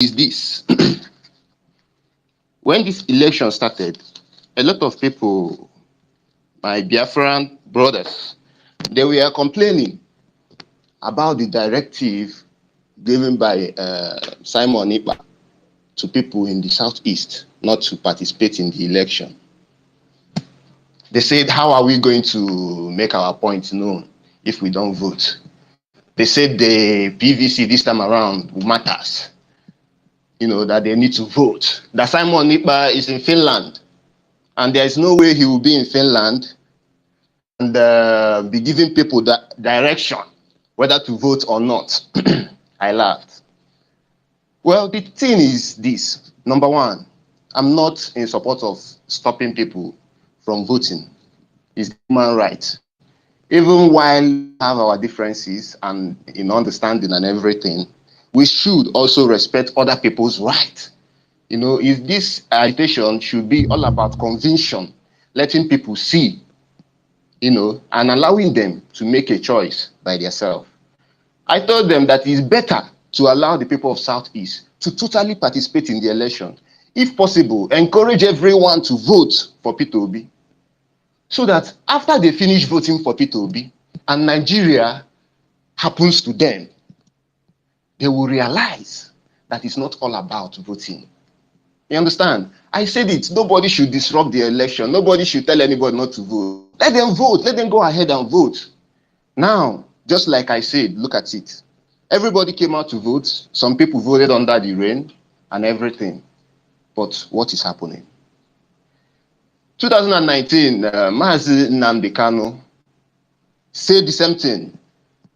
is this. When this election started, a lot of people, my Biafran brothers, they were complaining about the directive given by Simon Ekpa to people in the southeast not to participate in the election. They said, how are we going to make our point known if we don't vote? They said the PVC this time around matters, that they need to vote. That Simon Ekpa is in Finland, and there is no way he will be in Finland and be giving people that direction whether to vote or not. I laughed. Well, the thing is this. Number one, I'm not in support of stopping people from voting. It's human right. Even while we have our differences and in understanding and everything, we should also respect other people's rights. If this agitation should be all about conviction, letting people see, and allowing them to make a choice by themselves. I told them that it's better to allow the people of Southeast to totally participate in the election. If possible, encourage everyone to vote for Peter Obi, so that after they finish voting for Peter Obi and Nigeria happens to them, they will realize that it's not all about voting. You understand? I said it, nobody should disrupt the election. Nobody should tell anybody not to vote. Let them vote. Let them go ahead and vote. Now, just like I said, look at it. Everybody came out to vote. Some people voted under the rain and everything. But what is happening? 2019, Mazi Nnamdi Kanu said the same thing,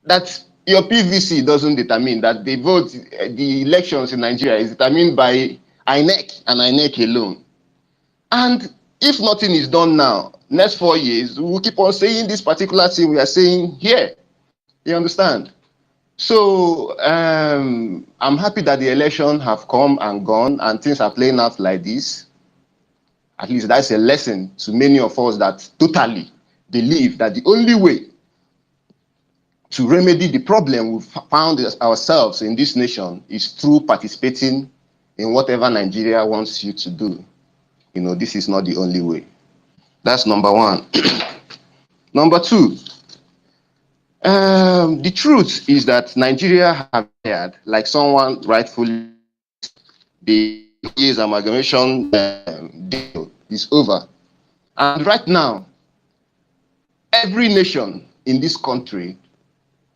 that your PVC doesn't determine, that the vote, the elections in Nigeria is determined by INEC and INEC alone. And if nothing is done now, next 4 years, we'll keep on saying this particular thing we are saying here. You understand? So I'm happy that the election have come and gone and things are playing out like this. At least that's a lesson to many of us that totally believe that the only way to remedy the problem we've found ourselves in this nation is through participating in whatever Nigeria wants you to do. This is not the only way. That's number one. Number two, the truth is that Nigeria have had, like someone rightfully, the years amalgamation deal is over. And right now, every nation in this country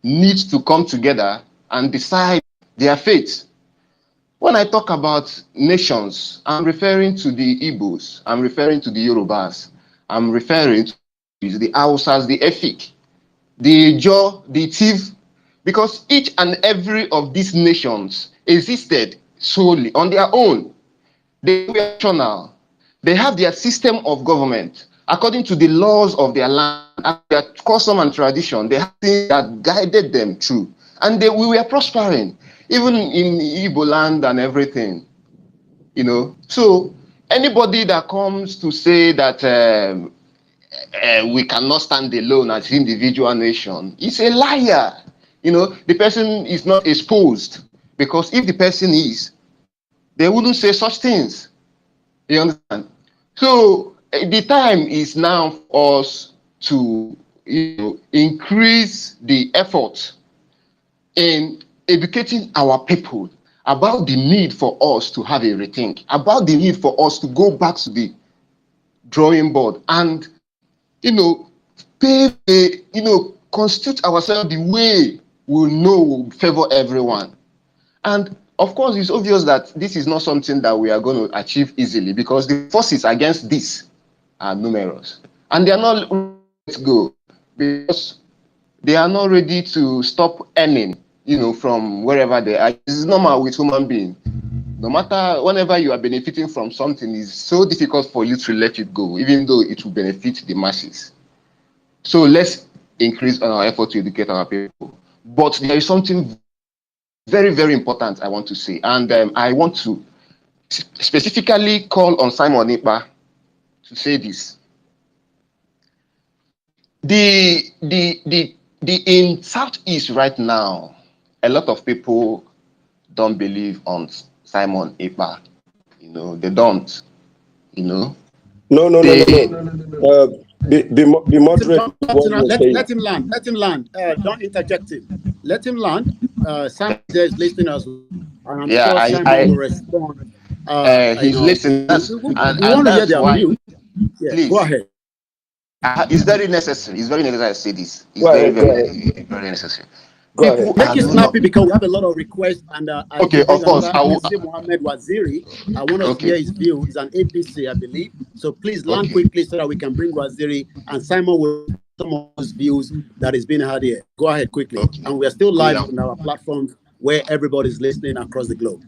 needs to come together and decide their fate. When I talk about nations, I'm referring to the Igbos, I'm referring to the Yorubas, I'm referring to the Hausas, the Efik, the Ijaw, the Tiv, because each and every of these nations existed solely on their own. They were national. They have their system of government according to the laws of their land, and their custom and tradition. They have things that guided them through, and we were prospering, even in Igbo land and everything. So anybody that comes to say that we cannot stand alone as individual nation is a liar. The person is not exposed, because if the person is, they wouldn't say such things. You understand? So the time is now for us to increase the effort in educating our people about the need for us to have a rethink, about the need for us to go back to the drawing board and constitute ourselves the way we know will favor everyone. And of course, it's obvious that this is not something that we are going to achieve easily, because the forces against this are numerous. And they are not ready to go, because they are not ready to stop earning, from wherever they are. This is normal with human beings. No matter, whenever you are benefiting from something, it's so difficult for you to let it go, even though it will benefit the masses. So let's increase our effort to educate our people. But there is something very, very important I want to say, and I want to specifically call on Simon Ekpa to say this. In Southeast right now, a lot of people don't believe on Simon EKPA. You know, they don't. You know, No. Be moderate. Let him land. Let him land. Don't interject him. Let him land. Simon is listening as well, and I'm sure Simon will respond. He's listening. We want to hear their view. Yeah, please. go ahead. It's very necessary. It's very necessary to say this. It's very necessary. Make it snappy because we have a lot of requests. And okay, of course. Mohammed Waziri. I want us to hear his view. He's an APC, I believe. So please land quickly so that we can bring Waziri and Simon will some of those views that is being heard here. Go ahead quickly. And we are still live on our platforms where everybody's listening across the globe.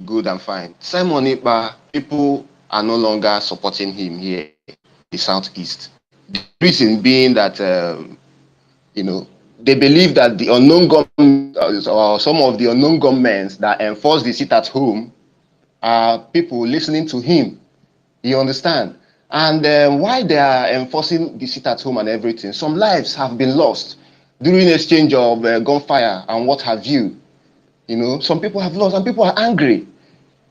Good and fine. Simon EKPA, people are no longer supporting him here in the Southeast. The reason being that, you know, they believe that the unknown government or some of the unknown governments that enforce the sit at home are people listening to him. You understand? And why they are enforcing the sit at home and everything, some lives have been lost during exchange of gunfire and what have you. You know, some people have lost and people are angry.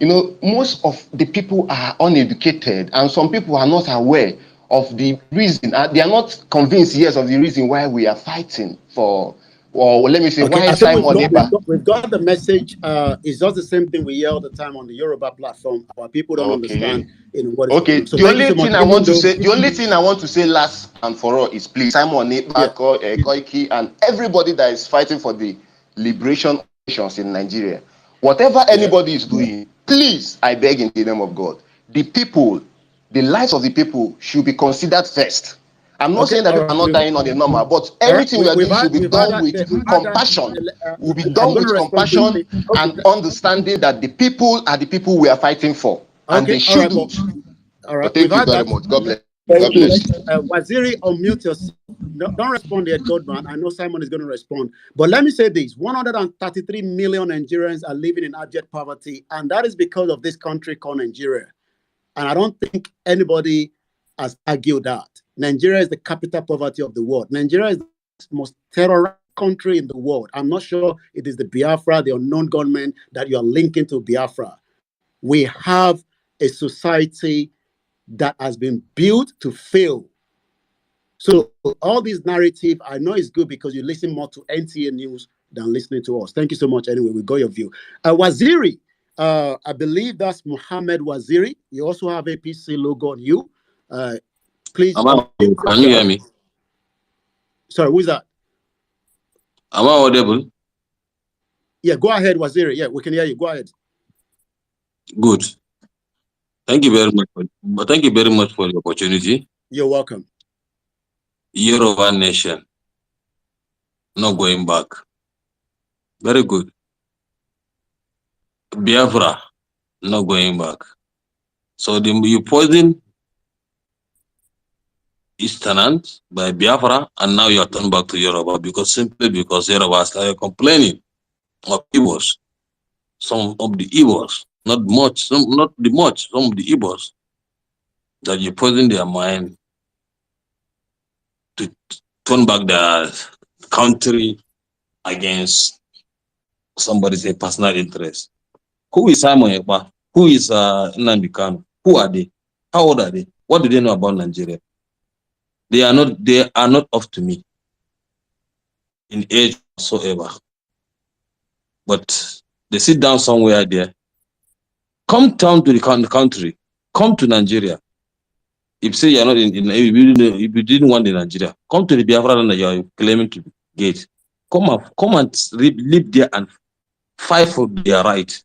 You know, most of the people are uneducated and some people are not aware of the reason. They are not convinced, yes, of the reason why we are fighting for, or let me say, why Simon EKPA. We've got the message. It's just the same thing we hear all the time on the Yoruba platform. Our people don't understand what is going on. So the only thing I want to say last and for all is please, Simon EKPA, Koiki, and everybody that is fighting for the liberation nations in Nigeria, whatever anybody is doing, please, I beg in the name of God, the people, the lives of the people should be considered first. I'm not saying that people are not dying on the number, but everything we are doing should be done with compassion. Will be done with compassion and understanding that the people are the people we are fighting for, and they shouldn't. All right. Thank you very much. God bless. God bless. Waziri, unmute yourself. Don't respond yet, Godman. I know Simon is going to respond. But let me say this. 133 million Nigerians are living in abject poverty, and that is because of this country called Nigeria. And I don't think anybody has argued that. Nigeria is the capital poverty of the world. Nigeria is the most terrorized country in the world. I'm not sure it is the Biafra, the unknown government that you are linking to Biafra. We have a society that has been built to fail. So all this narrative, I know it's good because you listen more to NTA News than listening to us. Thank you so much. Anyway, we got your view. Waziri, I believe that's Mohammed Waziri. You also have a PC logo on you. Please. Can you hear me? Sorry, who's that? Am I audible? Yeah, go ahead, Waziri. Yeah, we can hear you. Go ahead. Good. Thank you very much. Thank you very much for the opportunity. You're welcome. Yoruba nation, not going back. Very good. Biafra, not going back. So you poison Easterners by Biafra, and now you are turned back to Yoruba simply because Yoruba started complaining of evils. Some of the evils, not much, some of the evils that you poison their mind to turn back their country against somebody's personal interest. Who is Simon EKPA? Who is Nnamdi Kanu? Who are they? How old are they? What do they know about Nigeria? They are not up to me in age whatsoever. But they sit down somewhere there. Come down to the country. Come to Nigeria. If you say you're not if you didn't want the Nigeria, come to the Biafra land that you're claiming to get. Come and live there and fight for their right.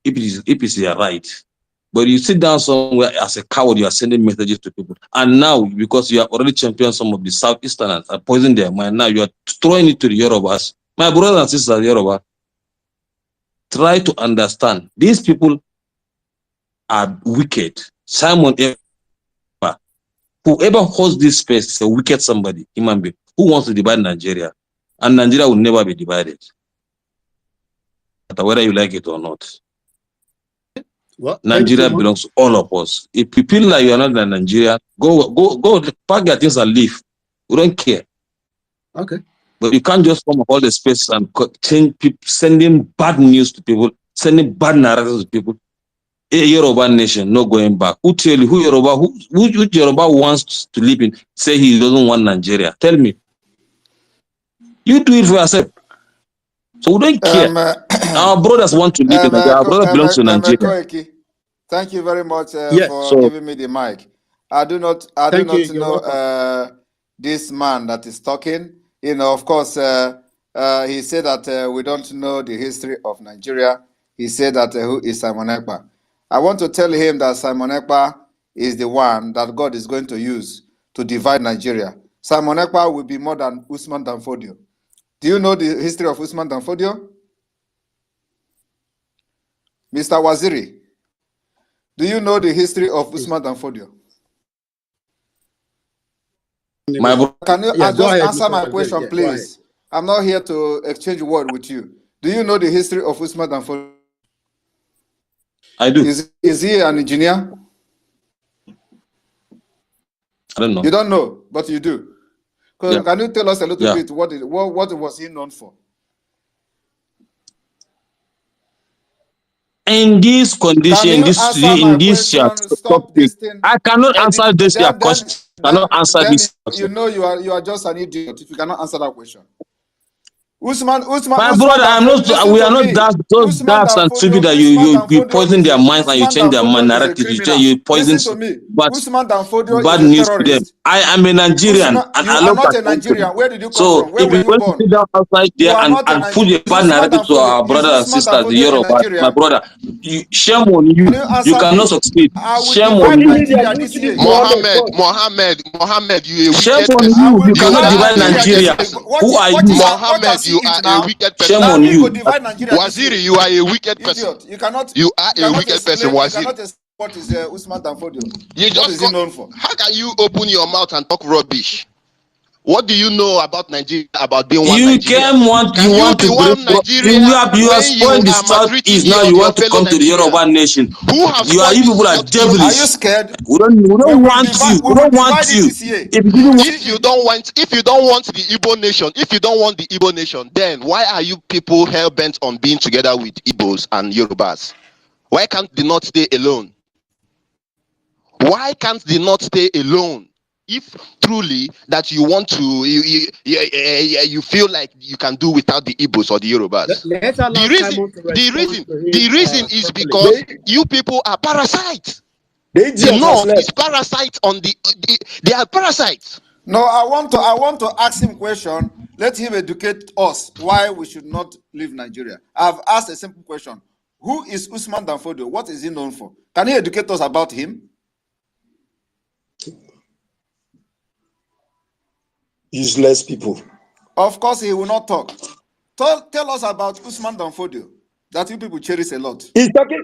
If it's their right. But you sit down somewhere as a coward, you are sending messages to people. And now, because you have already championed some of the Southeasterners and poisoned their mind, now you are throwing it to the Yorubas. My brothers and sisters, Yoruba, try to understand. These people are wicked. Simon EKPA, whoever holds this space is a wicked somebody, human being, who wants to divide Nigeria. And Nigeria will never be divided, whether you like it or not. Well, Nigeria belongs to all of us. If you feel like you are not in Nigeria, go pack your things and leave. We don't care. Okay. But you can't just come up all the space and change people, sending bad news to people sending bad narratives to people. A Yoruba nation, not going back. Who tell you who Yoruba wants to live in? Say he doesn't want Nigeria. Tell me. You do it for yourself. So we don't care. Our brothers want to live in Nigeria. Our brothers belong to Nigeria. Thank you very much Yeah. giving me the mic. I do not know this man that is talking. You know, of course, he said that we don't know the history of Nigeria. He said that who is Simon Ekpa? I want to tell him that Simon Ekpa is the one that God is going to use to divide Nigeria. Simon Ekpa will be more than Usman Danfodio. Do you know the history of Usman Danfodio? Mr. Waziri, do you know the history of Usman Danfodio? Can you just answer my question, please? I'm not here to exchange word with you. Do you know the history of Usman Danfodio? I do. Is he an engineer? I don't know. You don't know, but you do. Yeah. Can you tell us a little bit what was he known for? In this condition, in this topic, I cannot answer this your question. I cannot answer this question. You know you are just an idiot if you cannot answer that question. My brother, I'm not. We are not those daft and stupid that you poison their minds and you change their narrative. You poison bad news to them. I am a Nigerian and I love not a Nigerian. Where did you come so from? Where if were you want to sit down outside there and put a bad narrative to our brothers and sisters, the Yoruba, my brother, shame on you. You cannot succeed. Shame on you. Mohammed, you a shame wicked on person. you. You cannot divide Nigeria. Who are you? Mohammed, you are a wicked person. Shame on you. Waziri, you are a wicked person. You cannot. You are a wicked person, Waziri. You cannot explain what is Usman Danfodio. What is he known for? How can you open your mouth and talk rubbish? What do you know about Nigeria? About being one Nigeria? You want to Nigeria? You are spoiling the Southeast now. You want to come to the Yoruba nation. Who have you people are devilish. Are you scared? We don't want you. We don't want you. If you don't want the Igbo nation, then why are you people hell bent on being together with Igbos and Yorubas? Why can't they not stay alone? Why can't they not stay alone? If truly that you want to, you feel like you can do without the Igbos or the Yorubas. The reason is because you people are parasites. The North is parasites on they are parasites. No, I want to ask him a question. Let him educate us why we should not leave Nigeria. I've asked a simple question. Who is Usman Danfodio? What is he known for? Can he educate us about him? Useless people. Of course, he will not talk. Tell us about Usman Danfodio that you people cherish a lot. He's talking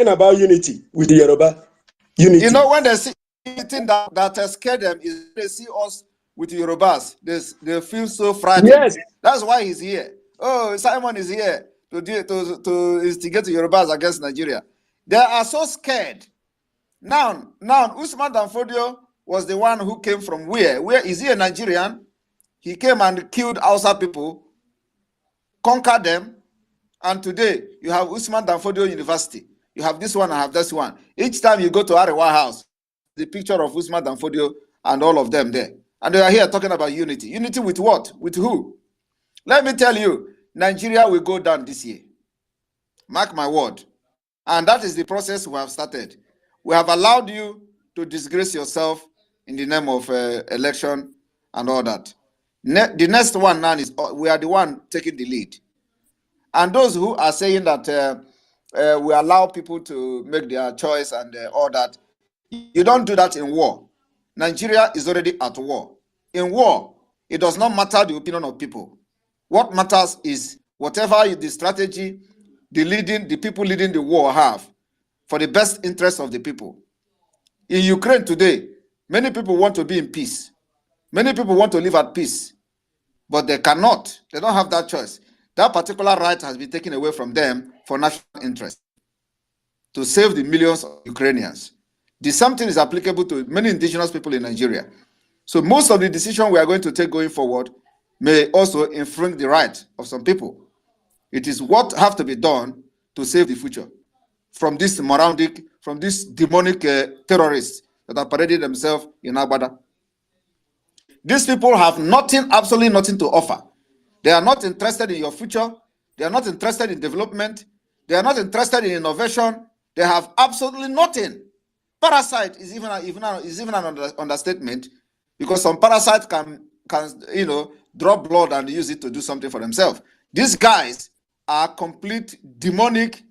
about unity with the Yoruba. Unity. You know, when they see anything that scared them is they see us with the Yorubas, they feel so frightened. Yes. That's why he's here. Oh, Simon is here to instigate the Yorubas against Nigeria. They are so scared. Now, Usman Danfodio was the one who came from where? Where is he a Nigerian? He came and killed Hausa people, conquered them, and today you have Usman Danfodio University. You have this one, I have this one. Each time you go to Arewa House, the picture of Usman Danfodio and all of them there. And they are here talking about unity. Unity with what? With who? Let me tell you, Nigeria will go down this year. Mark my word. And that is the process we have started. We have allowed you to disgrace yourself in the name of election and all that. The next one now is we are the one taking the lead. And those who are saying that we allow people to make their choice and all that, you don't do that in war. Nigeria is already at war. In war, it does not matter the opinion of people. What matters is whatever the strategy the people leading the war have for the best interest of the people. In Ukraine today, many people want to be in peace. Many people want to live at peace, but they cannot. They don't have that choice. That particular right has been taken away from them for national interest, to save the millions of Ukrainians. The same thing is applicable to many indigenous people in Nigeria. So most of the decisions we are going to take going forward may also infringe the right of some people. It is what have to be done to save the future from this moronic, from these demonic terrorists that are parading themselves in Agbada. These people have nothing, absolutely nothing to offer. They are not interested in your future. They are not interested in development. They are not interested in innovation. They have absolutely nothing. Parasite is even an understatement, because some parasite can draw blood and use it to do something for themselves. These guys are complete demonic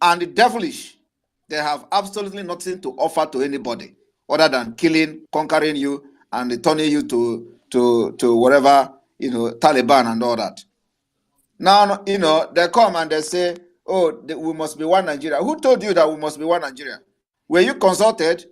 and devilish. They have absolutely nothing to offer to anybody other than killing, conquering you, and turning you to whatever, Taliban and all that. Now, they come and they say, oh, we must be one Nigeria. Who told you that we must be one Nigeria? Were you consulted?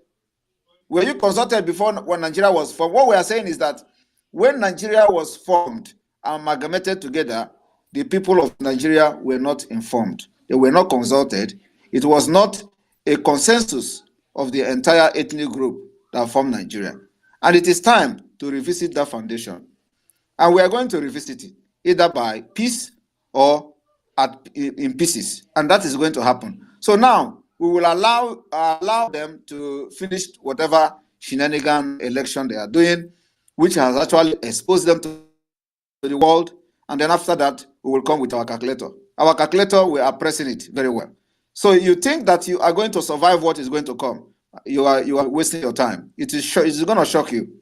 Were you consulted before when Nigeria was formed? What we are saying is that when Nigeria was formed, amalgamated together, the people of Nigeria were not informed. They were not consulted. It was not a consensus of the entire ethnic group that formed Nigeria. And it is time to revisit that foundation. And we are going to revisit it, either by peace or in pieces. And that is going to happen. So now, we will allow them to finish whatever shenanigan election they are doing, which has actually exposed them to the world. And then after that, we will come with our calculator. Our calculator, we are pressing it very well. So you think that you are going to survive what is going to come. You are wasting your time. It's going to shock you.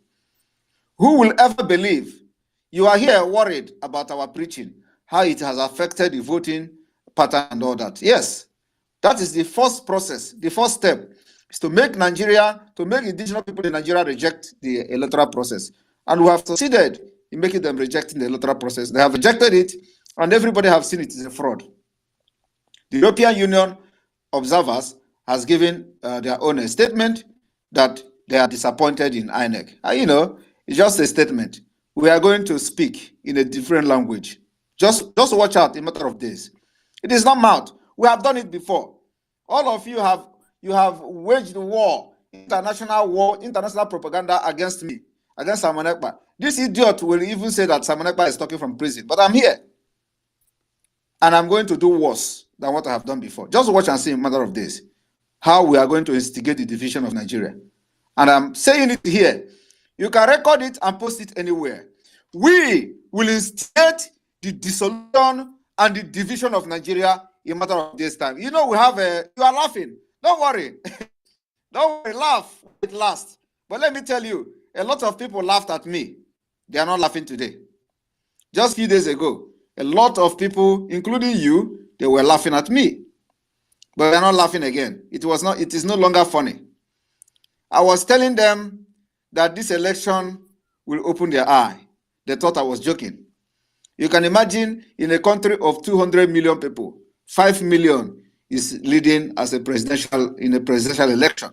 Who will ever believe? You are here worried about our preaching, how it has affected the voting pattern and all that. Yes. That is the first process. The first step is to make indigenous people in Nigeria reject the electoral process. And we have succeeded in making them rejecting the electoral process. They have rejected it, and everybody have seen it is a fraud. The European Union observers has given their own statement that they are disappointed in INEC. It's just a statement. We are going to speak in a different language. Just watch out in a matter of days. It is not mouth. We have done it before. All of you have waged war, international propaganda against me, against Simon Ekpa. This idiot will even say that Simon Ekpa is talking from prison, but I'm here. And I'm going to do worse than what I have done before. Just watch and see in a matter of days how we are going to instigate the division of Nigeria. And I'm saying it here. You can record it and post it anywhere. We will instigate the dissolution and the division of Nigeria in a matter of days' time. We have you are laughing. Don't worry. Don't worry, laugh. It lasts. But let me tell you, a lot of people laughed at me. They are not laughing today. Just a few days ago, a lot of people, including you, they were laughing at me. But they are not laughing again. It is no longer funny. I was telling them that this election will open their eye. They thought I was joking. You can imagine in a country of 200 million people, 5 million is leading as in a presidential election.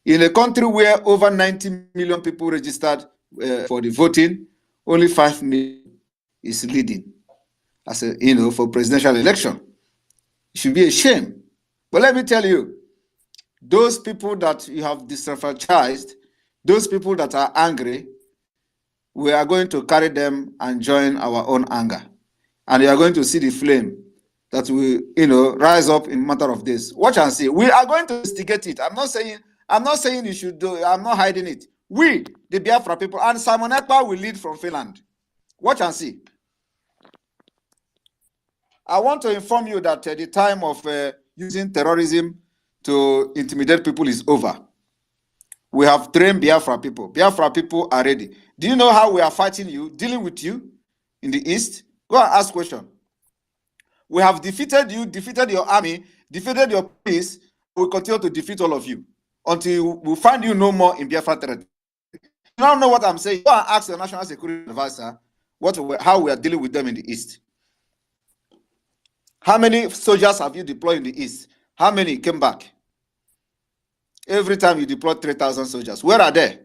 In a country where over 90 million people registered for the voting, only 5 million is leading as for presidential election. It should be a shame. But let me tell you, those people that you have disenfranchised, those people that are angry, we are going to carry them and join our own anger. And you are going to see the flame that will, rise up in a matter of days. Watch and see. We are going to instigate it. I'm not saying you should do it. I'm not hiding it. We, the Biafra people, and Simon Ekpa will lead from Finland. Watch and see. I want to inform you that the time of using terrorism to intimidate people is over. We have trained Biafra people. Biafra people are ready. Do you know how we are fighting you, dealing with you in the East? Go and ask question. We have defeated you, defeated your army, defeated your police. We'll continue to defeat all of you until we find you no more in Biafra territory. You don't know what I'm saying. Go and ask the National Security Advisor how we are dealing with them in the East. How many soldiers have you deployed in the East? How many came back? Every time you deploy 3,000 soldiers, where are they?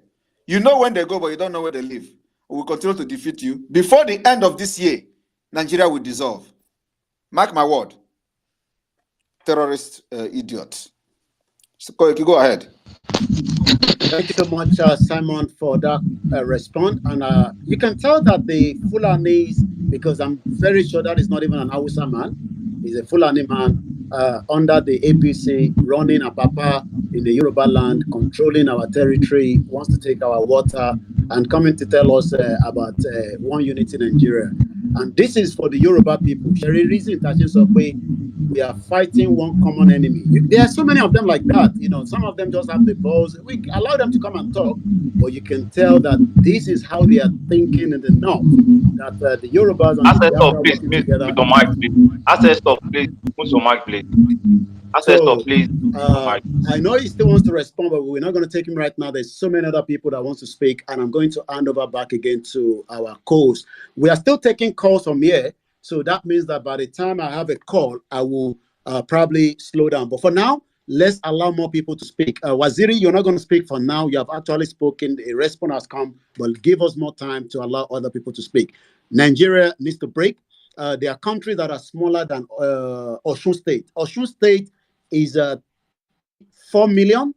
You know when they go, but you don't know where they live. We'll continue to defeat you. Before the end of this year, Nigeria will dissolve. Mark my word. Terrorist idiot. So, go ahead. Thank you so much, Simon, for that response. And you can tell that the Fulanis because I'm very sure that is not even an Hausa man. He's a Fulani man under the APC, running a papa in the Yoruba land, controlling our territory, wants to take our water, and coming to tell us about one unity in Nigeria. And this is for the Yoruba people. Sherry reason we are fighting one common enemy. There are so many of them like that. You know, some of them just have the balls. We allow them to come and talk, but you can tell that this is how they are thinking in the north. That the Yorubas and the Biafra are working together. Put on mic, please. Access stop, please. Put on mic, please. Access stop, please. I know he still wants to respond, but we're not going to take him right now. There's so many other people that want to speak, and I'm going to hand over back again to our co-host. We are still taking calls from here, so that means that by the time I have a call, I will probably slow down. But for now, let's allow more people to speak. Waziri, you're not going to speak for now. You have actually spoken. A response has come, but give us more time to allow other people to speak. Nigeria needs to break. There are countries that are smaller than Osun State. Osun State is 4 million.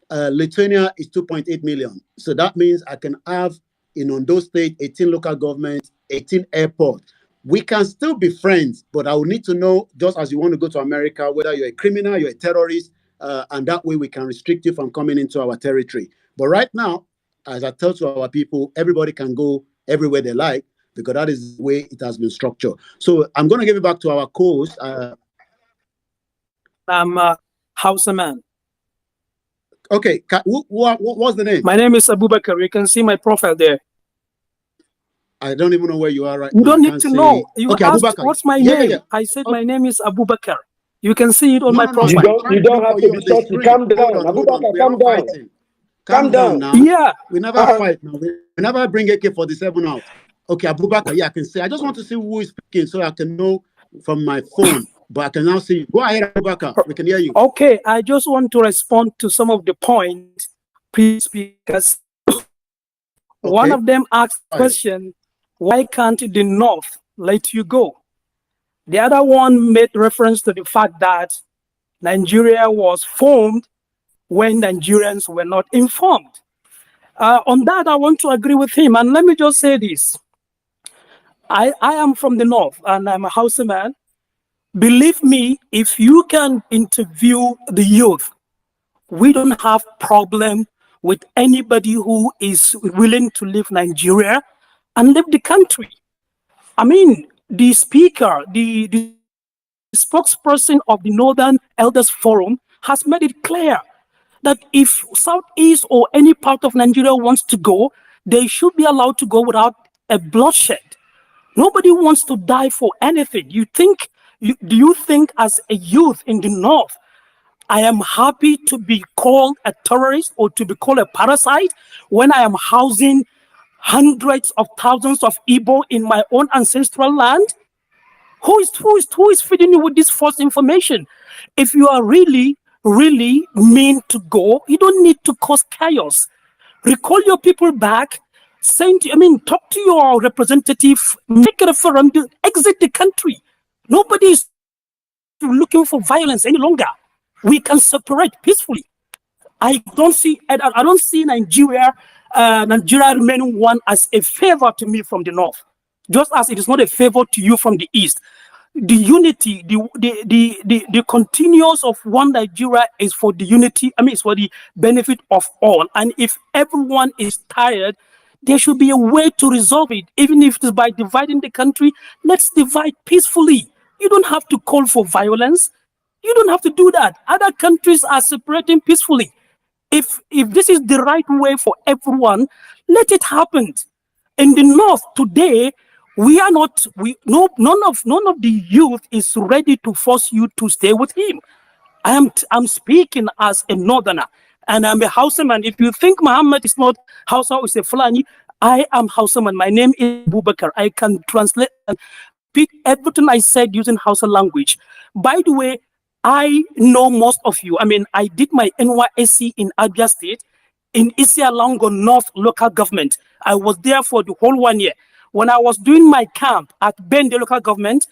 Lithuania is 2.8 million. So that means I can have in Ondo State 18 local governments, 18 airports. We can still be friends, but I will need to know, just as you want to go to America, whether you're a criminal, you're a terrorist, and that way we can restrict you from coming into our territory. But right now, as I tell to our people, everybody can go everywhere they like, because that is the way it has been structured. So I'm going to give it back to our co-host. I'm a Hausa man. Okay, what's the name? My name is Abubakar. You can see my profile there. I don't even know where you are right now. You don't need to know. You okay, asked, Abubakar. What's my name? Yeah. I said my name is Abubakar. You can see it on my profile. You don't have to be salty. Calm down. Abubakar, calm down. Calm down now. Yeah. We never fight now. We never bring AK-47 out. Okay, Abubakar, yeah, I can say. I just want to see who is speaking so I can know from my phone. But I can now see. Go ahead, Abubakar. We can hear you. Okay, I just want to respond to some of the points, previous speakers. Okay. One of them asked the question, why can't the North let you go? The other one made reference to the fact that Nigeria was formed when Nigerians were not informed. On that, I want to agree with him. And let me just say this. I am from the North, and I'm a Hausa man. Believe me, if you can interview the youth, we don't have problem with anybody who is willing to leave Nigeria and leave the country. I mean, the speaker, the spokesperson of the Northern Elders Forum has made it clear that if Southeast or any part of Nigeria wants to go, they should be allowed to go without a bloodshed. Nobody wants to die for anything. Do you think as a youth in the North, I am happy to be called a terrorist or to be called a parasite when I am housing hundreds of thousands of Igbo in my own ancestral land? Who is feeding you with this false information? If you are really mean to go, you don't need to cause chaos. Recall your people back. Talk to your representative, make a referendum, exit the country. Nobody is looking for violence any longer. We can separate peacefully. I don't see Nigeria remaining one as a favor to me from the North, just as it is not a favor to you from the East. The unity, the continuous of one Nigeria is for the unity. It's for the benefit of all. And if everyone is tired, there should be a way to resolve it, even if it is by dividing the country. Let's divide peacefully. You don't have to call for violence. You don't have to do that. Other countries are separating peacefully. If this is the right way for everyone, let it happen. In the North today, none of the youth is ready to force you to stay with him. I'm speaking as a Northerner, and I'm a Hausaman. If you think Muhammad is not Hausa or is a Fulani, I am Hausaman. My name is Abubakar. I can translate and repeat everything I said using Hausa language. By the way, I know most of you. I did my NYSC in Abia State, in Isialongo North local government. I was there for the whole 1 year. When I was doing my camp at Bende local government,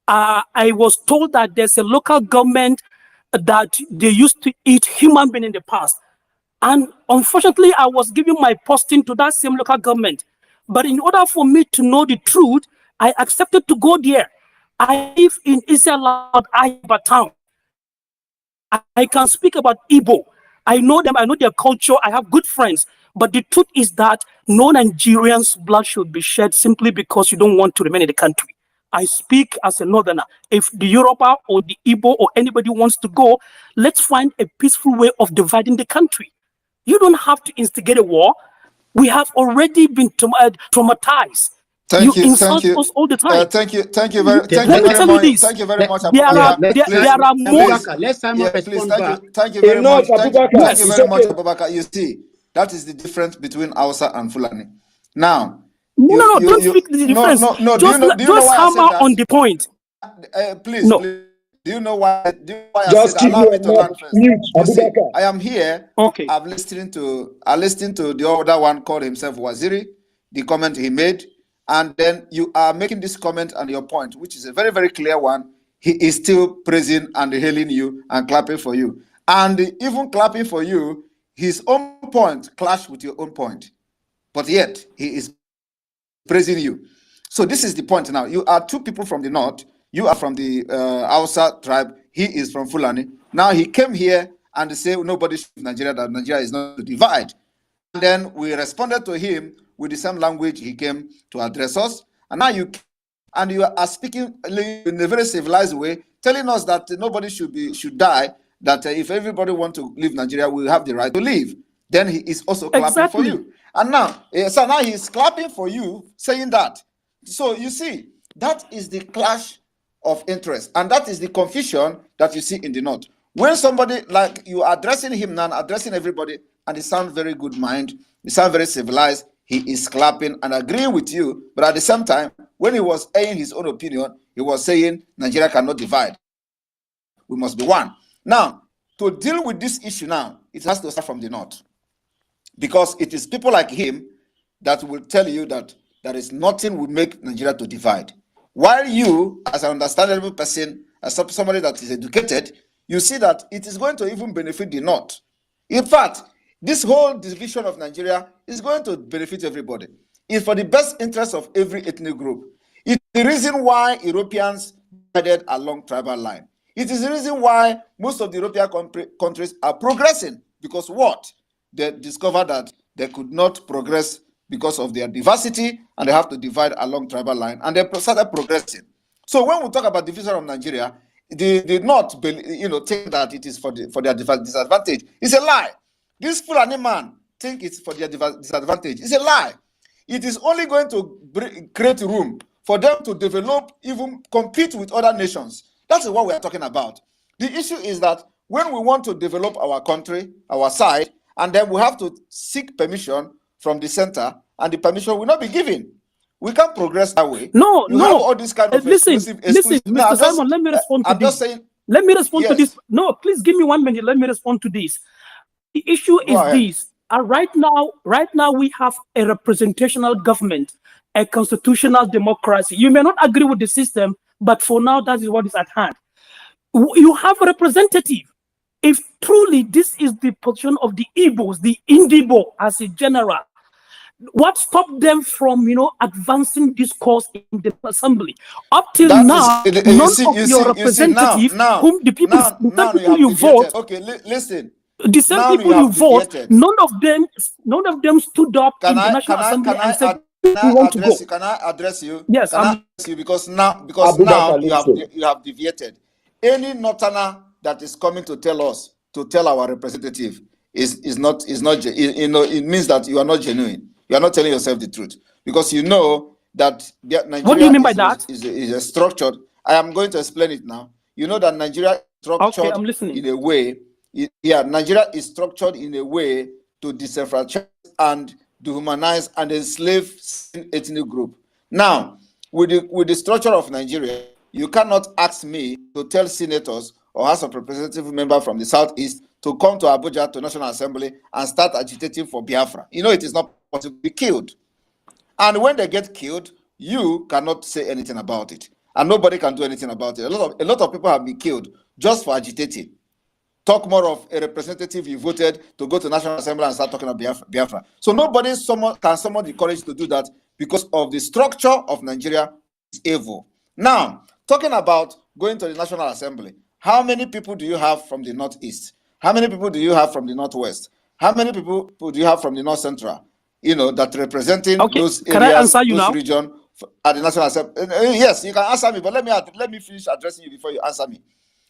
I was told that there's a local government that they used to eat human beings in the past. And unfortunately, I was giving my posting to that same local government. But in order for me to know the truth, I accepted to go there. I live in Islamabad, Ayaba town. I can speak about Igbo. I know them, I know their culture, I have good friends. But the truth is that no Nigerian's blood should be shed simply because you don't want to remain in the country. I speak as a northerner. If the Yoruba or the Igbo or anybody wants to go, let's find a peaceful way of dividing the country. You don't have to instigate a war. We have already been traumatized. Thank you, insult us all the time. thank you very much. Thank you very much. There are more. Let Simon respond back. Thank you very much. Thank you very much, okay. Abubakar. You see, that is the difference between Hausa and Fulani. Now, don't speak the difference. Just hammer on the point. Please. Do you know why? Just I said, allow me to learn first. Mute, You see, I am here. Okay. I listened to the other one called himself Waziri, the comment he made, and then you are making this comment and your point, which is a very, very clear one. He is still praising and hailing you and clapping for you. And even clapping for you, his own point clashed with your own point. But yet, he is praising you. So this is the point now. You are two people from the north. You are from the Hausa tribe. He is from Fulani. Now he came here and said nobody should Nigeria, that Nigeria is not to divide. And then we responded to him with the same language he came to address us. And now you are speaking in a very civilized way, telling us that nobody should die, that if everybody wants to leave Nigeria, we have the right to leave. Then he is also clapping for you. And now, so now he's clapping for you, saying that. So you see, that is the clash of interest. And that is the confusion that you see in the north. When somebody, like you are addressing him now, addressing everybody, and he sounds very good mind, he sounds very civilized, he is clapping and agreeing with you. But at the same time, when he was saying his own opinion, he was saying Nigeria cannot divide. We must be one. Now, to deal with this issue now, it has to start from the north. Because it is people like him that will tell you that there is nothing will make Nigeria to divide. While you, as an understandable person, as somebody that is educated, you see that it is going to even benefit the north. In fact, this whole division of Nigeria is going to benefit everybody. It's for the best interest of every ethnic group. It's the reason why Europeans divided along tribal line. It is the reason why most of the European countries are progressing. Because what? They discovered that they could not progress because of their diversity, and they have to divide along tribal line, and they started progressing. So when we talk about division of Nigeria, they did not, think that it is for their disadvantage. It's a lie. This Fulani man think it's for their disadvantage. It's a lie. It is only going to create room for them to develop, even compete with other nations. That's what we are talking about. The issue is that when we want to develop our country, our side, and then we have to seek permission from the center, and the permission will not be given. We can't progress that way. No. Have all this kind of listen, Mr. Simon, let me respond to this. Just saying, let me respond yes. to this. No, please give me 1 minute. Let me respond to this. The issue is this. Right now, we have a representational government, a constitutional democracy. You may not agree with the system, but for now, that is what is at hand. You have a representative. If truly this is the position of the Igbos, the Indibo as a general, what stopped them from, advancing this cause in the assembly? Up till now, none of your representatives, whom the people, you vote, okay, listen. The same people you vote, none of them stood up in the National Assembly and said, we want to go. Can I address you? Yes, can I address you? Because now you have deviated. Any northerner that is coming to tell our representative is not it means that you are not genuine. You are not telling yourself the truth, because you know that Nigeria, what do you mean by that? Is a structured. I am going to explain it now. You know that Nigeria is structured in a way. Nigeria is structured in a way to disenfranchise and dehumanize and enslave ethnic group. Now, with the structure of Nigeria, you cannot ask me to tell senators or House of Representative member from the Southeast to come to Abuja to National Assembly and start agitating for Biafra. It is not possible to be killed. And when they get killed, you cannot say anything about it. And nobody can do anything about it. A lot of people have been killed just for agitating. Talk more of a representative you voted to go to National Assembly and start talking about Biafra. So nobody can summon the courage to do that because of the structure of Nigeria, evil. Now, talking about going to the National Assembly, how many people do you have from the Northeast? How many people do you have from the Northwest? How many people do you have from the North Central? You know, that representing those areas, can I answer you those now? regions at the National Assembly. Yes, you can answer me, but let me finish addressing you before you answer me.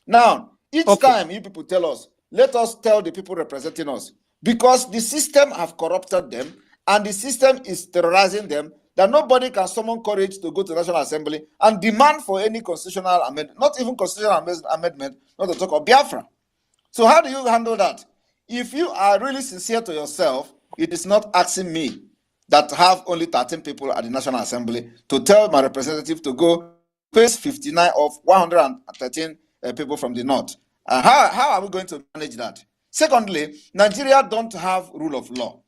Now, each time you people tell us, let us tell the people representing us, because the system have corrupted them and the system is terrorizing them, that nobody can summon courage to go to the National Assembly and demand for any constitutional amendment, not even constitutional amendment, not to talk of Biafra. So how do you handle that? If you are really sincere to yourself, it is not asking me that have only 13 people at the National Assembly to tell my representative to go face 59 of 113 people from the North. How are we going to manage that? Secondly, Nigeria don't have rule of law.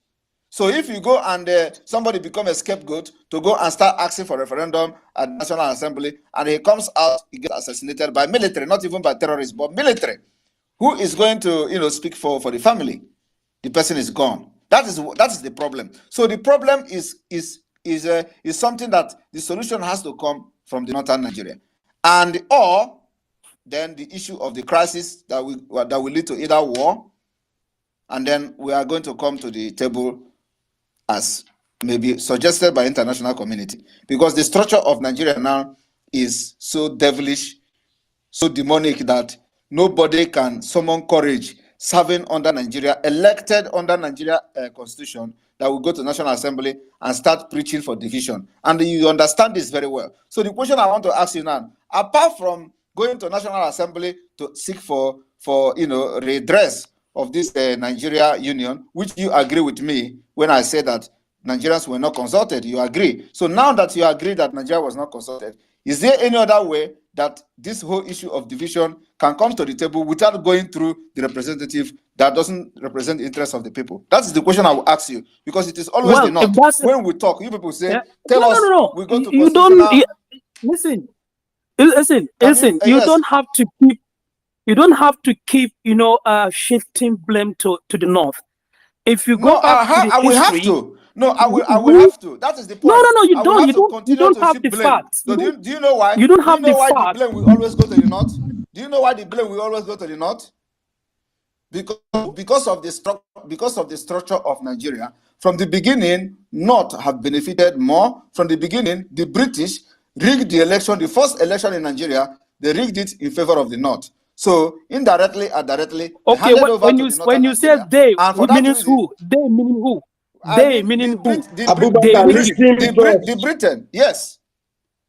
So if you go and somebody become a scapegoat to go and start asking for referendum at the National Assembly, and he comes out, he gets assassinated by military, not even by terrorists, but military. Who is going to speak for the family? The person is gone. That is the problem. So the problem is something that the solution has to come from the northern Nigeria, and or then the issue of the crisis that will lead to either war, and then we are going to come to the table as maybe suggested by international community, because the structure of Nigeria now is so devilish, so demonic, that nobody can summon courage serving under Nigeria, elected under Nigeria constitution, that will go to National Assembly and start preaching for division. And you understand this very well. So the question I want to ask you now, apart from going to National Assembly to seek for redress of this Nigeria Union, which you agree with me when I say that Nigerians were not consulted, you agree. So now that you agree that Nigeria was not consulted, is there any other way that this whole issue of division can come to the table without going through the representative that doesn't represent the interests of the people? That's the question I will ask you, because it is always the North. When we talk, you people say, tell us, we go to you don't listen. You don't have to keep. You don't have to keep, shifting blame to the North. If you go back to the history, we have to. No, I will have to. That is the point. No, you don't. You don't have the facts. So do you know why? You don't have the facts. facts. The blame will always go to the North? Do you know why the blame will always go to the North? Because of the structure of Nigeria. From the beginning, North have benefited more. From the beginning, the British rigged the election, the first election in Nigeria. They rigged it in favor of the North. So indirectly or directly, okay. When you say they, meaning who? They meaning who? They meaning who? The Britain, yes,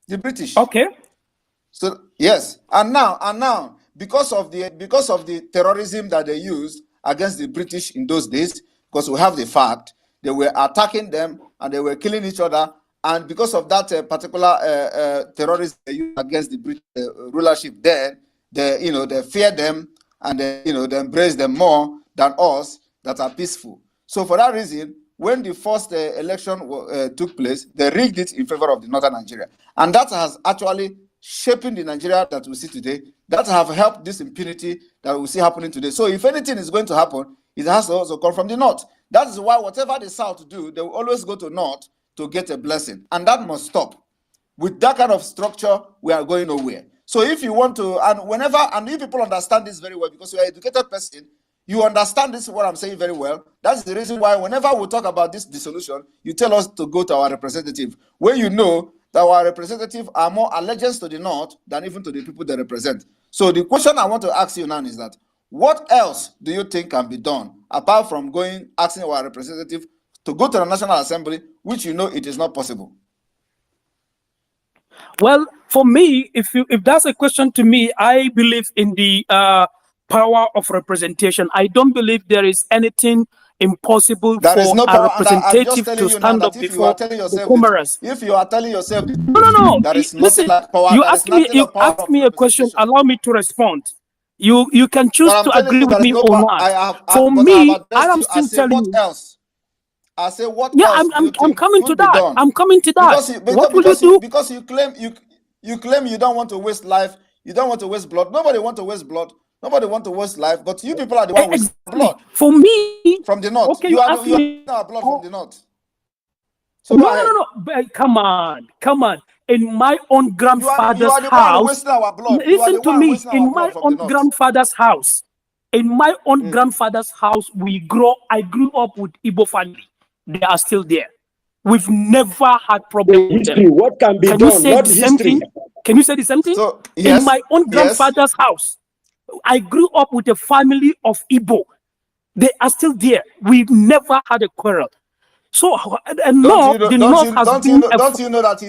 the British. Okay. So yes, and now because of the terrorism that they used against the British in those days, because we have the fact they were attacking them and they were killing each other, and because of that particular terrorism they used against the British rulership there. They fear them and they embrace them more than us that are peaceful. So for that reason, when the first election took place, they rigged it in favor of the northern Nigeria. And that has actually shaping the Nigeria that we see today, that have helped this impunity that we see happening today. So if anything is going to happen, it has to also come from the North. That is why whatever the South do, they will always go to North to get a blessing. And that must stop. With that kind of structure, we are going nowhere. So if you want to, and if people understand this very well, because you are an educated person, you understand this, what I'm saying very well. That's the reason why whenever we talk about this dissolution, you tell us to go to our representative, where you know that our representatives are more allegiance to the North than even to the people they represent. So the question I want to ask you now is that, what else do you think can be done, apart from asking our representative to go to the National Assembly, which you know it is not possible? Well, for me, if that's a question to me, I believe in the power of representation. I don't believe there is anything impossible for a representative to stand up before the cameras. If you are telling yourself, no, there is listen, like power. You ask me a question. Allow me to respond. You can choose to agree with me or not. For me, I am still telling you. What else? I say what yeah, else? I'm coming to that. I'm coming to that. What will you do? Because you claim you don't want to waste life. You don't want to waste blood. Nobody wants to waste blood. Nobody wants to waste life. But you people are the ones wasting blood. For me, from the North. Okay, you are our blood from the North. So no. Come on. in my own grandfather's you are the house. one wasting our blood. Listen to me. In my own north. grandfather's house, grandfather's house, I grew up with Igbo family. They are still there. We've never had problem with them. What can be Can done? you say What the same history? thing? Can you say the same thing? So, yes, in my own grandfather's house, I grew up with a family of Igbo. They are still there. We've never had a quarrel. So, the North has been. Don't you know that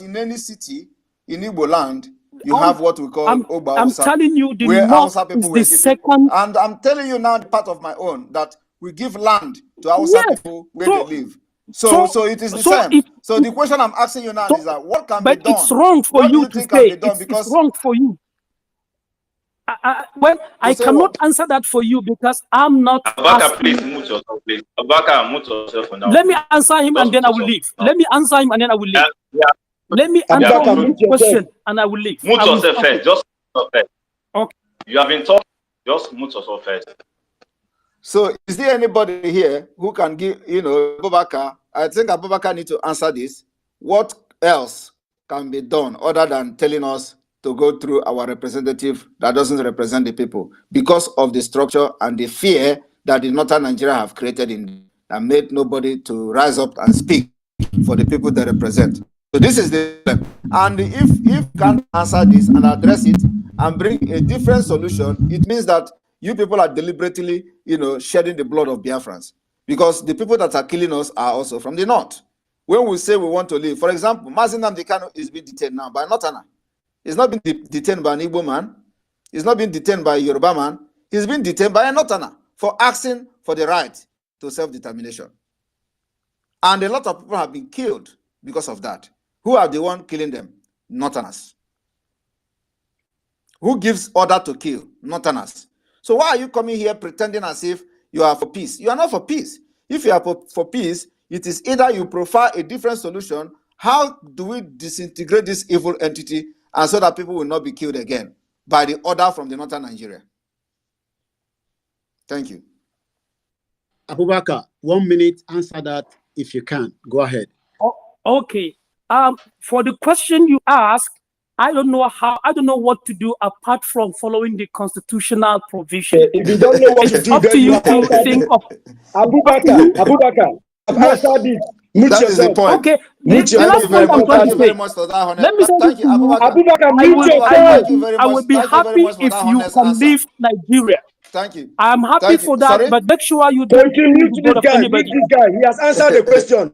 in any city in Igbo land you have what we call Oba I'm Hausa, telling you, the where North Hausa people is were the given, second. and I'm telling you now, part of my own, that we give land to Hausa people where they live. So it is the same. So the question I'm asking you now is that what can be done? But it's wrong for you to say. It's wrong for you. I cannot answer that for you because I'm not. Abubakar, please mute yourself, please. Abubakar, mute yourself for now. Let me answer him and then I will leave. Let me answer him and then I will leave. Let me answer his question and I will leave. Mute yourself first. Just mute yourself first. Okay. You have been talking. Just mute yourself first. So is there anybody here who can give, Abubakar? I think Abubakar needs to answer this. What else can be done other than telling us to go through our representative that doesn't represent the people because of the structure and the fear that the northern Nigeria have created and made nobody to rise up and speak for the people they represent. So this is the problem. And if you can't answer this and address it and bring a different solution, it means that you people are deliberately, shedding the blood of Biafrans, because the people that are killing us are also from the north. When we say we want to leave, for example, Mazi Nnamdi Kanu is being detained now by Northerner. He's not being detained by an Igbo man. He's not being detained by a Yoruba man. He's been detained by a Northerner for asking for the right to self-determination. And a lot of people have been killed because of that. Who are the one killing them? Northerners. Who gives order to kill? Northerners. So why are you coming here pretending as if you are for peace? You are not for peace. If you are for peace, it is either you profile a different solution. How do we disintegrate this evil entity and so that people will not be killed again by the order from the northern Nigeria? Thank you. Abubakar, 1 minute, answer that if you can. Go ahead. Okay. For the question you asked, I don't know what to do apart from following the constitutional provision. If you don't know what to do, up to you to think of. Abubakar, I've answered it. That is the point. Okay. Thank you very much for that honest. Let me say thank you, Abubakar, mute yourself. I will be happy if you can leave Nigeria. Thank you. I'm happy for that, Sorry? but make sure you don't mute this guy. Mute this guy. He has answered the question.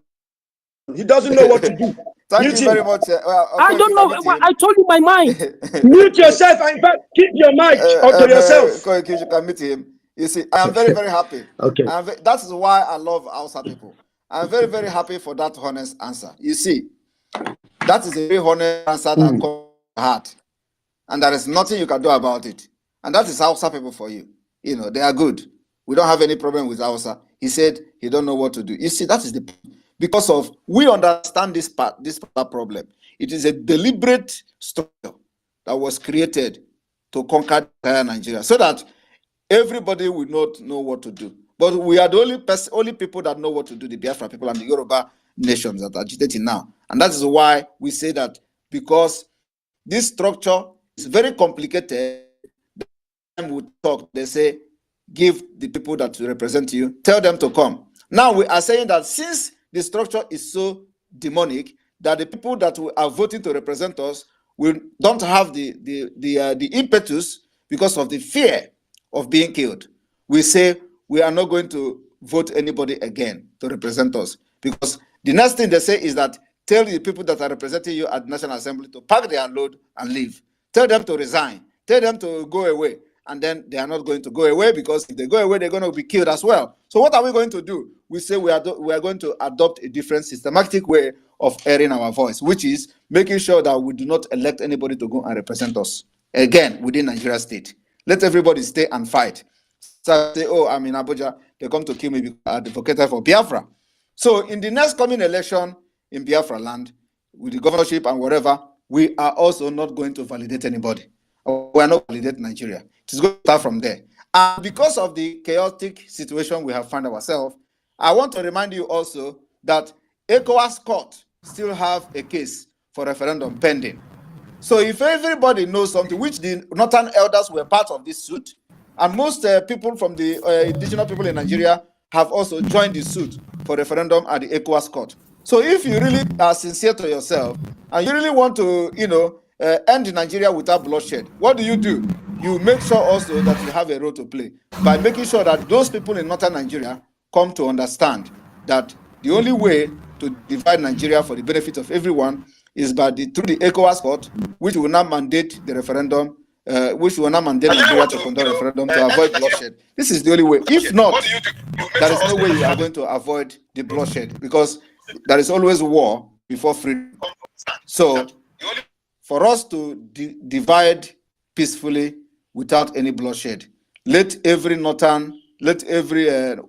He doesn't know what to do. Thank you very much. I don't know. I told you my mind. Mute yourself. In fact, keep your mic to yourself. You can meet him. You see, I am very, very happy. Okay. That is why I love Hausa people. I'm very, very happy for that honest answer. You see, that is a very honest answer that comes from the heart. And there is nothing you can do about it. And that is Hausa people for you. They are good. We don't have any problem with Hausa. He said he don't know what to do. You see, that is the because of we understand this problem. It is a deliberate structure that was created to conquer Nigeria so that everybody will not know what to do. But we are the only people that know what to do, the Biafra people and the Yoruba nations that are agitating now. And that is why we say that, because this structure is very complicated. When we talk, they say, give the people that represent you, tell them to come. Now we are saying that since the structure is so demonic that the people that are voting to represent us don't have the impetus because of the fear of being killed. We say we are not going to vote anybody again to represent us, because the next thing they say is that tell the people that are representing you at the National Assembly to pack their load and leave. Tell them to resign. Tell them to go away. And then they are not going to go away, because if they go away, they're going to be killed as well. So what are we going to do? We say we are going to adopt a different systematic way of airing our voice, which is making sure that we do not elect anybody to go and represent us again within Nigeria state. Let everybody stay and fight. So say, oh, I'm in Abuja, they come to kill me because I advocated for Biafra. So in the next coming election in Biafra land, with the governorship and whatever, we are also not going to validate anybody. We are not validate Nigeria. It's going to start from there. And because of the chaotic situation we have found ourselves, I want to remind you also that ECOWAS court still have a case for referendum pending. So if everybody knows something, which the Northern elders were part of this suit, and most people from the indigenous people in Nigeria have also joined the suit for referendum at the ECOWAS court. So if you really are sincere to yourself and you really want to, end Nigeria without bloodshed, what do? You make sure also that you have a role to play by making sure that those people in Northern Nigeria come to understand that the only way to divide Nigeria for the benefit of everyone is through the ECOWAS court, which will now mandate the referendum, which will now mandate Nigeria to conduct a referendum to avoid bloodshed. This is the only way. If not, there is no way you are going to avoid the bloodshed, because there is always war before freedom. So for us to divide peacefully without any bloodshed, let every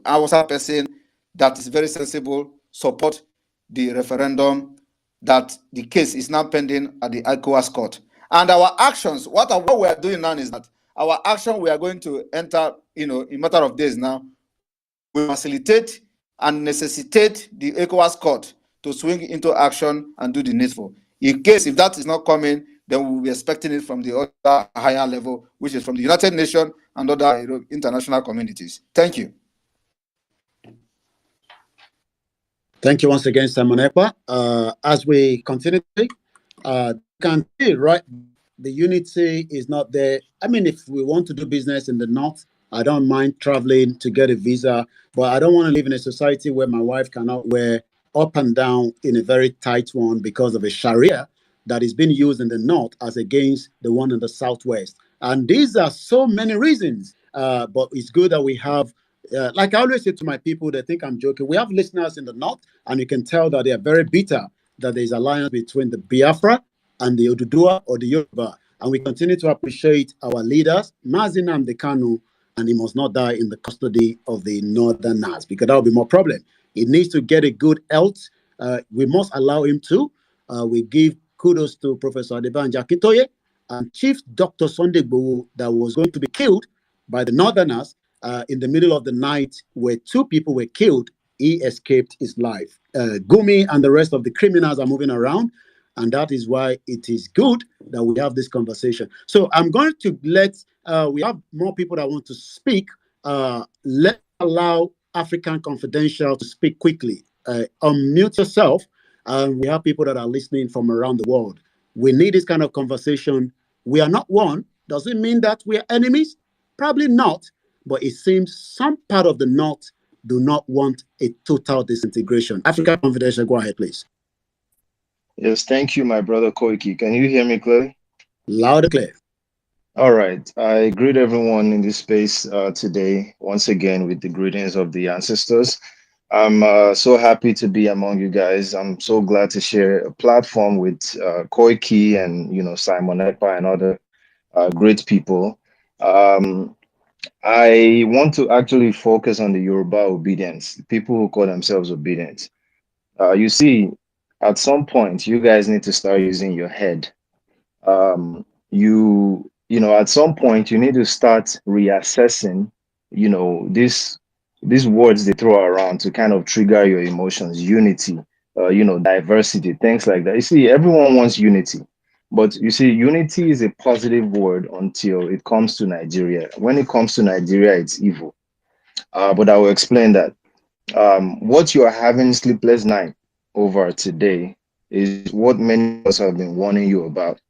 Hausa person that is very sensible support the referendum, that the case is now pending at the ECOWAS court. And our actions, what we are doing now is that our action, we are going to enter, in a matter of days now, we facilitate and necessitate the ECOWAS court to swing into action and do the needful. In case if that is not coming, then we will be expecting it from the other higher level, which is from the United Nations and other international communities. Thank you. Thank you once again, Simon EKPA. As we continue, you can see, right, the unity is not there. I mean, if we want to do business in the North, I don't mind traveling to get a visa, but I don't want to live in a society where my wife cannot wear up and down in a very tight one because of a Sharia that is being used in the North as against the one in the Southwest. And these are so many reasons, but it's good that we have, like I always say to my people, they think I'm joking. We have listeners in the North, and you can tell that they are very bitter that there's alliance between the Biafra and the Odudua or the Yoruba. And we continue to appreciate our leaders, Mazi Nnamdi Kanu, and he must not die in the custody of the Northerners, because that will be more problem. He needs to get a good health. We must allow him to. We give kudos to Professor Adebanjo Akintoye and Chief Dr. Sunday Igboho, that was going to be killed by the Northerners in the middle of the night, where 2 people were killed. He escaped his life. Gumi and the rest of the criminals are moving around, and that is why it is good that we have this conversation. So I'm going to we have more people that want to speak. Let's allow African Confidential to speak quickly. Unmute yourself. We have people that are listening from around the world. We need this kind of conversation. We are not one. Does it mean that we are enemies? Probably not. But it seems some part of the North do not want a total disintegration. African Confidential, go ahead, please. Yes, thank you, my brother Koiki. Can you hear me clearly? Loud and clear. All right. I greet everyone in this space today, once again, with the greetings of the ancestors. I'm so happy to be among you guys. I'm so glad to share a platform with Koiki and, Simon EKPA and other great people. I want to actually focus on the Yoruba obedience, people who call themselves obedient. You see, at some point, you guys need to start using your head. At some point, you need to start reassessing, these words they throw around to kind of trigger your emotions, unity, diversity, things like that. You see, everyone wants unity. But you see, unity is a positive word until it comes to Nigeria. When it comes to Nigeria, it's evil. But I will explain that. What you are having sleepless night over today is what many of us have been warning you about.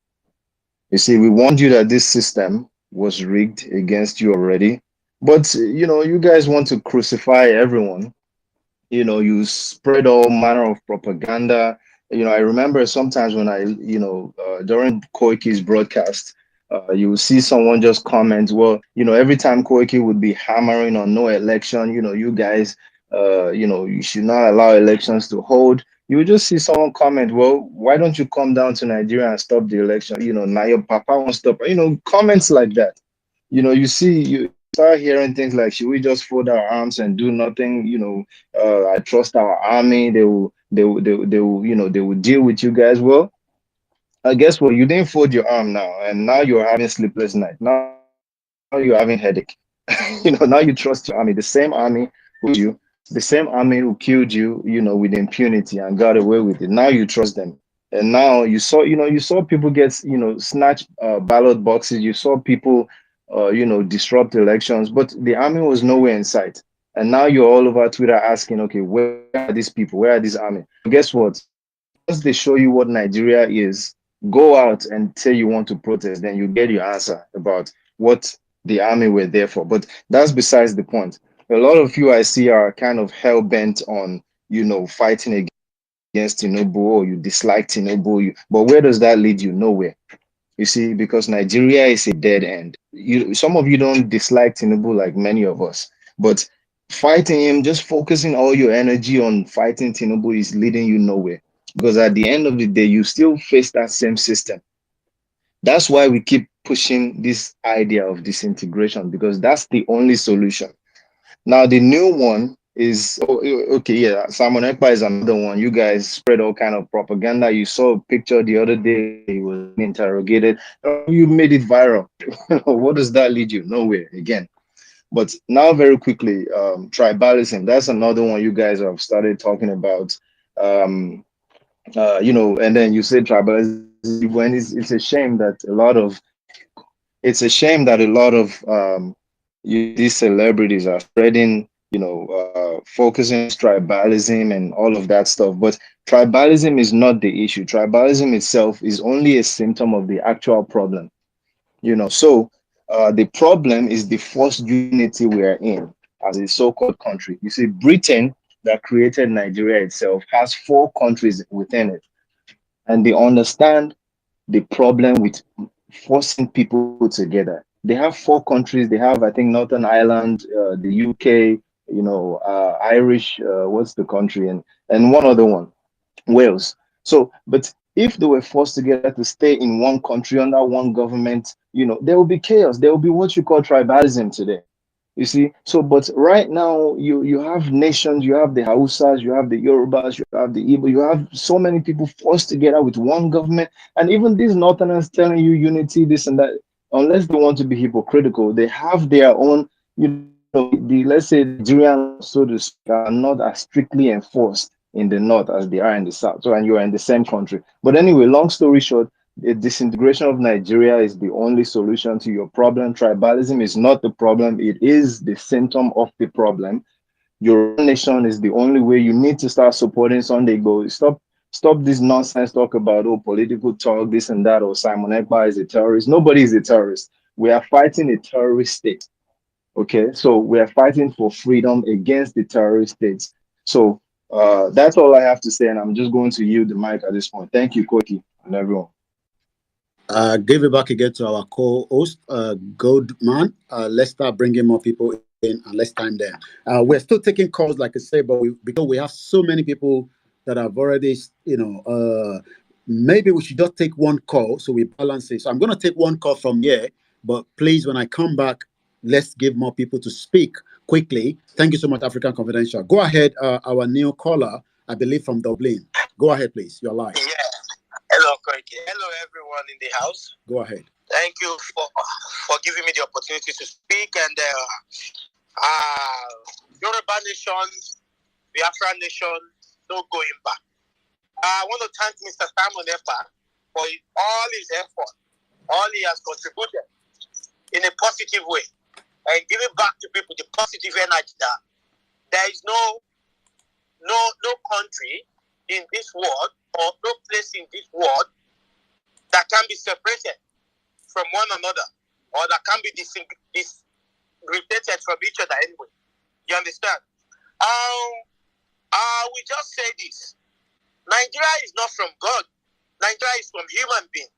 You see, we warned you that this system was rigged against you already. But, you guys want to crucify everyone. You spread all manner of propaganda. I remember sometimes when during Koiki's broadcast, you will see someone just comment, well, every time Koiki would be hammering on no election, you guys, you should not allow elections to hold. You would just see someone comment, well, why don't you come down to Nigeria and stop the election? Now your papa won't stop. Comments like that. You start hearing things like, should we just fold our arms and do nothing? I trust our army. They will deal with you guys. Well, I guess what, you didn't fold your arm now, and now you're having sleepless night. Now you're having headache. Now you trust your army, the same army who killed you, with impunity and got away with it. Now you trust them. And now you saw people get, snatch ballot boxes. You saw people, disrupt elections, but the army was nowhere in sight. And now you're all over Twitter asking, okay, where are these people? Where are these army? Guess what? Once they show you what Nigeria is, go out and say you want to protest, then you get your answer about what the army were there for. But that's besides the point. A lot of you I see are kind of hell bent on, fighting against Tinubu, or you dislike Tinubu. But where does that lead you? Nowhere. You see, because Nigeria is a dead end. Some of you don't dislike Tinubu like many of us, but fighting him, just focusing all your energy on fighting Tinubu is leading you nowhere. Because at the end of the day, you still face that same system. That's why we keep pushing this idea of disintegration, because that's the only solution. Now, the new one is, okay, yeah, Simon Ekpa is another one. You guys spread all kind of propaganda. You saw a picture the other day, he was interrogated. You made it viral. What does that lead you? Nowhere again. But now, very quickly, tribalism. That's another one you guys have started talking about. And then you said tribalism, when it's a shame that a lot of these celebrities are spreading, focusing on tribalism and all of that stuff. But tribalism is not the issue. Tribalism itself is only a symptom of the actual problem. So the problem is the forced unity we are in as a so-called country. You see, Britain, that created Nigeria itself, has 4 countries within it, and they understand the problem with forcing people together. They have 4 countries. They have, I think, Northern Ireland, the UK, Irish. What's the country, and one other one, Wales. So, but if they were forced together to stay in one country under one government, there will be chaos. There will be what you call tribalism today. You see, so but right now you have nations, you have the Hausas, you have the Yorubas, you have the Igbo, you have so many people forced together with one government, and even these Northerners telling you unity, this and that. Unless they want to be hypocritical, they have their own, let's say Nigerian, so to speak, are not as strictly enforced in the north as they are in the south. So, and you are in the same country. But anyway, long story short, the disintegration of Nigeria is the only solution to your problem. Tribalism is not the problem, it is the symptom of the problem. Your nation is the only way. You need to start supporting Sunday Igboho. Stop this nonsense talk about political talk, this and that, or Simon Ekpa is a terrorist. Nobody is a terrorist. We are fighting a terrorist state. Okay, so we are fighting for freedom against the terrorist states. So that's all I have to say, and I'm just going to yield the mic at this point. Thank you, Koki, and everyone. Give it back again to our co-host, Goldman. Let's start bringing more people in, and let's time them. We're still taking calls, like I said, but because we have so many people that have already, maybe we should just take one call so we balance it. So I'm going to take one call from here, but please, when I come back, let's give more people to speak quickly. Thank you so much, African Confidential. Go ahead, our new caller, I believe from Dublin. Go ahead, please. You're live. Yeah. Hello, Koiki. Hello, everyone in the house. Go ahead. Thank you for giving me the opportunity to speak. And Yoruba nation, Biafra nation, no going back. I want to thank Mr. Simon Ekpa for all his effort, all he has contributed in a positive way, and giving back to people the positive energy that there is no country in this world or no place in this world that can be separated from one another or that can be disregulated from each other anyway. You understand? We just say this. Nigeria is not from God. Nigeria is from human beings.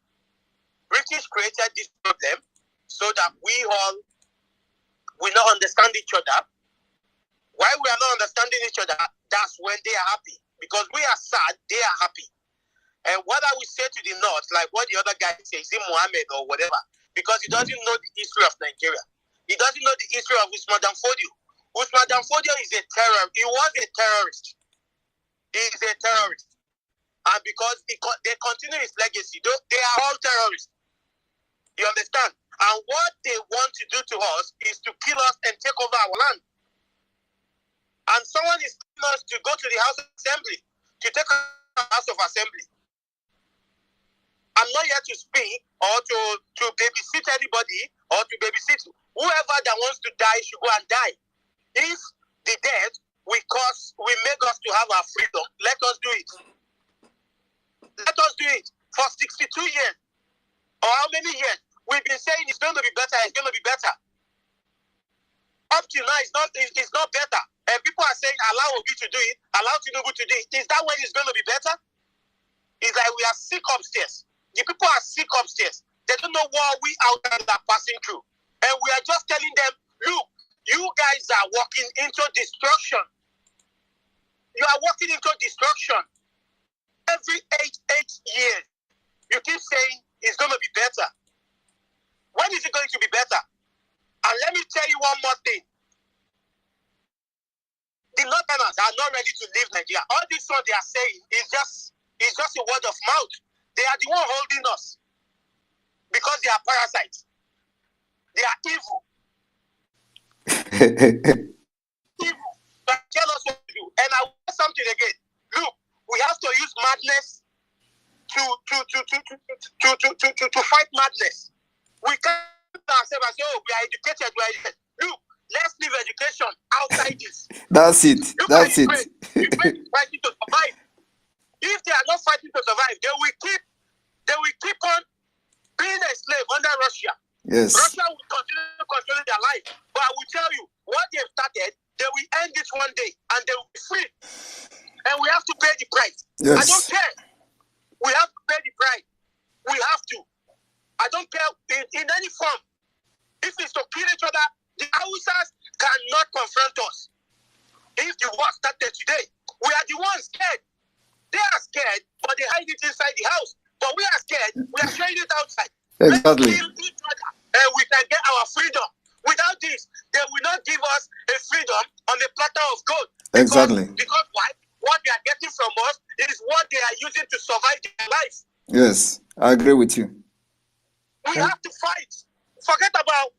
British created this problem so that we all will not understand each other. Why we are not understanding each other, that's when they are happy. Because we are sad, they are happy. And what I will say to the North, like what the other guy says, Mohammed or whatever, because he doesn't know the history of Nigeria. He doesn't know the history of Usman Dan Fodio. Usman Dan Fodio is a terror. He was a terrorist. He is a terrorist. And because they continue his legacy, they are all terrorists. You understand? And what they want to do to us is to kill us and take over our land. And someone is telling us to go to the House of Assembly, to take a House of Assembly. not here to speak or to babysit anybody or to babysit whoever that wants to die should go and die. If the death will make us to have our freedom, let us do it. Let us do it. For 62 years, or how many years, we've been saying it's going to be better, it's going to be better. Up till now, it's not better. And people are saying, allow Obi to do it, allow Tinubu to do it. Is that when it's going to be better? It's like we are sick upstairs. The people are sick upstairs. They don't know what we out there are passing through. And we are just telling them, look, you guys are walking into destruction. You are walking into destruction. Every 8 years, you keep saying it's going to be better. When is it going to be better? And let me tell you one more thing. The Northerners are not ready to leave Nigeria. All this one they are saying is just a word of mouth. They are the one holding us because they are parasites. They are evil. Evil. But tell us what to do. And I will say something again. Look, we have to use madness to fight madness. We can't ourselves and say, oh, we are educated. Look, let's leave education outside this. That's it. Look, That's it. Fighting to survive. If they are not fighting to survive, they will keep on being a slave under Russia. Yes. Russia will continue controlling their life. But I will tell you, what they've started, they will end it one day and they will be free. And we have to pay the price. Yes. I don't care. We have to pay the price. We have to. I don't care in any form. If it's to kill each other, the Hausas cannot confront us. If the war started today, we are the ones scared. They are scared, but they hide it inside the house. But we are scared, we are showing it outside. Exactly. Let's kill each other, and we can get our freedom. Without this, they will not give us a freedom on the platter of gold. Exactly. Because why? What they are getting from us is what they are using to survive their life. Yes, I agree with you. We have to fight. Forget about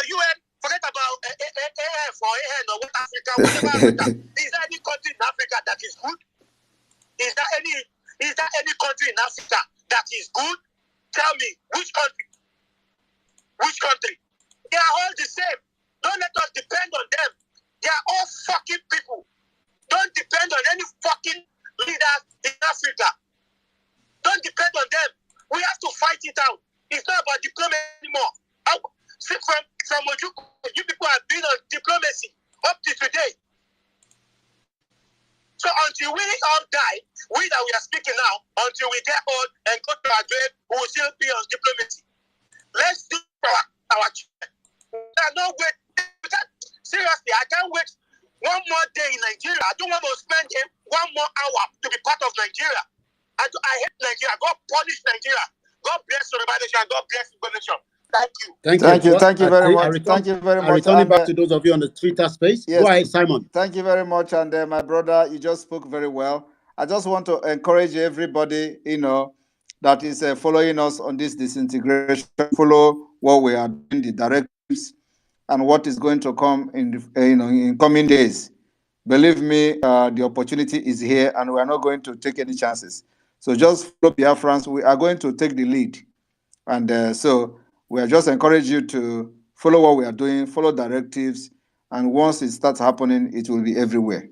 UN. Forget about AF or AN or West Africa. Whatever Africa. Is there any country in Africa that is good? Is there any country in Africa that is good? Tell me, which country? Which country? They are all the same. Don't let us depend on them. They are all fucking people. Don't depend on any fucking leader in Africa. Don't depend on them. We have to fight it out. It's not about diplomacy anymore. From what you people have been on diplomacy up to today. So until we all die, we that we are speaking now, until we get old and go to our grave, we will still be on diplomacy. Let's do our children. Seriously, I can't wait one more day in Nigeria. I don't want to spend one more hour to be part of Nigeria. I hate Nigeria. God punish Nigeria. God bless Yoruba nation. God bless Igbo nation. Thank you. Thank you very much. Thank you very much. I return it back to those of you on the Twitter space. Yes. Go ahead, Simon. Thank you very much. And my brother, you just spoke very well. I just want to encourage everybody, that is following us on this disintegration, follow what we are doing, the directives, and what is going to come in coming days. Believe me, the opportunity is here, and we are not going to take any chances. So just follow Biafrans. We are going to take the lead. And so we are just encourage you to follow what we are doing, follow directives, and once it starts happening, it will be everywhere.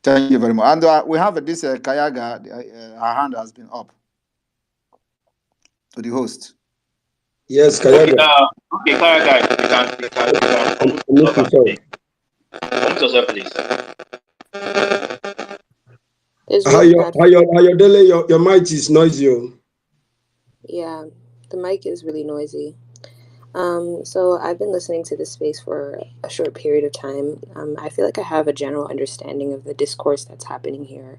Thank you very much. And we have this Kayaga, her hand has been up to the host. Yes, Kayaga. Okay, Kayaga, you can yourself, please. Your mic is noisy. Yeah, the mic is really noisy. So I've been listening to this space for a short period of time. I feel like I have a general understanding of the discourse that's happening here.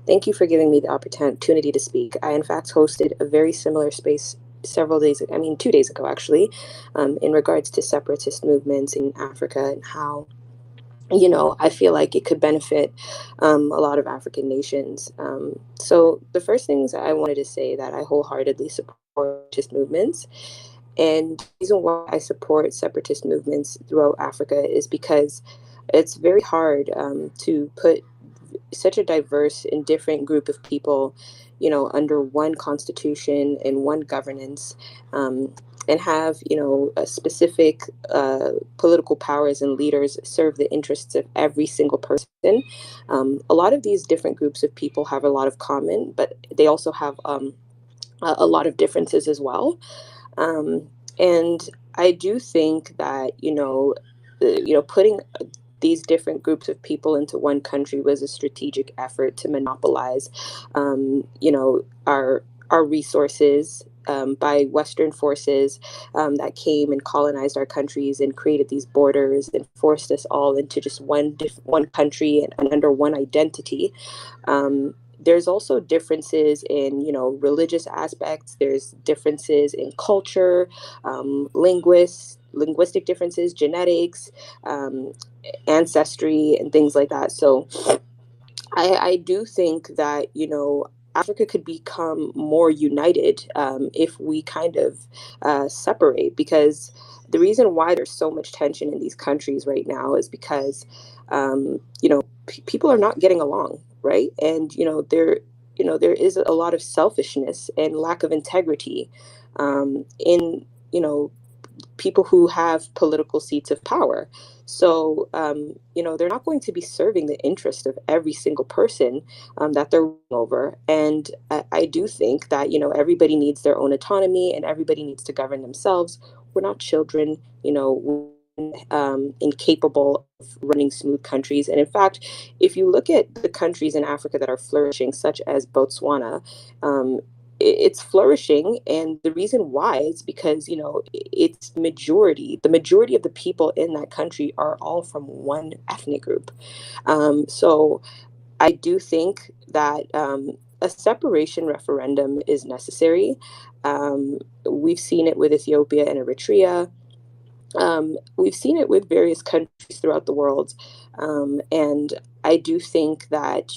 Thank you for giving me the opportunity to speak. I, in fact, hosted a very similar space 2 days ago, actually, in regards to separatist movements in Africa and how, I feel like it could benefit a lot of African nations. So the first things I wanted to say that I wholeheartedly support separatist movements. And the reason why I support separatist movements throughout Africa is because it's very hard to put such a diverse and different group of people, you know, under one constitution and one governance, and have, you know, a specific political powers and leaders serve the interests of every single person. A lot of these different groups of people have a lot of common, but they also have a lot of differences as well. And I do think that, putting these different groups of people into one country was a strategic effort to monopolize, our resources, by Western forces that came and colonized our countries and created these borders and forced us all into just one country and under one identity. There's also differences in, religious aspects. There's differences in culture, linguistic differences, genetics, ancestry, and things like that. So I do think that, Africa could become more united if we kind of separate, because the reason why there's so much tension in these countries right now is because, people are not getting along, right? And, there is a lot of selfishness and lack of integrity in, people who have political seats of power. So, they're not going to be serving the interest of every single person that they're over. And I do think that, everybody needs their own autonomy and everybody needs to govern themselves. We're not children, incapable of running smooth countries. And in fact, if you look at the countries in Africa that are flourishing, such as Botswana, it's flourishing, and the reason why is because it's the majority of the people in that country are all from one ethnic group. So I do think that a separation referendum is necessary. We've seen it with Ethiopia and Eritrea. We've seen it with various countries throughout the world, and I do think that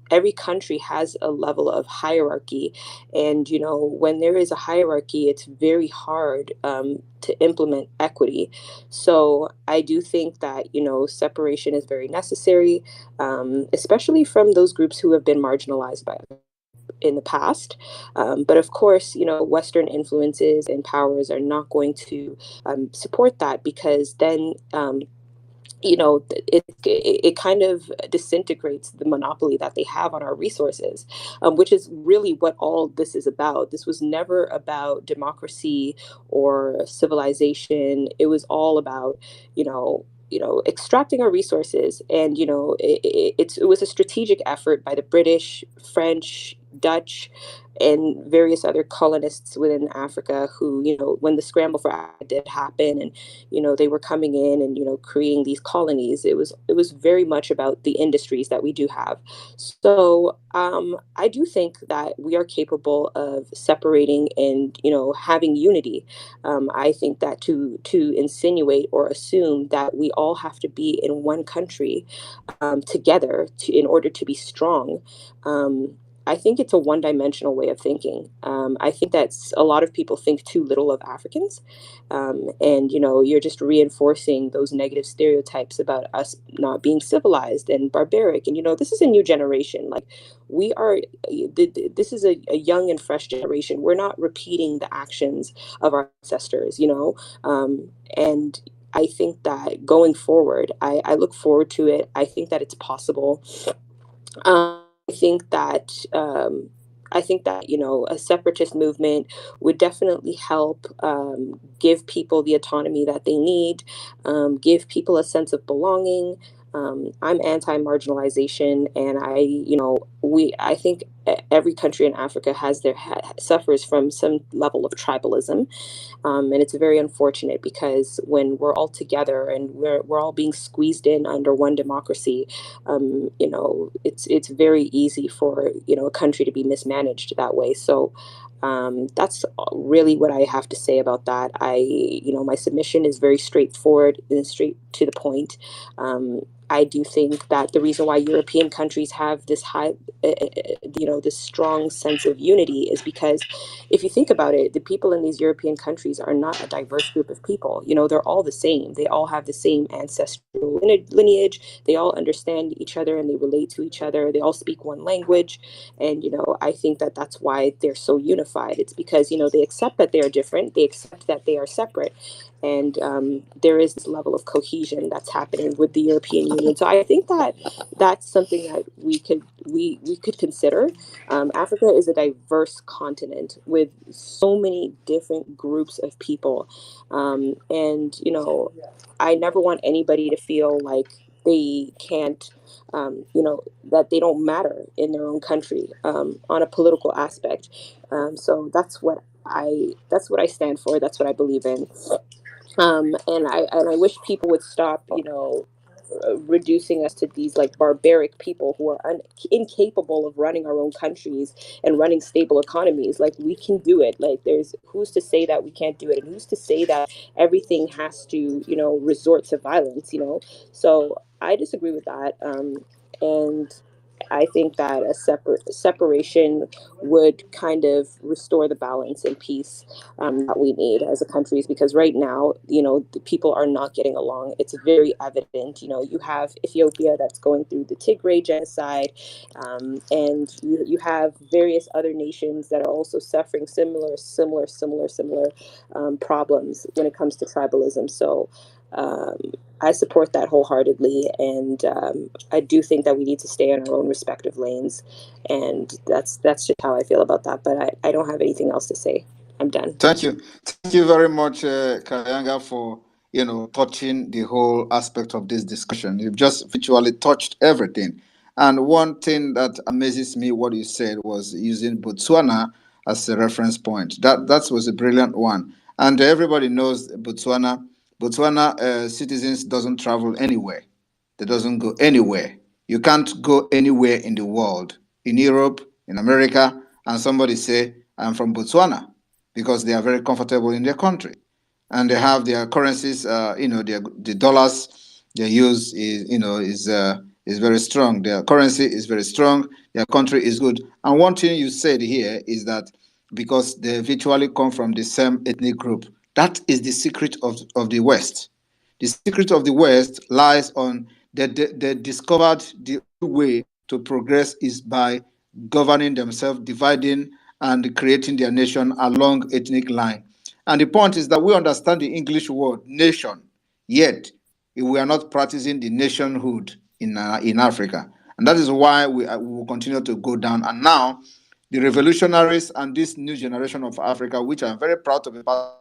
every country has a level of hierarchy, and when there is a hierarchy, it's very hard to implement equity. So I do think that separation is very necessary, especially from those groups who have been marginalized in the past. But of course, Western influences and powers are not going to support that, because then it kind of disintegrates the monopoly that they have on our resources, which is really what all this is about. This was never about democracy or civilization. It was all about extracting our resources. And it was a strategic effort by the British, French, Dutch, and various other colonists within Africa who, when the scramble for Africa did happen, and they were coming in and creating these colonies, it was very much about the industries that we do have. So I do think that we are capable of separating and having unity. I think that to insinuate or assume that we all have to be in one country together in order to be strong, I think it's a one-dimensional way of thinking. I think that a lot of people think too little of Africans, and you're just reinforcing those negative stereotypes about us not being civilized and barbaric. And this is a new generation. Like, we are. This is a young and fresh generation. We're not repeating the actions of our ancestors. And I think that going forward, I look forward to it. I think that it's possible. I think that a separatist movement would definitely help give people the autonomy that they need, give people a sense of belonging. I'm anti-marginalization, and I think every country in Africa suffers from some level of tribalism. And it's very unfortunate, because when we're all together and we're all being squeezed in under one democracy, it's very easy for a country to be mismanaged that way. So that's really what I have to say about that. My submission is very straightforward and straight to the point. I do think that the reason why European countries have this high, this strong sense of unity is because if you think about it, the people in these European countries are not a diverse group of people. They're all the same. They all have the same ancestral lineage. They all understand each other and they relate to each other. They all speak one language. And, I think that that's why they're so unified. It's because, they accept that they are different. They accept that they are separate. And there is this level of cohesion that's happening with the European Union. So I think that that's something that we could consider. Africa is a diverse continent with so many different groups of people, and I never want anybody to feel like they can't, that they don't matter in their own country on a political aspect. So that's what I stand for. That's what I believe in. And I wish people would stop, reducing us to these like barbaric people who are incapable of running our own countries and running stable economies. Like, we can do it. Like, there's who's to say that we can't do it, and who's to say that everything has to resort to violence. So I disagree with that, and I think that a separation would kind of restore the balance and peace that we need as a country. Because right now, the people are not getting along. It's very evident. You have Ethiopia that's going through the Tigray genocide, and you have various other nations that are also suffering similar problems when it comes to tribalism. So I support that wholeheartedly, and I do think that we need to stay in our own respective lanes, and that's just how I feel about that. But I don't have anything else to say. I'm done. Thank you very much, Kayanga, for touching the whole aspect of this discussion. You've just virtually touched everything. And one thing that amazes me, what you said, was using Botswana as a reference point. That was a brilliant one. And everybody knows Botswana citizens doesn't travel anywhere. They doesn't go anywhere. You can't go anywhere in the world, in Europe, in America, and somebody say, I'm from Botswana, because they are very comfortable in their country. And they have their currencies, the dollars they use is very strong. Their currency is very strong. Their country is good. And one thing you said here is that because they virtually come from the same ethnic group, that is the secret of the West. The secret of the West lies on they discovered the way to progress is by governing themselves, dividing and creating their nation along ethnic line. And the point is that we understand the English word nation, yet we are not practicing the nationhood in Africa. And that is why we will continue to go down. And now the revolutionaries and this new generation of Africa, which I'm very proud to be part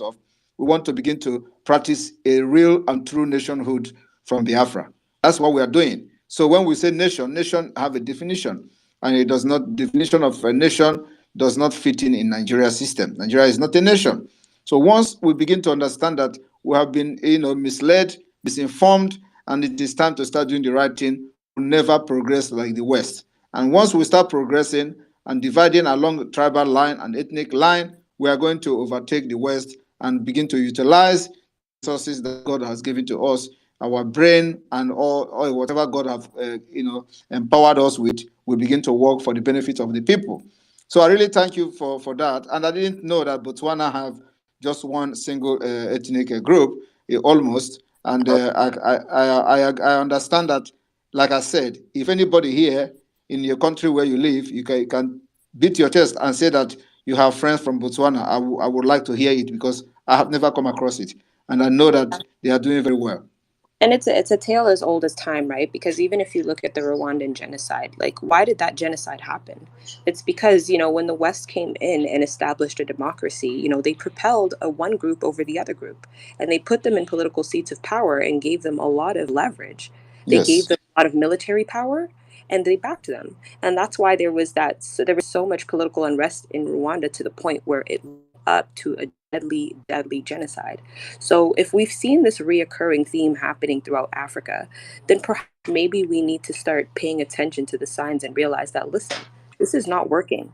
of, we want to begin to practice a real and true nationhood from Biafra. That's what we are doing. So when we say nation have a definition, and it does not, definition of a nation does not fit in Nigeria's system. Nigeria is not a nation. So once we begin to understand that we have been, misled, misinformed, and it is time to start doing the right thing, we'll never progress like the West. And once we start progressing and dividing along tribal line and ethnic line, we are going to overtake the West and begin to utilize resources that God has given to us, our brain and all whatever God have empowered us with. We begin to work for the benefit of the people. So I really thank you for that. And I didn't know that Botswana have just one single ethnic group, almost. And I understand that, like I said, if anybody here in your country where you live, you can beat your chest and say that you have friends from Botswana. I would like to hear it, because I have never come across it. And I know that they are doing very well. And it's a tale as old as time, right? Because even if you look at the Rwandan genocide, like, why did that genocide happen? It's because, when the West came in and established a democracy, they propelled one group over the other group, and they put them in political seats of power and gave them a lot of leverage. They gave them a lot of military power, and they backed them. And that's why there was so much political unrest in Rwanda, to the point where it led up to a deadly genocide. So if we've seen this reoccurring theme happening throughout Africa, then perhaps maybe we need to start paying attention to the signs and realize that, listen, this is not working.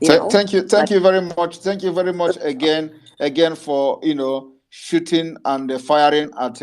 Thank you very much. Thank you very much again for shooting and firing at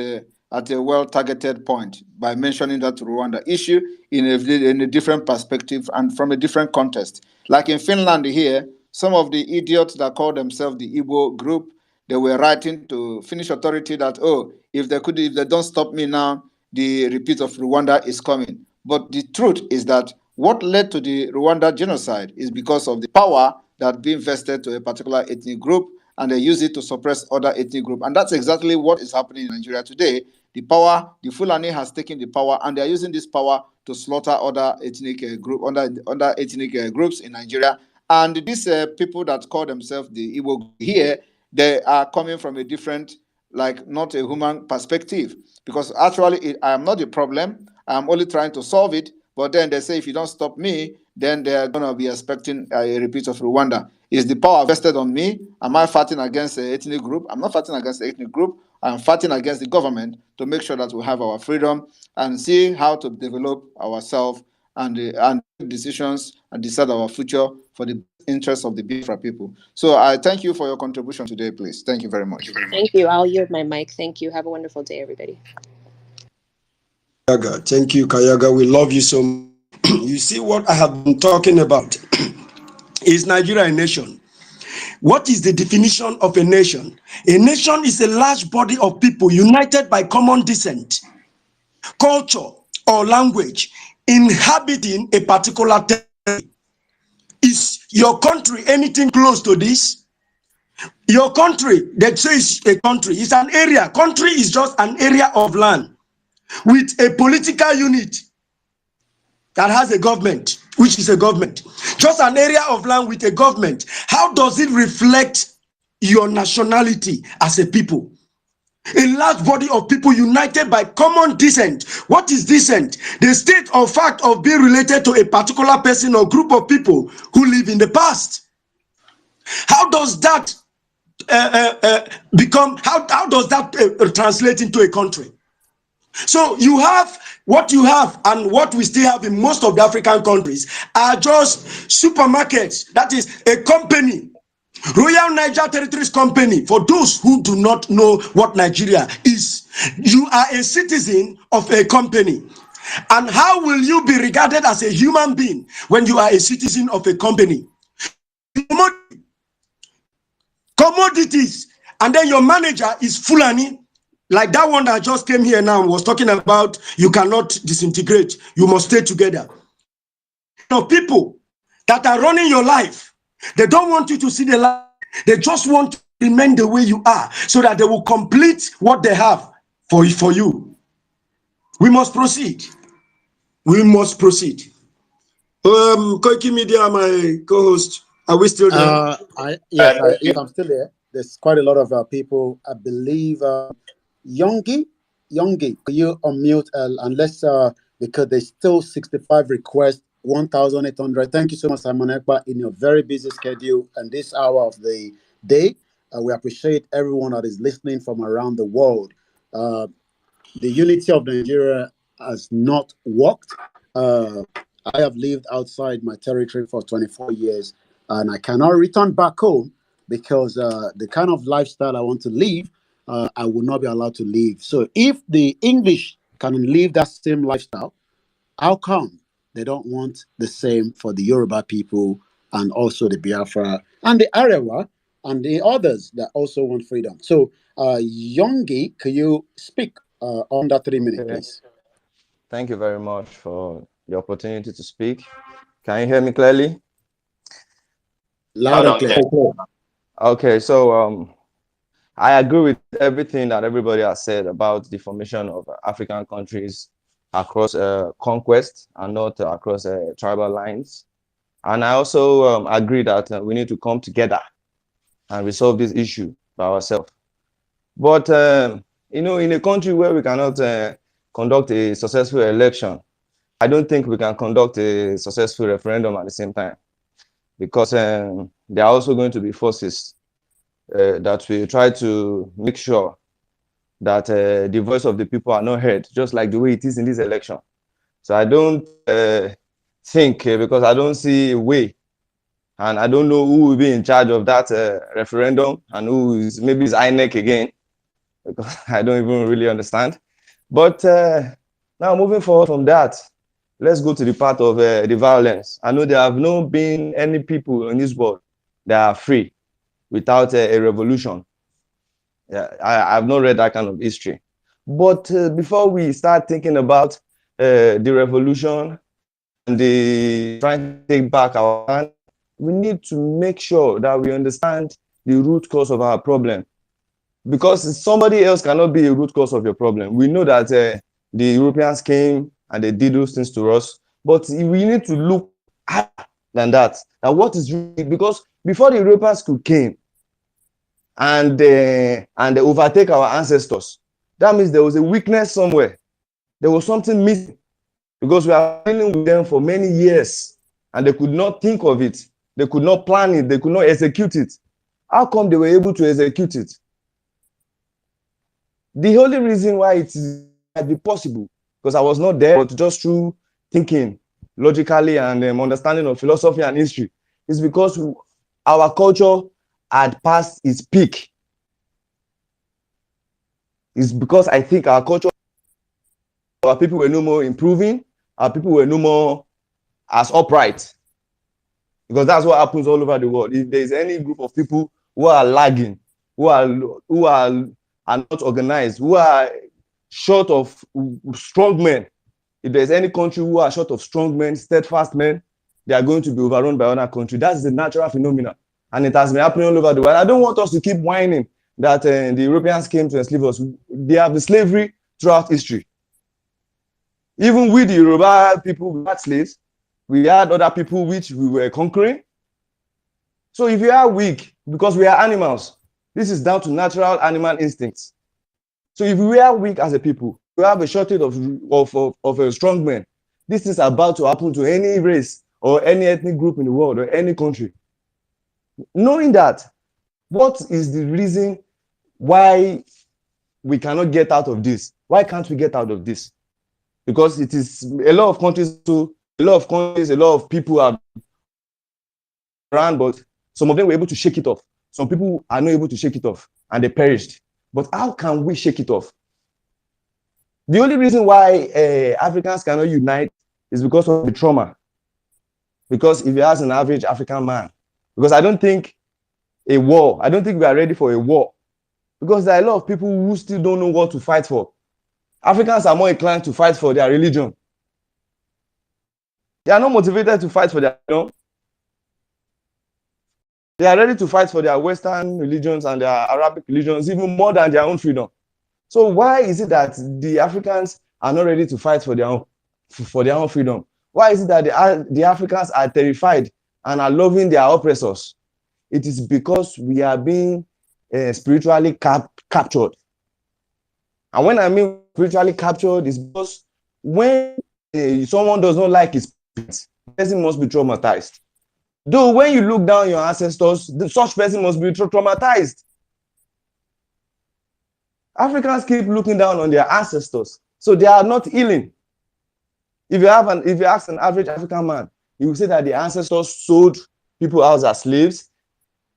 at a well-targeted point by mentioning that Rwanda issue in a different perspective and from a different context. Like in Finland here, some of the idiots that call themselves the Igbo group, they were writing to Finnish authority that, oh, if they don't stop me now, the repeat of Rwanda is coming. But the truth is that what led to the Rwanda genocide is because of the power that being vested to a particular ethnic group, and they use it to suppress other ethnic groups. And that's exactly what is happening in Nigeria today. The power, the Fulani has taken the power, and they're using this power to slaughter other ethnic ethnic groups in Nigeria. And these people that call themselves the Igbo here, they are coming from a different, like not a human perspective. Because actually, I am not the problem. I'm only trying to solve it. But then they say, if you don't stop me, then they're going to be expecting a repeat of Rwanda. Is the power vested on me? Am I fighting against an ethnic group? I'm not fighting against the ethnic group. I'm fighting against the government to make sure that we have our freedom and see how to develop ourselves and make decisions and decide our future for the interests of the Biafra people. So I thank you for your contribution today, please. Thank you very much. Thank you. I'll yield my mic. Thank you. Have a wonderful day, everybody. Thank you, Kayaga. We love you so much. You see what I have been talking about is Nigeria a nation. What is the definition of a nation? A nation is a large body of people united by common descent, culture, or language, inhabiting a particular territory. Is your country anything close to this? Your country, that says a country, is an area. Country is just an area of land with a political unit that has a government, which is a government. Just an area of land with a government. How does it reflect your nationality as a people? A large body of people united by common descent. What is descent? The state or fact of being related to a particular person or group of people who live in the past. How does that how does that translate into a country? So you have what you have, and what we still have in most of the African countries are just supermarkets. That is a company. Royal Niger Territories Company, for those who do not know what Nigeria is, you are a citizen of a company. And how will you be regarded as a human being when you are a citizen of a company? Commodities, and then your manager is Fulani, like that one that just came here now was talking about you cannot disintegrate, you must stay together. People that are running your life, they don't want you to see the light. They just want to remain the way you are so that they will complete what they have for you. We must proceed. We must proceed. Koiki Media, my co-host, are we still there? Yes, I'm still there. There's quite a lot of people. I believe Yongi, could you unmute and let's because there's still 65 requests, 1,800. Thank you so much, Simon Ekpa, in your very busy schedule and this hour of the day. We appreciate everyone that is listening from around the world. The unity of Nigeria has not worked. I have lived outside my territory for 24 years, and I cannot return back home because the kind of lifestyle I want to live, I will not be allowed to live. So if the English can live that same lifestyle, how come they don't want the same for the Yoruba people and also the Biafra and the Arewa and the others that also want freedom? So, Yongi, can you speak under 3 minutes, please? Thank you very much for the opportunity to speak. Can you hear me clearly? Loud and clear. Okay, so I agree with everything that everybody has said about the formation of African countries across conquest and not across tribal lines. And I also agree that we need to come together and resolve this issue by ourselves. But, you know, in a country where we cannot conduct a successful election, I don't think we can conduct a successful referendum at the same time, because there are also going to be forces that will try to make sure that the voice of the people are not heard, just like the way it is in this election. So I don't think, because I don't see a way, and I don't know who will be in charge of that referendum and who is, maybe it's INEC again, because I don't even really understand. But now moving forward from that, let's go to the part of the violence. I know there have not been any people in this world that are free without a revolution. Yeah, I've not read that kind of history. But before we start thinking about the revolution and the trying to take back our land, we need to make sure that we understand the root cause of our problem. Because somebody else cannot be a root cause of your problem. We know that the Europeans came and they did those things to us, but we need to look higher than that. And what is really, because before the Europeans could came and they overtake our ancestors, that means there was a weakness somewhere. There was something missing because we are dealing with them for many years and they could not think of it. They could not plan it. They could not execute it. How come they were able to execute it? The only reason why it might be possible, because I was not there, but just through thinking logically and understanding of philosophy and history, is because our culture had passed its peak. It's because I think our culture, our people were no more improving, our people were no more as upright. Because that's what happens all over the world. If there's any group of people who are lagging, who are not organized, who are short of strong men, if there's any country who are short of strong men, steadfast men, they are going to be overrun by other countries. That's the natural phenomenon. And it has been happening all over the world. I don't want us to keep whining that the Europeans came to enslave us. They have been slavery throughout history. Even with the Yoruba people, we had slaves. We had other people which we were conquering. So if you are weak, because we are animals, this is down to natural animal instincts. So if we are weak as a people, we have a shortage of a strong men. This is about to happen to any race or any ethnic group in the world or any country. Knowing that, what is the reason why we cannot get out of this? Why can't we get out of this? Because it is a lot of countries, a lot of people are around, but some of them were able to shake it off. Some people are not able to shake it off and they perished. But how can we shake it off? The only reason why Africans cannot unite is because of the trauma. Because if you ask an average African man, because I don't think we are ready for a war. Because there are a lot of people who still don't know what to fight for. Africans are more inclined to fight for their religion. They are not motivated to fight for their religion. They are ready to fight for their Western religions and their Arabic religions even more than their own freedom. So why is it that the Africans are not ready to fight for their own freedom? Why is it that the Africans are terrified and are loving their oppressors? It is because we are being spiritually captured. And when I mean spiritually captured, is because when someone does not like his parents, the person must be traumatized. Though when you look down your ancestors, such person must be traumatized. Africans keep looking down on their ancestors, so they are not healing. If you ask an average African man, he will say that the ancestors sold people out as slaves.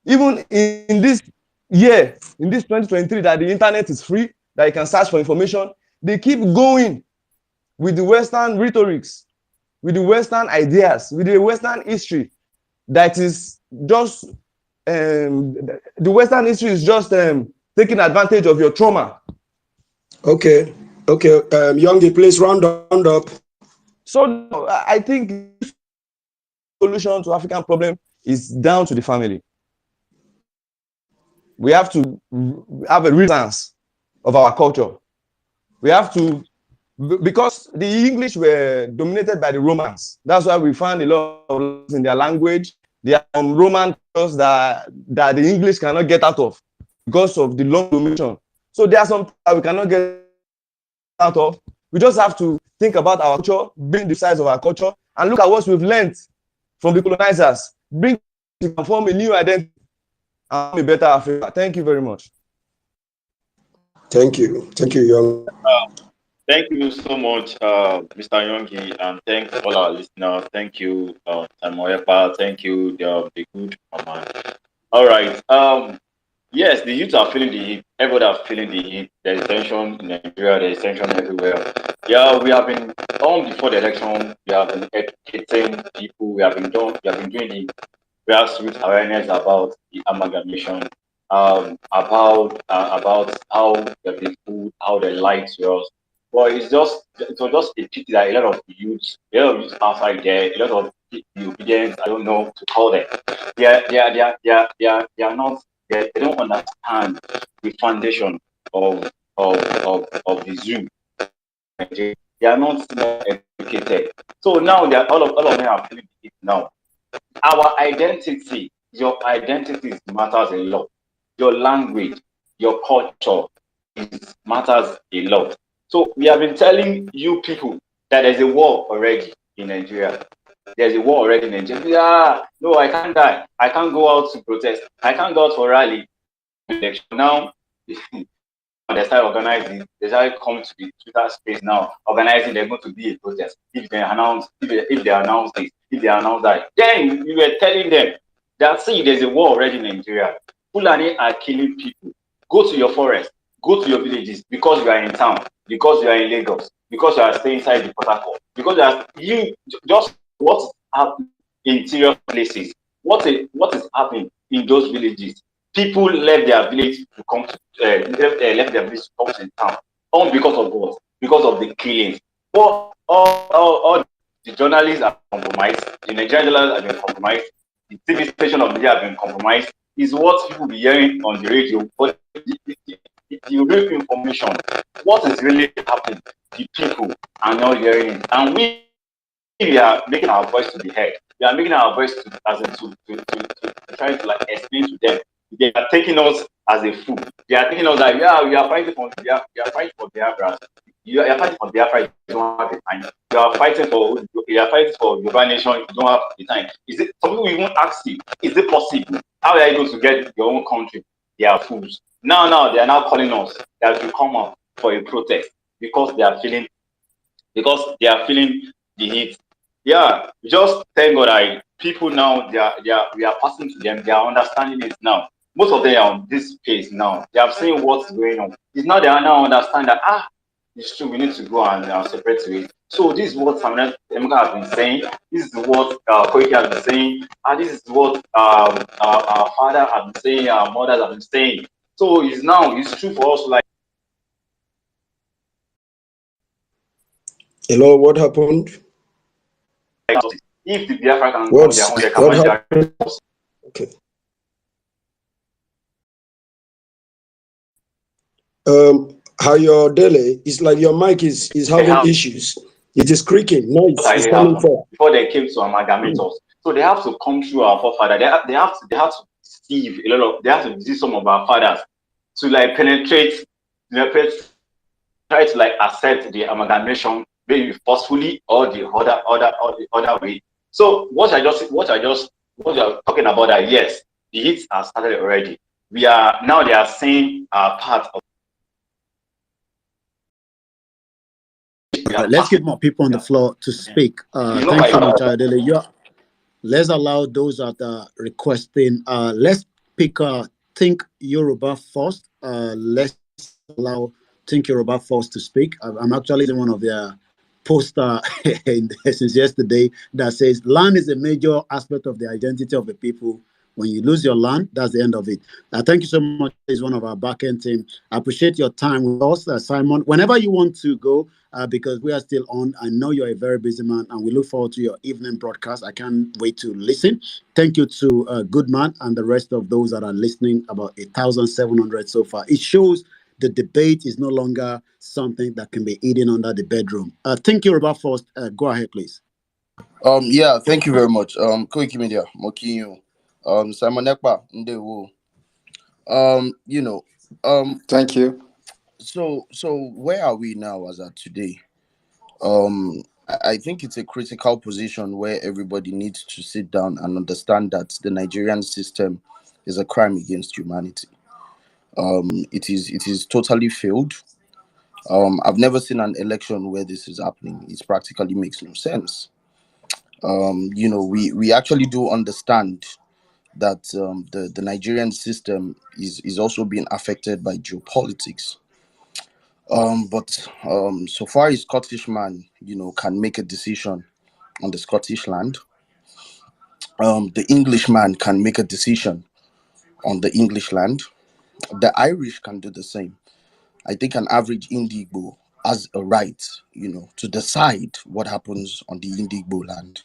Even in this year, in this 2023, that the internet is free, that you can search for information, they keep going with the Western rhetorics, with the Western ideas, with the Western history. That is just the Western history is just taking advantage of your trauma. Okay. Youngie, please round up. So I think the solution to African problem is down to the family. We have to have a renaissance of our culture. We have to, because the English were dominated by the Romans. That's why we find a lot of words in their language. There are Roman cultures that the English cannot get out of because of the long domination. So there are some that we cannot get out of. We just have to think about our culture, bring the size of our culture, and look at what we've learned from the colonizers. Bring to form a new identity and a better Africa. Thank you very much. Thank you, Young. Thank you so much, Mr. Yongi, and thanks all our listeners. Thank you, Samoepa. Thank you, the good mama. All right. Yes, the youth are feeling the heat. Everybody are feeling the heat. There's tension in Nigeria. There's tension everywhere. Yeah, we have been before the election. We have been educating people. We have been doing the grassroots awareness about the amalgamation, about how they've been fooled, how they lied to us. But it was just a pity that a lot of youths outside there, a lot of the obedience, I don't know to call them. They are not. They don't understand the foundation of the zoo. They are not educated. So now they are all of them are feeling it now. Our identity, your identity matters a lot. Your language, your culture matters a lot. So we have been telling you people that there's a war already in Nigeria. There's a war already in Nigeria. Yeah, no, I can't die. I can't go out to protest. I can't go out for rally. Now, they start organizing. They start coming to the Twitter space now, organizing. They're going to be a protest. If they announce this, if they announce that, then you were telling them that see, there's a war already in Nigeria. Fulani are killing people. Go to your forest. Go to your villages because you are in town. Because you are in Lagos. Because you are staying inside the Port Harcourt. Because you just what's happening in interior places. What is happening in those villages? People left their village to come to left their village to come to the town. All because of what? Because of the killings. But all the journalists are compromised. The Nigerian journalists have been compromised. The TV station of media have been compromised. Is what people be hearing on the radio. But the real information, what is really happening, the people are not hearing it. And we are making our voice to be heard. We are making our voice to try to like explain to them. They are taking us as a fool. They are taking us like, yeah, we are fighting for Biafra. You are fighting for Biafra. You don't have the time. You are fighting for Yoruba nation. You don't have the time. Is it? Some people even ask you, is it possible? How are you going to get your own country? They are fools. Now they are now calling us that we come up for a protest because they are feeling the heat. Yeah, just thank God people now we are passing to them. They are understanding it now. Most of them are on this pace now. They have seen what's going on. It's now they are now understand that it's true. We need to go and separate ways. So this is what Samuel Emeka has been saying. This is what Koiki has been saying. And this is what our father has been saying. Our mothers have been saying. So it's true for us. Like, hello, what happened? if the Biafra can come their own, they can manage their own. Okay. How your delay is like your mic is having issues. It is creaking. Noise is coming from before they came to amalgamate us. So they have to come through our forefathers. They have to deceive a lot of. They have to deceive some of our fathers to like penetrate, try to like accept the amalgamation, maybe forcefully or the other way. So what you are talking about that yes, the hits are started already. They are saying part of. Let's get more people on the floor to speak. Thank you so much, Adele. Let's allow those that are requesting. Let's pick Think Yoruba first. Let's allow Think Yoruba first to speak. I'm actually in one of their poster since yesterday that says land is a major aspect of the identity of the people. When you lose your land, that's the end of it. Thank you so much. He's one of our back-end team. I appreciate your time with us, Simon. Whenever you want to go, because we are still on. I know you're a very busy man, and we look forward to your evening broadcast. I can't wait to listen. Thank you to Goodman and the rest of those that are listening, about 1,700 so far. It shows the debate is no longer something that can be eaten under the bedroom. Think Yoruba first. Go ahead, please. Yeah, thank you very much. Koiki Media, Mokinyo. Simon Ekpa, Ndewo. Thank you. So where are we now as of today? I think it's a critical position where everybody needs to sit down and understand that the Nigerian system is a crime against humanity. It is totally failed. I've never seen an election where this is happening. It practically makes no sense. We actually do understand that the Nigerian system is also being affected by geopolitics. But so far a Scottish man, can make a decision on the Scottish land, the Englishman can make a decision on the English land. The Irish can do the same. I think an average Indigbo has a right, to decide what happens on the Indigbo land.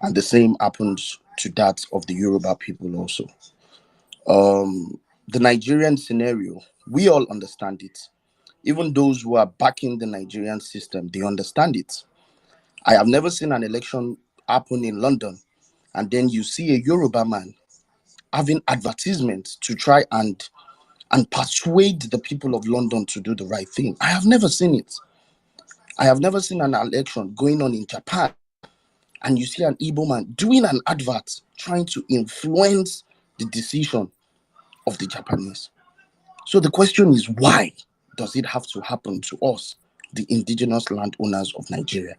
And the same happens to that of the Yoruba people also. The Nigerian scenario, we all understand it. Even those who are backing the Nigerian system, they understand it. I have never seen an election happen in London and then you see a Yoruba man having advertisements to try and persuade the people of London to do the right thing. I have never seen it. I have never seen an election going on in Japan and you see an Igbo man doing an advert trying to influence the decision of the Japanese. So the question is, why does it have to happen to us, the indigenous landowners of Nigeria?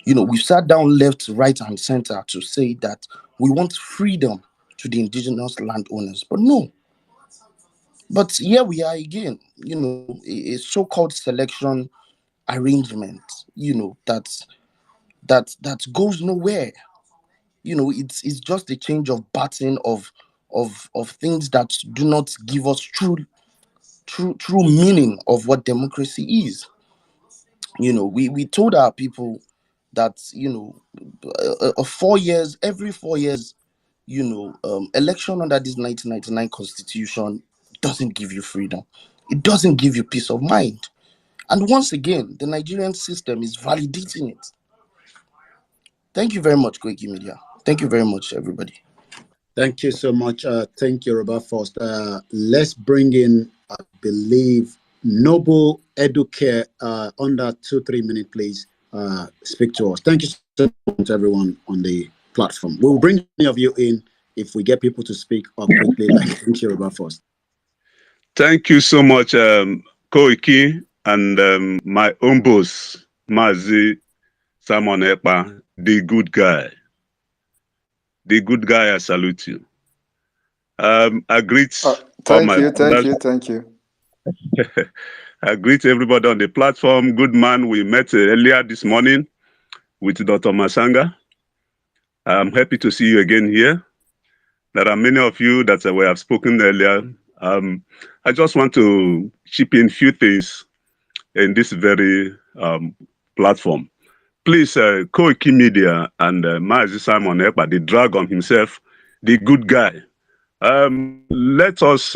We've sat down left, right, and center to say that we want freedom to the indigenous landowners, but no. But here we are again, a so-called selection arrangement, that goes nowhere. It's just a change of pattern of things that do not give us true meaning of what democracy is. We told our people that 4 years, every 4 years, election under this 1999 constitution doesn't give you freedom. It doesn't give you peace of mind. And once again, the Nigerian system is validating it. Thank you very much, Koiki Media. Thank you very much, everybody. Thank you so much. Thank you, Robert First. Let's bring in, I believe, Noble Educare under 2-3 minutes, please. Speak to us. Thank you so much, everyone on the platform. We'll bring any of you in if we get people to speak up quickly. Thank you, Robert First. Thank you so much, Koiki, and my own boss, Mazi Simon Ekpa, the good guy. The good guy, I salute you. I greet thank you. I greet everybody on the platform. Good man, we met earlier this morning with Dr. Masanga. I'm happy to see you again here. There are many of you that we have spoken earlier. I just want to chip in a few things in this very platform. Please, Koiki Media and Mazi Simon Ekpa, the dragon himself, the good guy, let us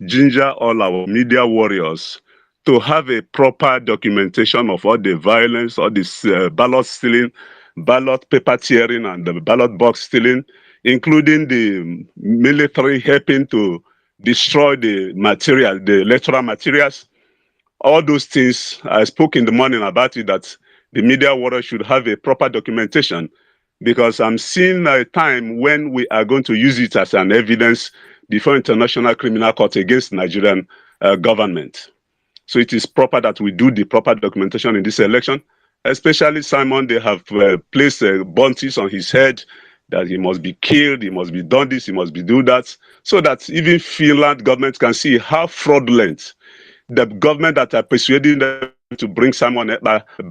ginger all our media warriors to have a proper documentation of all the violence, all this ballot stealing, ballot paper tearing, and the ballot box stealing, including the military helping to destroy the material, the electoral materials. All those things, I spoke in the morning about it, that the media warriors should have a proper documentation, because I'm seeing a time when we are going to use it as an evidence before International Criminal Court against Nigerian government. So it is proper that we do the proper documentation in this election. Especially Simon, they have placed bounties on his head that he must be killed, he must be done this, he must be do that, so that even Finland government can see how fraudulent the government that are persuading them to bring Simon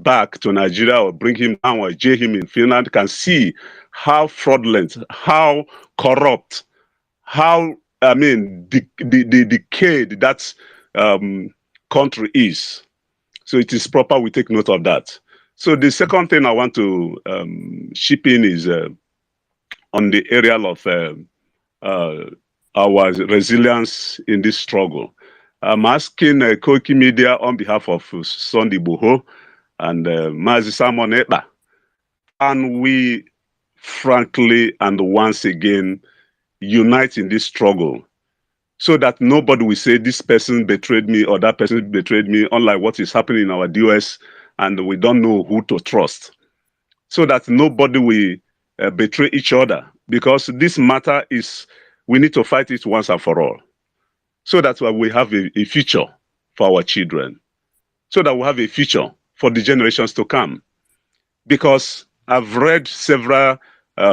back to Nigeria or bring him down or jail him in Finland can see how fraudulent, how corrupt, how, I mean, the decayed that country is. So it is proper we take note of that. So the second thing I want to chip in is on the area of our resilience in this struggle. I'm asking Koiki Media on behalf of Sunday Boho and Mazi Simon Ekpa, and we frankly and once again unite in this struggle so that nobody will say this person betrayed me or that person betrayed me, unlike what is happening in our US, and we don't know who to trust. So that nobody will betray each other, because this matter is, we need to fight it once and for all. So that we have a future for our children. So that we have a future for the generations to come. Because I've read several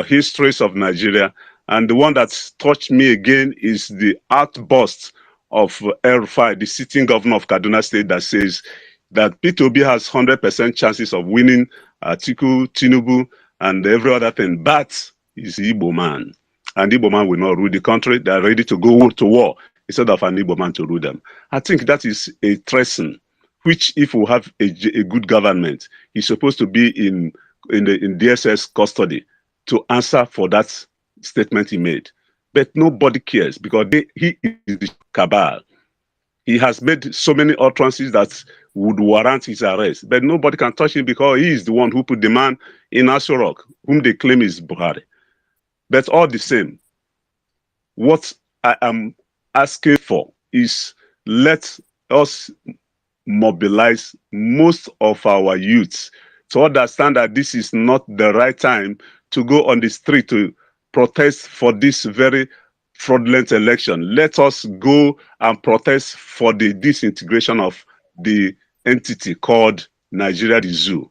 histories of Nigeria, And the one that's touched me again is the outburst of El-Rufai, the sitting governor of Kaduna State, that says that P2B has 100% chances of winning Atiku, Tinubu, and every other thing, but he's Igbo man. And Igbo man will not rule the country. They are ready to go to war instead of an Igbo man to rule them. I think that is a treason, which if we have a good government, is supposed to be in DSS custody to answer for that statement he made. But nobody cares because he is the cabal. He has made so many utterances that would warrant his arrest, but nobody can touch him because he is the one who put the man in Aso Rock, whom they claim is Buhari. But all the same, what I am asking for is let us mobilize most of our youths to understand that this is not the right time to go on the street to protest for this very fraudulent election. Let us go and protest for the disintegration of the entity called Nigeria, the zoo.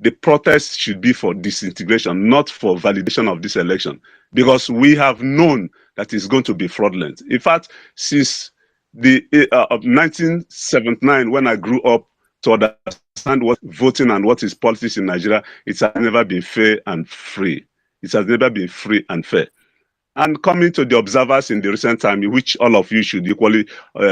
The protest should be for disintegration, not for validation of this election, because we have known that it's going to be fraudulent. In fact, since the 1979, when I grew up to understand what voting and what is politics in Nigeria, it has never been fair and free. It has never been free and fair. And coming to the observers in the recent time, which all of you should equally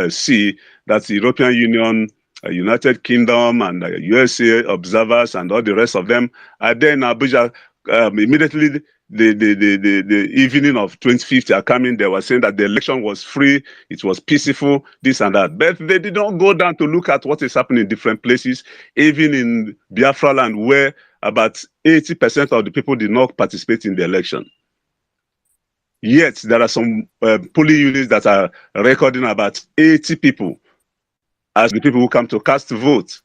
see, that the European Union, United Kingdom, and USA observers and all the rest of them are there in Abuja. Immediately, the evening of 2050 are coming, they were saying that the election was free, it was peaceful, this and that. But they did not go down to look at what is happening in different places, even in Biafra land, where about 80% of the people did not participate in the election. Yet, there are some polling units that are recording about 80 people as the people who come to cast vote.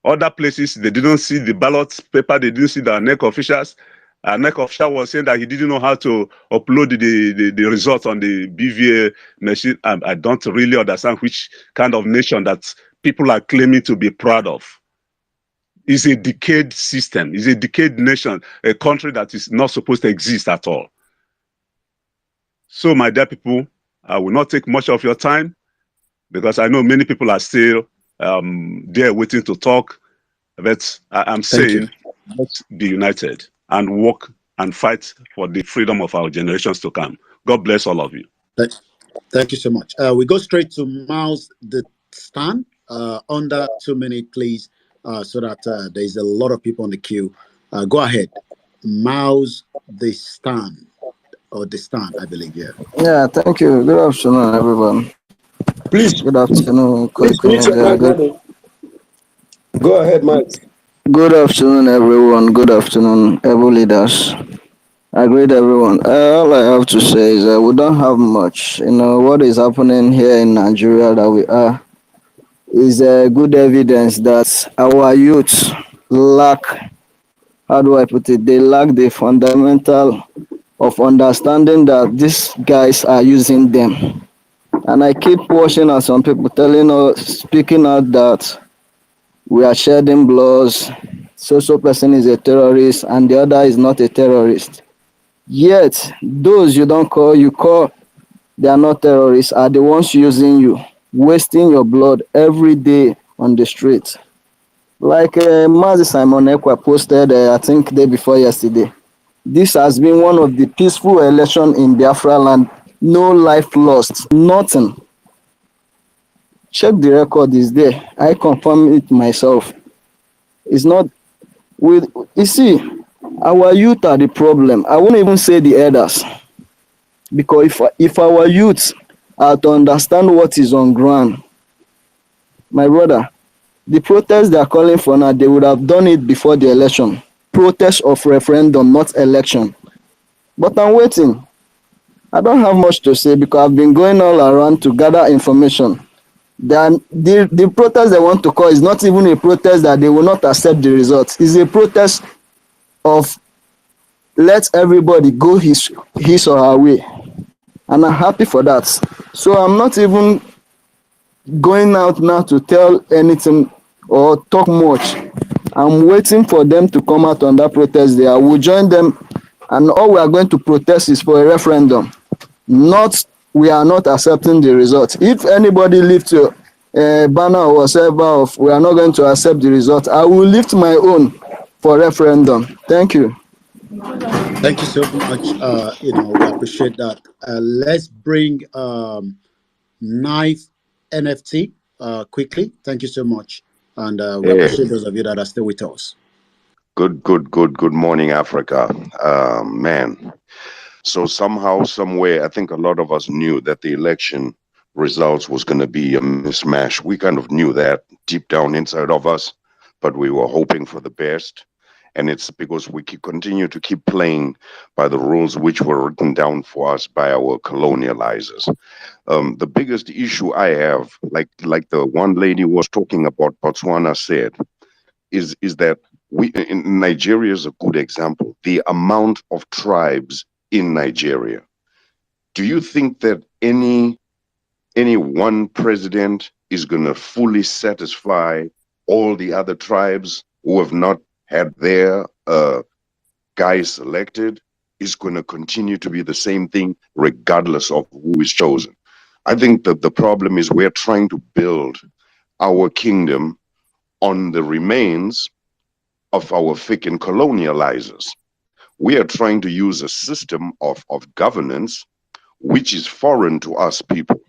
Other places, they didn't see the ballot paper, they didn't see the NEC officials. NEC official was saying that he didn't know how to upload the results on the BVA machine. I don't really understand which kind of nation that people are claiming to be proud of. It's a decayed system, it's a decayed nation, a country that is not supposed to exist at all. So, my dear people, I will not take much of your time because I know many people are still there waiting to talk. But I'm saying, let's be united and work and fight for the freedom of our generations to come. God bless all of you. Thank you so much. We go straight to Miles the Stan under 2 minutes, please, so that there's a lot of people on the queue. Go ahead, Miles the Stan. Or the stand, I believe, yeah. Yeah, thank you. Good afternoon, everyone. Please. Good afternoon. Please, go ahead, Mike. Good afternoon, everyone. Good afternoon, able leaders. I greet everyone. All I have to say is that we don't have much. You know, what is happening here in Nigeria that we are is good evidence that our youth lack, how do I put it, they lack the fundamental of understanding that these guys are using them. And I keep watching at some people telling us, speaking out that we are shedding bloods, so person is a terrorist and the other is not a terrorist. Yet, those you don't call, you call they are not terrorists, are the ones using you, wasting your blood every day on the street. Like Mazi Simon Ekwa posted, I think day before yesterday, this has been one of the peaceful elections in Biafra land. No life lost, nothing. Check the record, is there. I confirm it myself. It's not with, you see, our youth are the problem. I won't even say the elders. Because if our youth are to understand what is on ground, my brother, the protests they are calling for now, they would have done it before the election. Protest of referendum, not election. But I'm waiting. I don't have much to say because I've been going all around to gather information. The protest they want to call is not even a protest that they will not accept the results. It's a protest of let everybody go his or her way. And I'm happy for that. So I'm not even going out now to tell anything or talk much. I'm waiting for them to come out on that protest day. I will join them and all we are going to protest is for a referendum. Not, we are not accepting the result. If anybody lifts a banner or whatever of we are not going to accept the result, I will lift my own for referendum. Thank you. Thank you so much. We appreciate that. Let's bring Knife NFT quickly. Thank you so much. And we appreciate those of you that are still with us. Good morning, Africa. Man. So somehow, somewhere, I think a lot of us knew that the election results was going to be a mismatch. We kind of knew that deep down inside of us, but we were hoping for the best. And it's because we continue to keep playing by the rules which were written down for us by our colonializers. The biggest issue I have, like the one lady was talking about, Botswana said, is that in Nigeria is a good example. The amount of tribes in Nigeria. Do you think that any one president is going to fully satisfy all the other tribes who have not had their guys selected? Is going to continue to be the same thing regardless of who is chosen? I think that the problem is we're trying to build our kingdom on the remains of our freaking colonializers. We are trying to use a system of governance which is foreign to us people.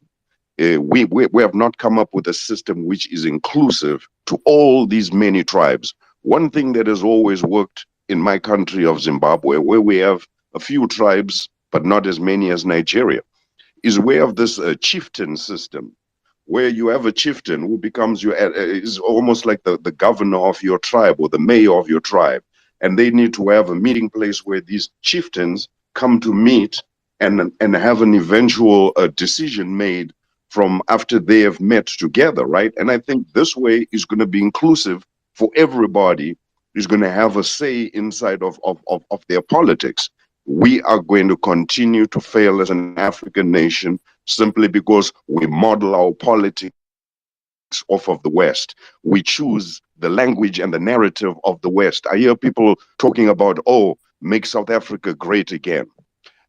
We have not come up with a system which is inclusive to all these many tribes. One thing that has always worked in my country of Zimbabwe, where we have a few tribes, but not as many as Nigeria, is we have this chieftain system, where you have a chieftain who becomes is almost like the governor of your tribe or the mayor of your tribe. And they need to have a meeting place where these chieftains come to meet and have an eventual decision made from after they have met together, right? And I think this way is going to be inclusive for everybody, is going to have a say inside of their politics. We are going to continue to fail as an African nation simply because we model our politics off of the West. We choose the language and the narrative of the West. I hear people talking about, oh, make South Africa great again.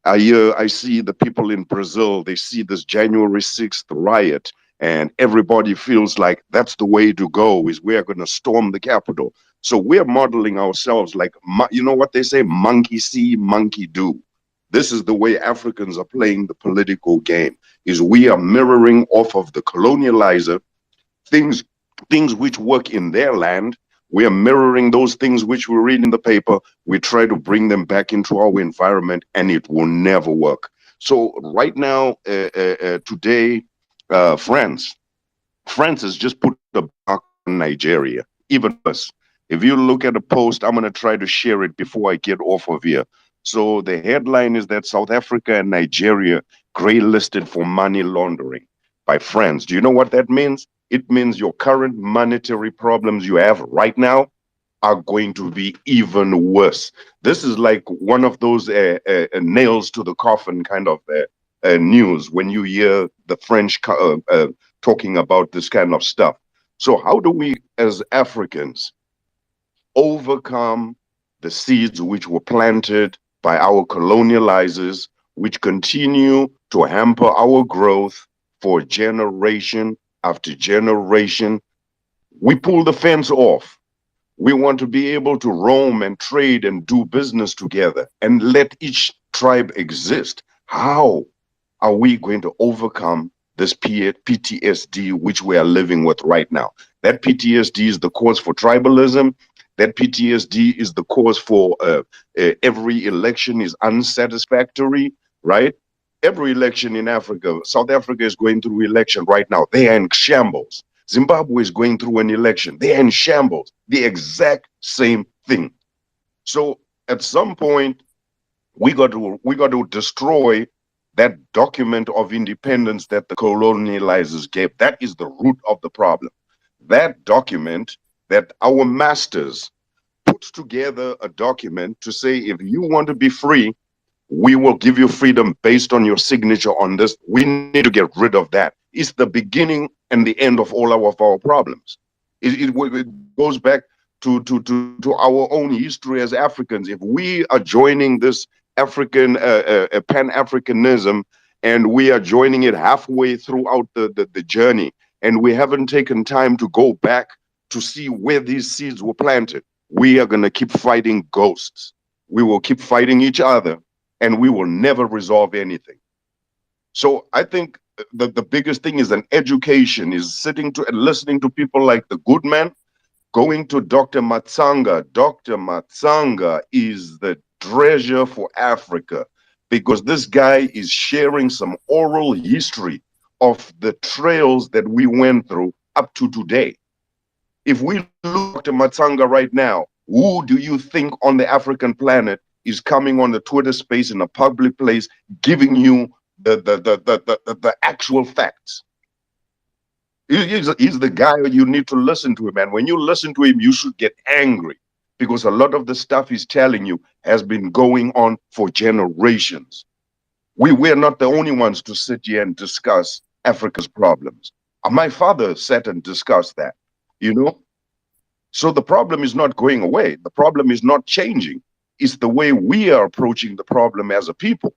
I see the people in Brazil, they see this January 6th riot, and everybody feels like that's the way to go, is we're going to storm the Capitol. So we're modeling ourselves like, you know what they say, monkey see, monkey do. This is the way Africans are playing the political game, is we are mirroring off of the colonializer things which work in their land. We are mirroring those things which we read in the paper. We try to bring them back into our environment, and it will never work. So right now, today, France has just put a block on Nigeria. Even us. If you look at a post, I'm going to try to share it before I get off of here. So the headline is that South Africa and Nigeria gray listed for money laundering by France. Do you know what that means? It means your current monetary problems you have right now are going to be even worse. This is like one of those nails to the coffin kind of news when you hear the French talking about this kind of stuff. So how do we as Africans overcome the seeds which were planted by our colonializers, which continue to hamper our growth for generation after generation? We pull the fence off. We want to be able to roam and trade and do business together and let each tribe exist. How are we going to overcome this PTSD which we are living with right now? That PTSD is the cause for tribalism. That PTSD is the cause for every election is unsatisfactory, right? Every election in Africa, South Africa is going through election right now. They are in shambles. Zimbabwe is going through an election. They are in shambles. The exact same thing. So at some point, we got to destroy that document of independence that the colonializers gave. That is the root of the problem. That document that our masters put together a document to say, if you want to be free, we will give you freedom based on your signature on this. We need to get rid of that. It's the beginning and the end of all of our problems. It goes back to our own history as Africans. If we are joining this African Pan-Africanism, and we are joining it halfway throughout the journey, and we haven't taken time to go back to see where these seeds were planted, we are going to keep fighting ghosts. We will keep fighting each other, and we will never resolve anything. So I think the biggest thing is an education, is sitting to and listening to people like the good man, going to Dr. Matsanga. Dr. Matsanga is the treasure for Africa, because this guy is sharing some oral history of the trails that we went through up to today. If we look at Matsanga right now, who do you think on the African planet is coming on the Twitter space in a public place giving you the actual facts? He's the guy you need to listen to him, and when you listen to him, you should get angry, because a lot of the stuff he's telling you has been going on for generations. We're not the only ones to sit here and discuss Africa's problems. My father sat and discussed that, you know? So the problem is not going away. The problem is not changing. It's the way we are approaching the problem as a people.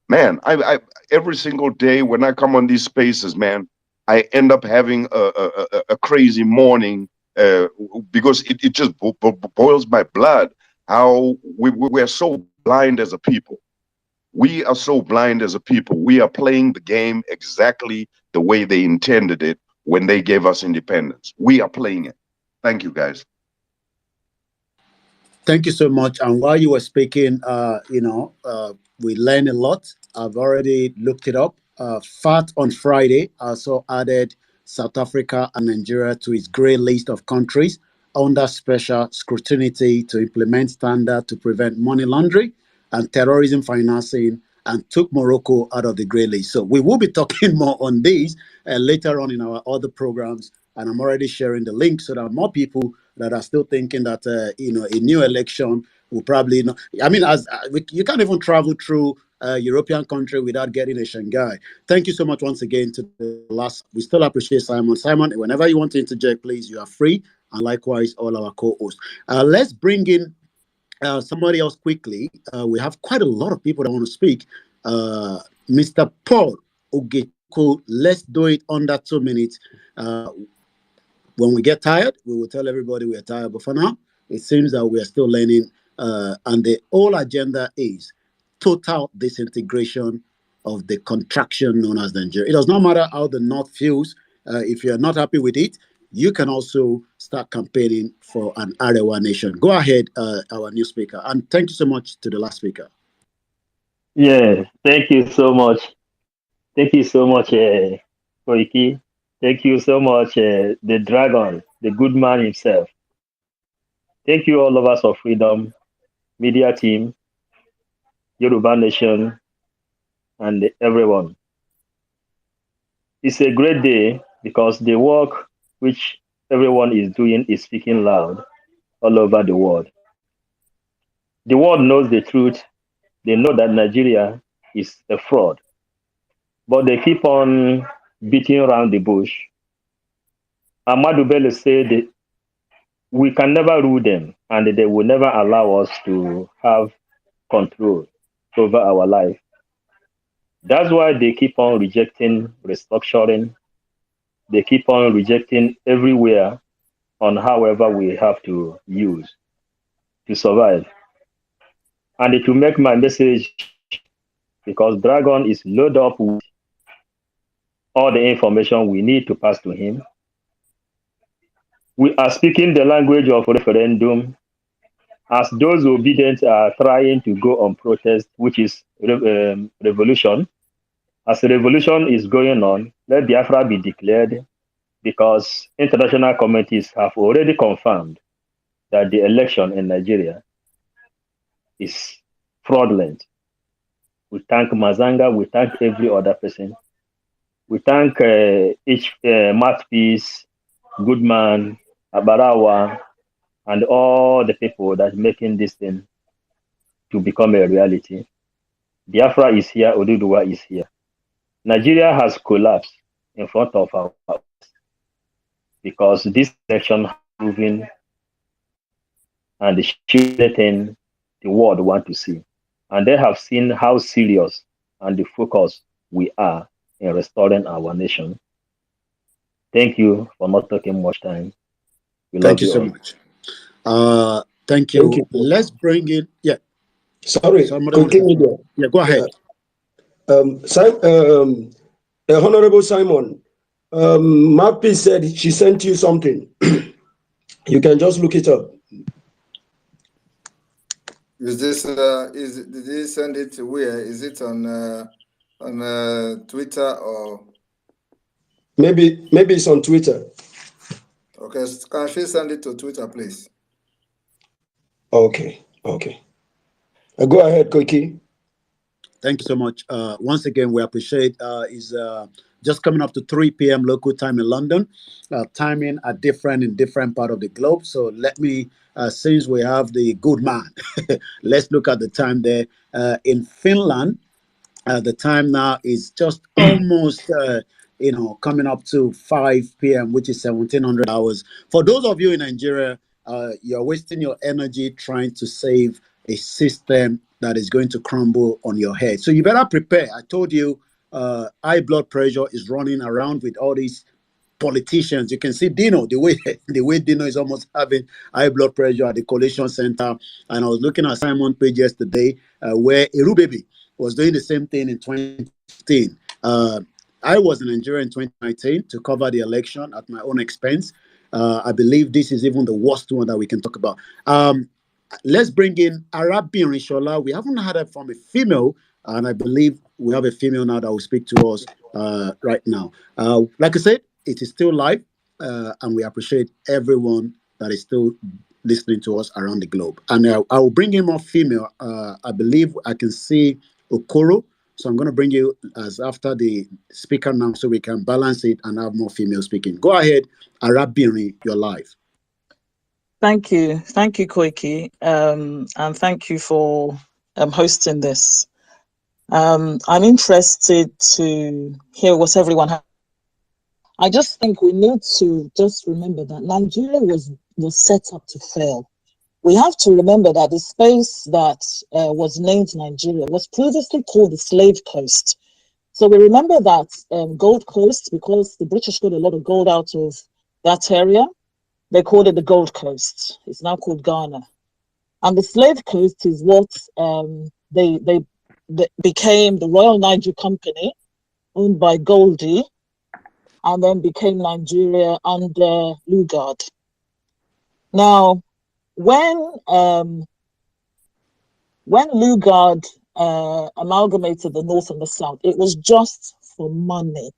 Man, I every single day when I come on these spaces, man, I end up having a crazy morning because it just boils my blood how we're so blind as a people. We are so blind as a people. We are playing the game exactly the way they intended it when they gave us independence. We are playing it. Thank you, guys. Thank you so much. And while you were speaking, we learned a lot. I've already looked it up. FAT on Friday also added South Africa and Nigeria to its grey list of countries under special scrutiny to implement standards to prevent money laundering and terrorism financing, and took Morocco out of the grey list. So we will be talking more on these later on in our other programs. And I'm already sharing the link so that more people that are still thinking that a new election will probably not. I mean, you can't even travel through a European country without getting a Shanghai. Thank you so much once again to the last. We still appreciate Simon. Simon, whenever you want to interject, please, you are free. And likewise, all our co-hosts. Let's bring in somebody else quickly. We have quite a lot of people that want to speak. Mr. Paul Ogeko, let's do it under 2 minutes. When we get tired, we will tell everybody we are tired. But for now, it seems that we are still learning. And the whole agenda is total disintegration of the contraction known as Nigeria. It does not matter how the North feels. If you're not happy with it, you can also start campaigning for an Arewa nation. Go ahead, our new speaker. And thank you so much to the last speaker. Yeah, thank you so much. Thank you so much, Koiki. Thank you so much, the dragon, the good man himself. Thank you, all lovers of freedom, media team, Yoruba nation, and everyone. It's a great day because the work which everyone is doing is speaking loud all over the world. The world knows the truth. They know that Nigeria is a fraud, but they keep on beating around the bush. Ahmadu Bello said that we can never rule them and they will never allow us to have control over our life. That's why they keep on rejecting restructuring. They keep on rejecting everywhere on however we have to use to survive. And to make my message, because Dragon is loaded up with all the information we need to pass to him. We are speaking the language of referendum as those obedient are trying to go on protest, which is revolution. As the revolution is going on, let Biafra be declared, because international committees have already confirmed that the election in Nigeria is fraudulent. We thank Mazanga, we thank every other person. We thank each Mouthpiece, Goodman, Abarawa, and all the people that are making this thing to become a reality. Biafra is here, Oduduwa is here. Nigeria has collapsed in front of our eyes because this election has improving and shifting the world want to see. And they have seen how serious and the focus we are in restoring our nation. Thank you for not taking much time. We love Thank you you so all. much. Thank Thank you. you. Let's bring in, yeah. Sorry, Somebody wants to continue say, yeah, go ahead. Honorable Simon, Mappy said she sent you something. You can just look it up. Is this did he send it to where? Is it on Twitter or Maybe it's on Twitter. okay? Can she send it to Twitter, please? Okay. Go ahead, Koiki. Thank you so much. Once again, we appreciate is just coming up to 3 p.m. local time in London. Timing are different in different part of the globe. So let me, since we have the good man, let's look at the time there. In Finland, the time now is just almost, coming up to 5 p.m., which is 1700 hours. For those of you in Nigeria, you're wasting your energy trying to save a system that is going to crumble on your head. So you better prepare. I told you, high blood pressure is running around with all these politicians. You can see Dino, the way Dino is almost having high blood pressure at the collation center. And I was looking at Simon page yesterday, where Erubebi was doing the same thing in 2015. I was in Nigeria in 2019 to cover the election at my own expense. I believe this is even the worst one that we can talk about. Let's bring in Arabi Rishola. We haven't had it from a female, and I believe we have a female now that will speak to us right now. Like I said, it is still live, and we appreciate everyone that is still listening to us around the globe. And I will bring in more female. I believe I can see Okoro, so I'm going to bring you as after the speaker now, so we can balance it and have more female speaking. Go ahead, Arabiri, you're live. Thank you, Koiki, and thank you for hosting this. I'm interested to hear what everyone has. I just think we need to just remember that Nigeria was set up to fail. We have to remember that the space that was named Nigeria was previously called the Slave Coast. So we remember that Gold Coast, because the British got a lot of gold out of that area, they called it the Gold Coast. It's now called Ghana. And the Slave Coast is what they became the Royal Niger Company, owned by Goldie, and then became Nigeria under Lugard. Now, when Lugard amalgamated the North and the South, it was just for money.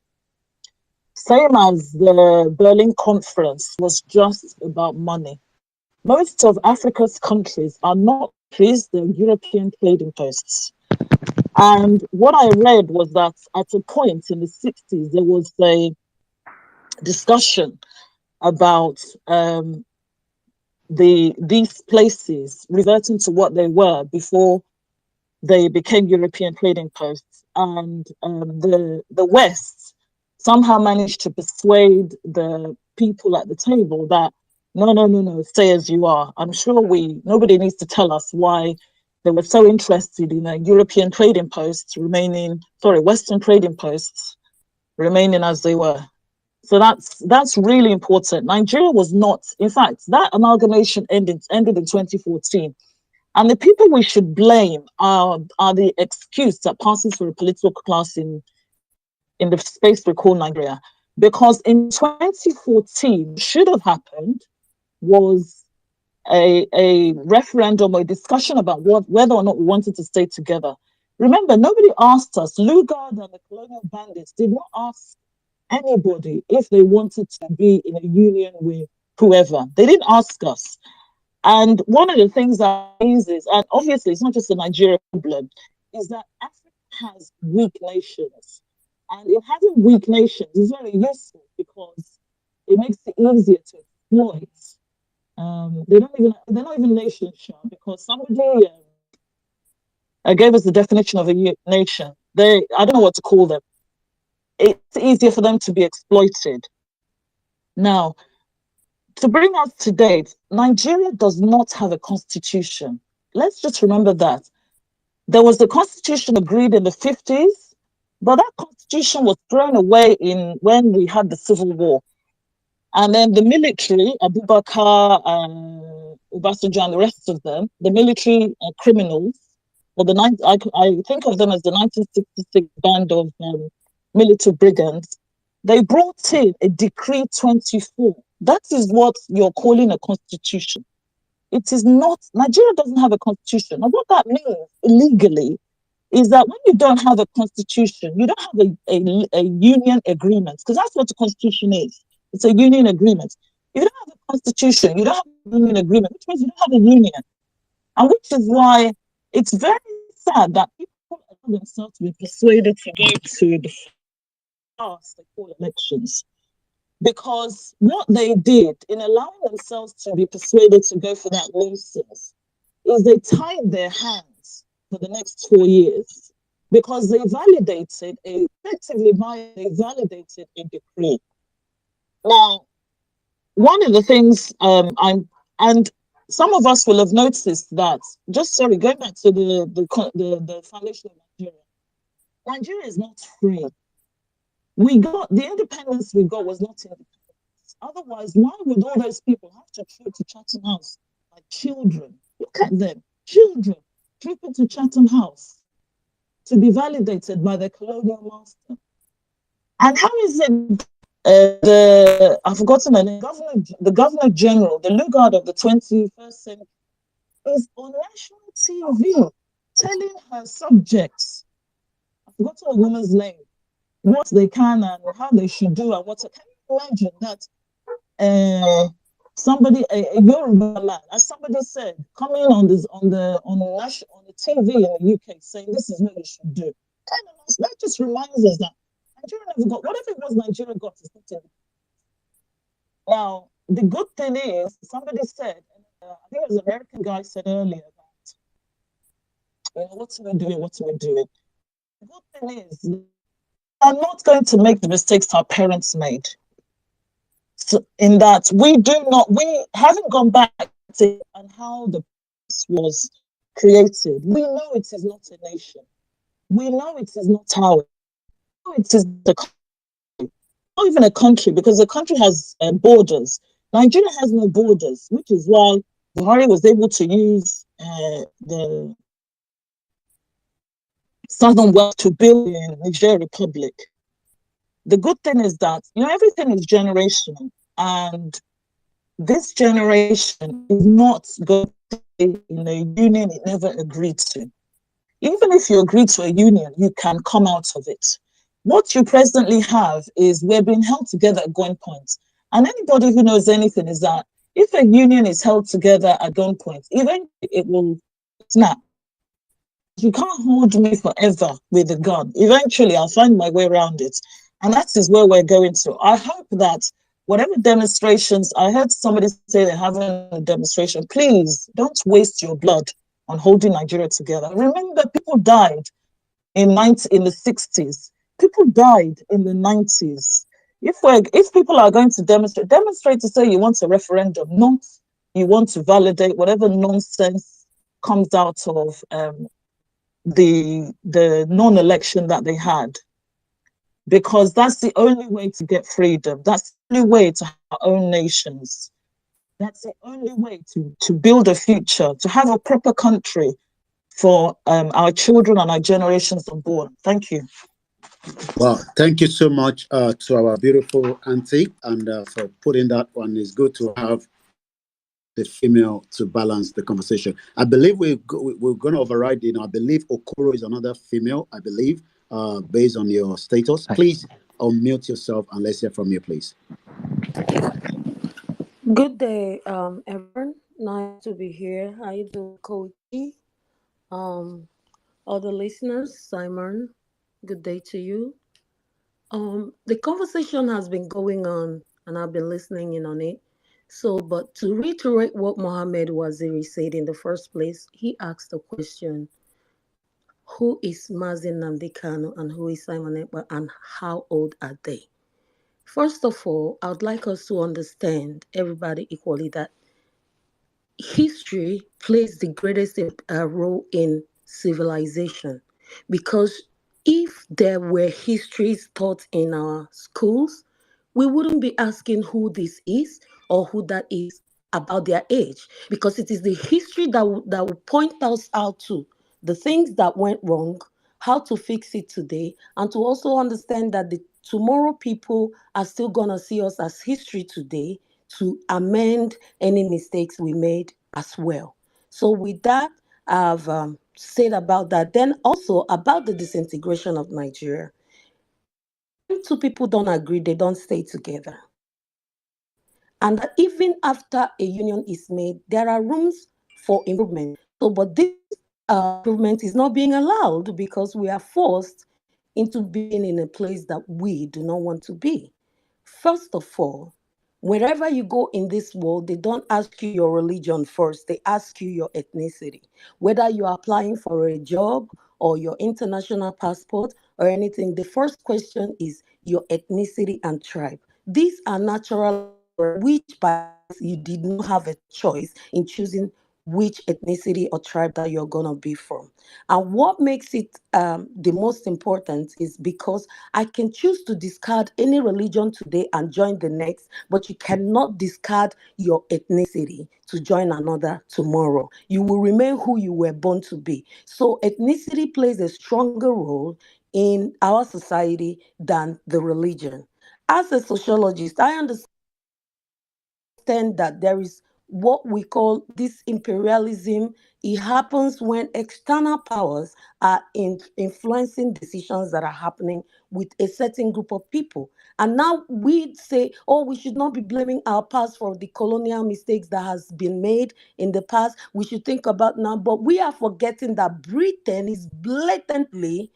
Same as the Berlin Conference was just about money. Most of Africa's countries are not countries, they're European trading posts. And what I read was that at a point in the 60s, there was a discussion about these places reverting to what they were before they became European trading posts. And the West somehow managed to persuade the people at the table that no, stay as you are. I'm sure nobody needs to tell us why they were so interested in European trading posts Western trading posts remaining as they were. So that's really important. Nigeria was not, in fact, that amalgamation ended in 2014. And the people we should blame are the excuse that passes for a political class in the space we call Nigeria. Because in 2014, what should have happened was a referendum or a discussion about whether or not we wanted to stay together. Remember, nobody asked us. Lugard and the colonial bandits did not ask anybody if they wanted to be in a union with whoever. They didn't ask us. And one of the things that is, and obviously it's not just a Nigeria problem, is that Africa has weak nations. And in having weak nations is very useful because it makes it easier to exploit. They're not even nation sure, because somebody gave us the definition of a nation. I don't know what to call them. It's easier for them to be exploited. Now, to bring us to date, Nigeria does not have a constitution. Let's just remember that. There was the constitution agreed in the 50s, but that constitution was thrown away when we had the Civil War. And then the military, Abubakar, Obasanjo, and the rest of them, the military criminals, or I think of them as the 1966 band of military brigands, they brought in a Decree 24. That is what you're calling a constitution. It is not, Nigeria doesn't have a constitution. And what that means illegally is that when you don't have a constitution, you don't have a union agreement, because that's what the constitution is. It's a union agreement. If you don't have a constitution, you don't have a union agreement, which means you don't have a union. And which is why it's very sad that people allow themselves to be persuaded to go to the past elections. Because what they did in allowing themselves to be persuaded to go for that nonsense is they tied their hands for the next 4 years because they validated a decree. Now, one of the things and some of us will have noticed that, going back to the foundation of Nigeria. Nigeria is not free. We got the independence we got was not independence. Otherwise, why would all those people have to trip to Chatham House like children? Look at them, children tripping to Chatham House to be validated by the colonial master. And how is it I've forgotten her name, the Governor General, the Lugard of the 21st century, is on national TV telling her subjects, I've forgotten a woman's name, what they can and how they should do and what. Can you imagine that somebody, a Yoruba man, as somebody said, coming on the TV in the UK saying this is what you should do? That just reminds us that Nigeria never got whatever it was Nigeria got is not in. Now, the good thing is, somebody said, I think it was an American guy said earlier that, what are we doing? The good thing is, are not going to make the mistakes our parents made. So in that we haven't gone back to and how the was created. We know it is not a nation. We know it is not our. It is the country, not even a country, because the country has borders. Nigeria has no borders, which is why Buhari was able to use the Southern West to build the Niger Republic. The good thing is that, everything is generational, and this generation is not going to be in a union it never agreed to. Even if you agree to a union, you can come out of it. What you presently have is we're being held together at gunpoint. And anybody who knows anything is that if a union is held together at gunpoint, eventually it will snap. You can't hold me forever with a gun. Eventually, I'll find my way around it. And that is where we're going to. I hope that whatever demonstrations, I heard somebody say they're having a demonstration, please don't waste your blood on holding Nigeria together. Remember, people died in the 60s. People died in the 90s. If people are going to demonstrate to say you want a referendum, not you want to validate whatever nonsense comes out of the non-election that they had. Because that's the only way to get freedom. That's the only way to have our own nations. That's the only way to build a future, to have a proper country for our children and our generations unborn. Thank you. Well, thank you so much to our beautiful auntie, and for putting that one. It's good to have the female to balance the conversation. I believe we're going to override. I believe Okoro is another female. I believe, based on your status. Please unmute yourself and let's hear from you, please. Good day, everyone. Nice to be here. How you doing, Koiki? All the listeners, Simon. Good day to you. The conversation has been going on, and I've been listening in on it. So, but to reiterate what Mohammed Waziri said in the first place, he asked the question, who is Mazi Nnamdi Kanu and who is Simon Ekpa and how old are they? First of all, I would like us to understand, everybody equally, that history plays the greatest role in civilization, because if there were histories taught in our schools, we wouldn't be asking who this is or who that is about their age, because it is the history that will point us out to the things that went wrong, how to fix it today, and to also understand that the tomorrow people are still going to see us as history today to amend any mistakes we made as well. So with that, I've said about that. Then also about the disintegration of Nigeria. When two people don't agree, they don't stay together. And that even after a union is made, there are rooms for improvement. So, but this improvement is not being allowed because we are forced into being in a place that we do not want to be. First of all, wherever you go in this world, they don't ask you your religion first, they ask you your ethnicity. Whether you're applying for a job or your international passport or anything, the first question is your ethnicity and tribe. These are natural, which by you did not have a choice in choosing which ethnicity or tribe that you're going to be from. And what makes it the most important is because I can choose to discard any religion today and join the next, but you cannot discard your ethnicity to join another tomorrow. You will remain who you were born to be. So ethnicity plays a stronger role in our society than the religion. As a sociologist, I understand that there is what we call this imperialism. It happens when external powers are influencing decisions that are happening with a certain group of people. And now we say, oh, we should not be blaming our past for the colonial mistakes that has been made in the past. We should think about now, but we are forgetting that Britain is blatantly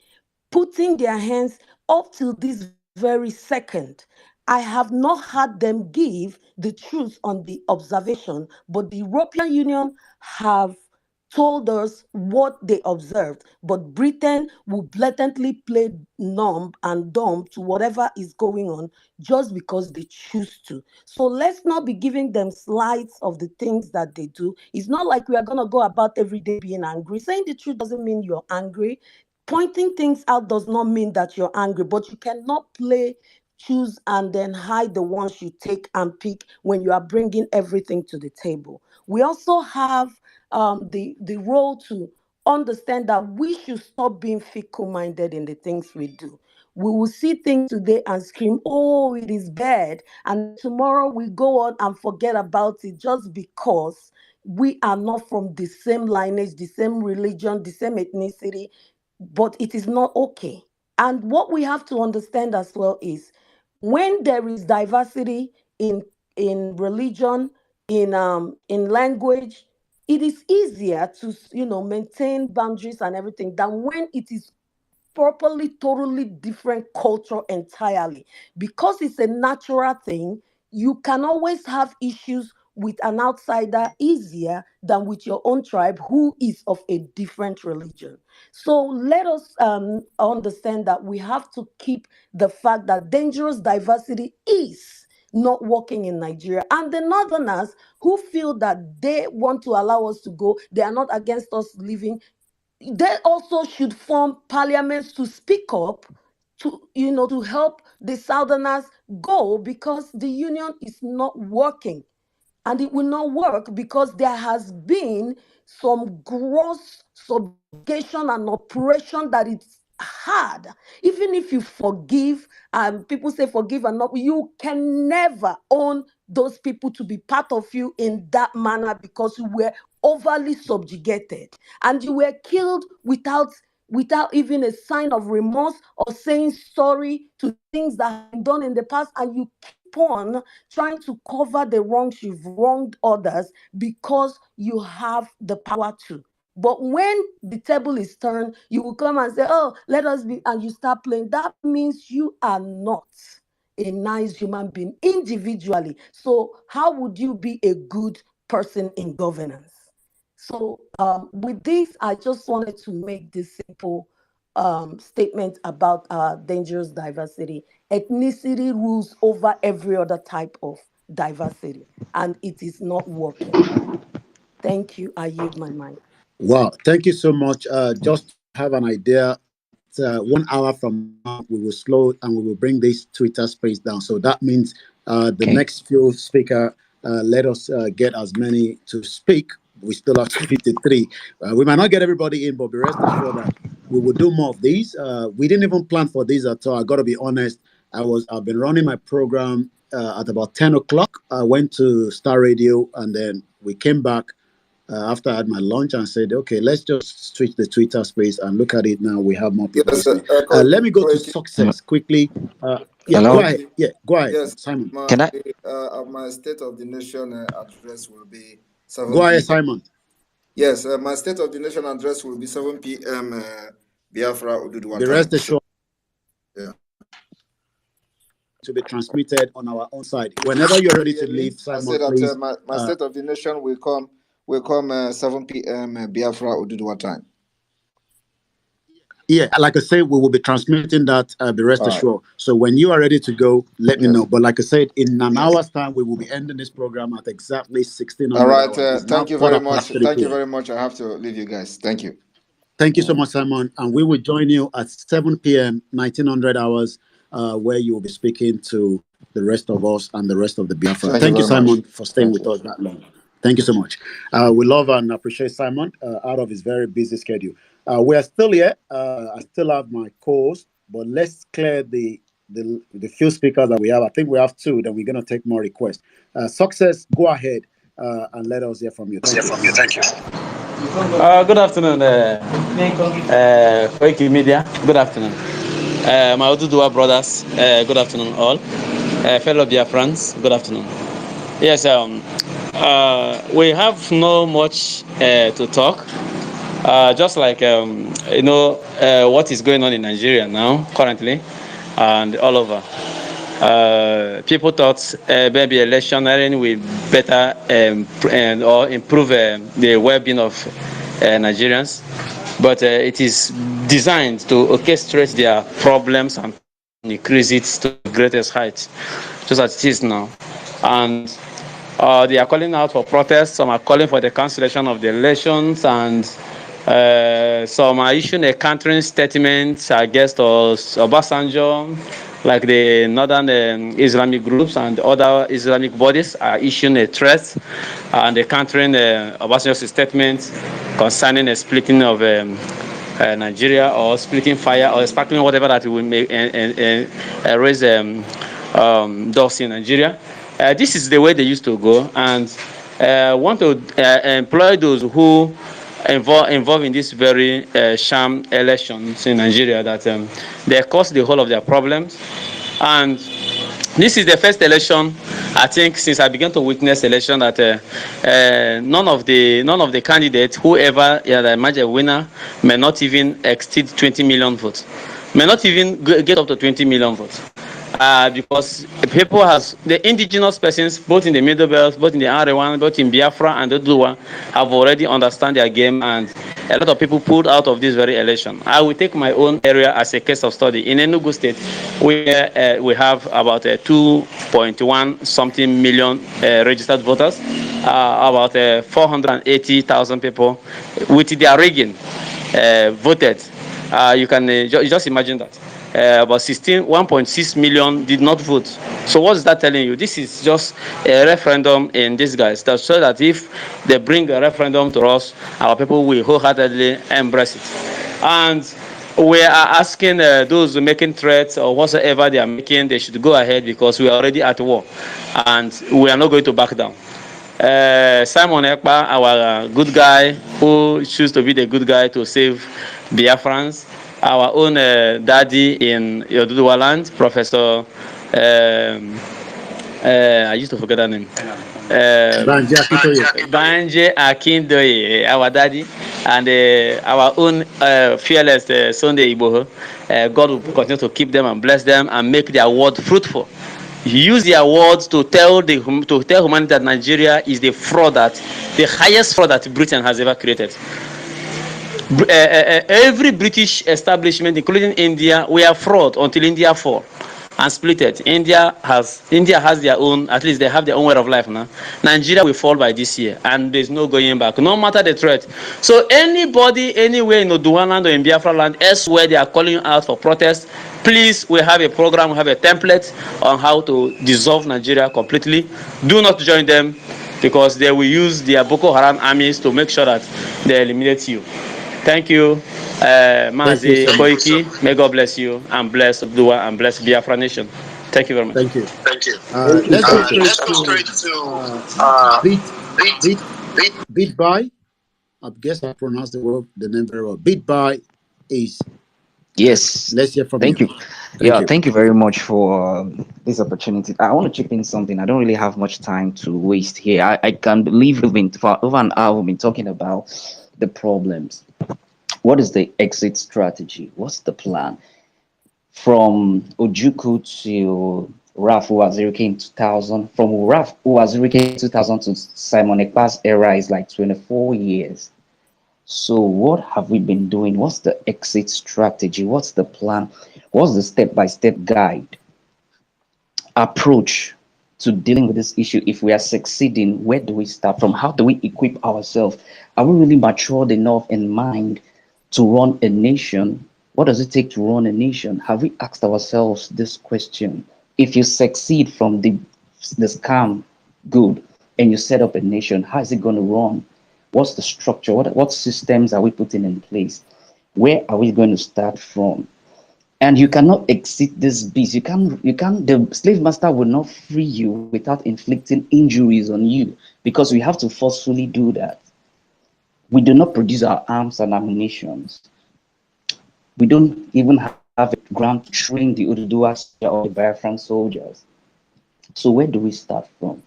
putting their hands up till this very second. I have not had them give the truth on the observation, but the European Union have told us what they observed. But Britain will blatantly play numb and dumb to whatever is going on just because they choose to. So let's not be giving them slides of the things that they do. It's not like we are going to go about every day being angry. Saying the truth doesn't mean you're angry. Pointing things out does not mean that you're angry, but you cannot play choose and then hide the ones you take and pick when you are bringing everything to the table. We also have the role to understand that we should stop being fickle-minded in the things we do. We will see things today and scream, oh, it is bad. And tomorrow we go on and forget about it just because we are not from the same lineage, the same religion, the same ethnicity, but it is not okay. And what we have to understand as well is when there is diversity in religion, in language, it is easier to maintain boundaries and everything than when it is properly totally different culture entirely. Because it's a natural thing, you can always have issues with an outsider easier than with your own tribe who is of a different religion. So let us understand that we have to keep the fact that dangerous diversity is not working in Nigeria. And the Northerners who feel that they want to allow us to go, they are not against us leaving, they also should form parliaments to speak up, to help the Southerners go, because the union is not working. And it will not work because there has been some gross subjugation and oppression that it's hard. Even if you forgive, and people say forgive and not, you can never own those people to be part of you in that manner, because you were overly subjugated and you were killed without even a sign of remorse or saying sorry to things that have been done in the past, and you keep on trying to cover the wrongs you've wronged others because you have the power to. But when the table is turned, you will come and say, oh, let us be, and you start playing. That means you are not a nice human being individually. So how would you be a good person in governance? So with this, I just wanted to make this simple statement about dangerous diversity ethnicity rules over every other type of diversity, and it is not working. Thank you. I yield my mic. Wow, thank you so much. Just to have an idea, 1 hour from now, we will slow and we will bring this Twitter space down. So that means the next few speaker, let us get as many to speak. We still have 53. We might not get everybody in, but be rest assured that we will do more of these. We didn't even plan for these at all. I got to be honest. I've been running my program at about 10 o'clock. I went to Star Radio and then we came back after I had my lunch and said, okay, let's just switch the Twitter space and look at it now. We have more people listening. Let me go to success quickly. Yeah, Hello? go ahead. Yeah, go ahead, Yes, Simon. my State of the Nation address will be 7 Go ahead, p.m. Simon. Yes, my State of the Nation address will be 7 p.m. Biafra Ududwa The time. rest assured. Yeah. To be transmitted on our own side. Whenever you're ready to leave, Simon, I said that please. my State of the Nation will come 7 p.m. Biafra Ududwa time. Yeah, like I said, we will be transmitting that. Be rest assured. So when you are ready to go, let me know. But like I said, in an hour's time, we will be ending this program at exactly 1600 All right. hours. Thank you very much. Thank you very much. I have to leave you guys. Thank you. Thank you so much, Simon. And we will join you at 7 p.m., 1900 hours, where you will be speaking to the rest of us and the rest of the Biafra. Thank you, Simon, for staying with us that long. Thank you so much. We love and appreciate Simon out of his very busy schedule. We are still here. I still have my co-host, but let's clear the few speakers that we have. I think we have two, then we're going to take more requests. Success, go ahead and let us hear from you. Thank you. Good afternoon, Koiki Media. Good afternoon. My Oduduwa brothers, good afternoon all. Fellow Biafrans, good afternoon. Yes, we have no much to talk. Just like, what is going on in Nigeria now, currently, and all over. People thought maybe electioneering will better or improve the well-being of Nigerians, but it is designed to orchestrate their problems and increase it to the greatest height, just as it is now. And they are calling out for protests. Some are calling for the cancellation of the elections, and some are issuing a countering statement against Obasanjo, like the northern Islamic groups and other Islamic bodies are issuing a threat and they're countering Obasanjo's statement concerning a splitting of Nigeria, or splitting fire, or sparkling whatever that will make raise dust in Nigeria. This is the way they used to go, and want to employ those who involved in this very sham elections in Nigeria, that they caused the whole of their problems. And this is the first election, I think, since I began to witness election, that none of the candidates, whoever emerge a winner, may not even exceed 20 million votes, may not even get up to 20 million votes. Because people the indigenous persons, both in the Middle Belt, both in the Arewan, both in Biafra and Oduduwa, have already understand their game, and a lot of people pulled out of this very election. I will take my own area as a case of study. In Enugu State, we have about 2.1 something million registered voters, about 480,000 people with their rigging voted. You can just imagine that. About 1.6 million did not vote. So what's that telling you? This is just a referendum in disguise. That's so that if they bring a referendum to us, our people will wholeheartedly embrace it. And we are asking those making threats or whatsoever they are making, they should go ahead, because we are already at war and we are not going to back down. Simon EKPA, our good guy who chooses to be the good guy to save Biafrans, our own daddy in Oduduwa land, Professor, I used to forget that name. Banje Akindoye, our daddy, and our own fearless Sunday Igboho. God will continue to keep them and bless them and make their word fruitful. Use their words to tell humanity that Nigeria is the highest fraud that Britain has ever created. Every British establishment, including India, we are fraud until India fall. and split it. India has their own, at least they have their own way of life now. Nigeria will fall by this year, and there's no going back, no matter the threat. So anybody, anywhere in Oduwa land or in Biafra land, elsewhere they are calling you out for protest, please, we have a program, we have a template on how to dissolve Nigeria completely. Do not join them, because they will use their Boko Haram armies to make sure that they eliminate you. Thank you, Mazi Koiki. May God bless you and bless Dua and bless Biafra Nation. Thank you very much. Thank you. Thank you. Let's go straight Let's go straight to beat by. I guess I pronounced the name very well. Beat by is. Yes. Let's hear from Thank you. you. Thank you very much for this opportunity. I want to chip in something. I don't really have much time to waste here. I can't believe we've been for over an hour. We've been talking about the problems. What is the exit strategy? What's the plan? From Ojukwu to Raf Uwazirike in 2000, from Raf Uwazirike in 2000 to Simon Ekpa's era is like 24 years. So what have we been doing? What's the exit strategy? What's the plan? What's the step-by-step guide approach to dealing with this issue? If we are succeeding, where do we start from? How do we equip ourselves? Are we really matured enough in mind to run a nation? What does it take to run a nation? Have we asked ourselves this question? If you succeed from the scam, good, and you set up a nation, how is it going to run? What's the structure? What systems are we putting in place? Where are we going to start from? And you cannot exit this beast. The slave master will not free you without inflicting injuries on you, because we have to forcefully do that. We do not produce our arms and ammunition. We don't even have a ground to train the Oduduwa or the Biafran soldiers. So where do we start from?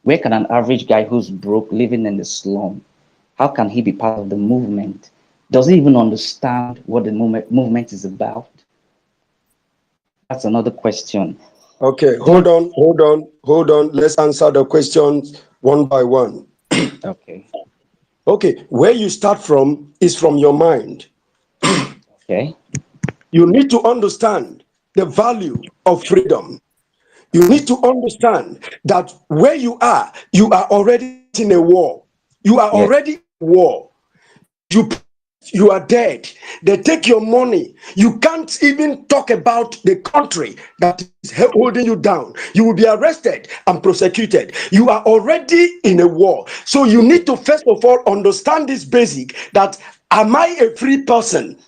Where can an average guy who's broke, living in the slum, how can he be part of the movement? Does he even understand what the movement is about? That's another question. Okay, hold on. Let's answer the questions one by one. Okay. Okay, where you start from is from your mind. Okay. You need to understand the value of freedom. You need to understand that where you are already in a war. You are already in a war. You are dead. They take your money. You can't even talk about the country that is holding you down. You will be arrested and prosecuted. You are already in a war. So you need to first of all understand this basic, that am I a free person?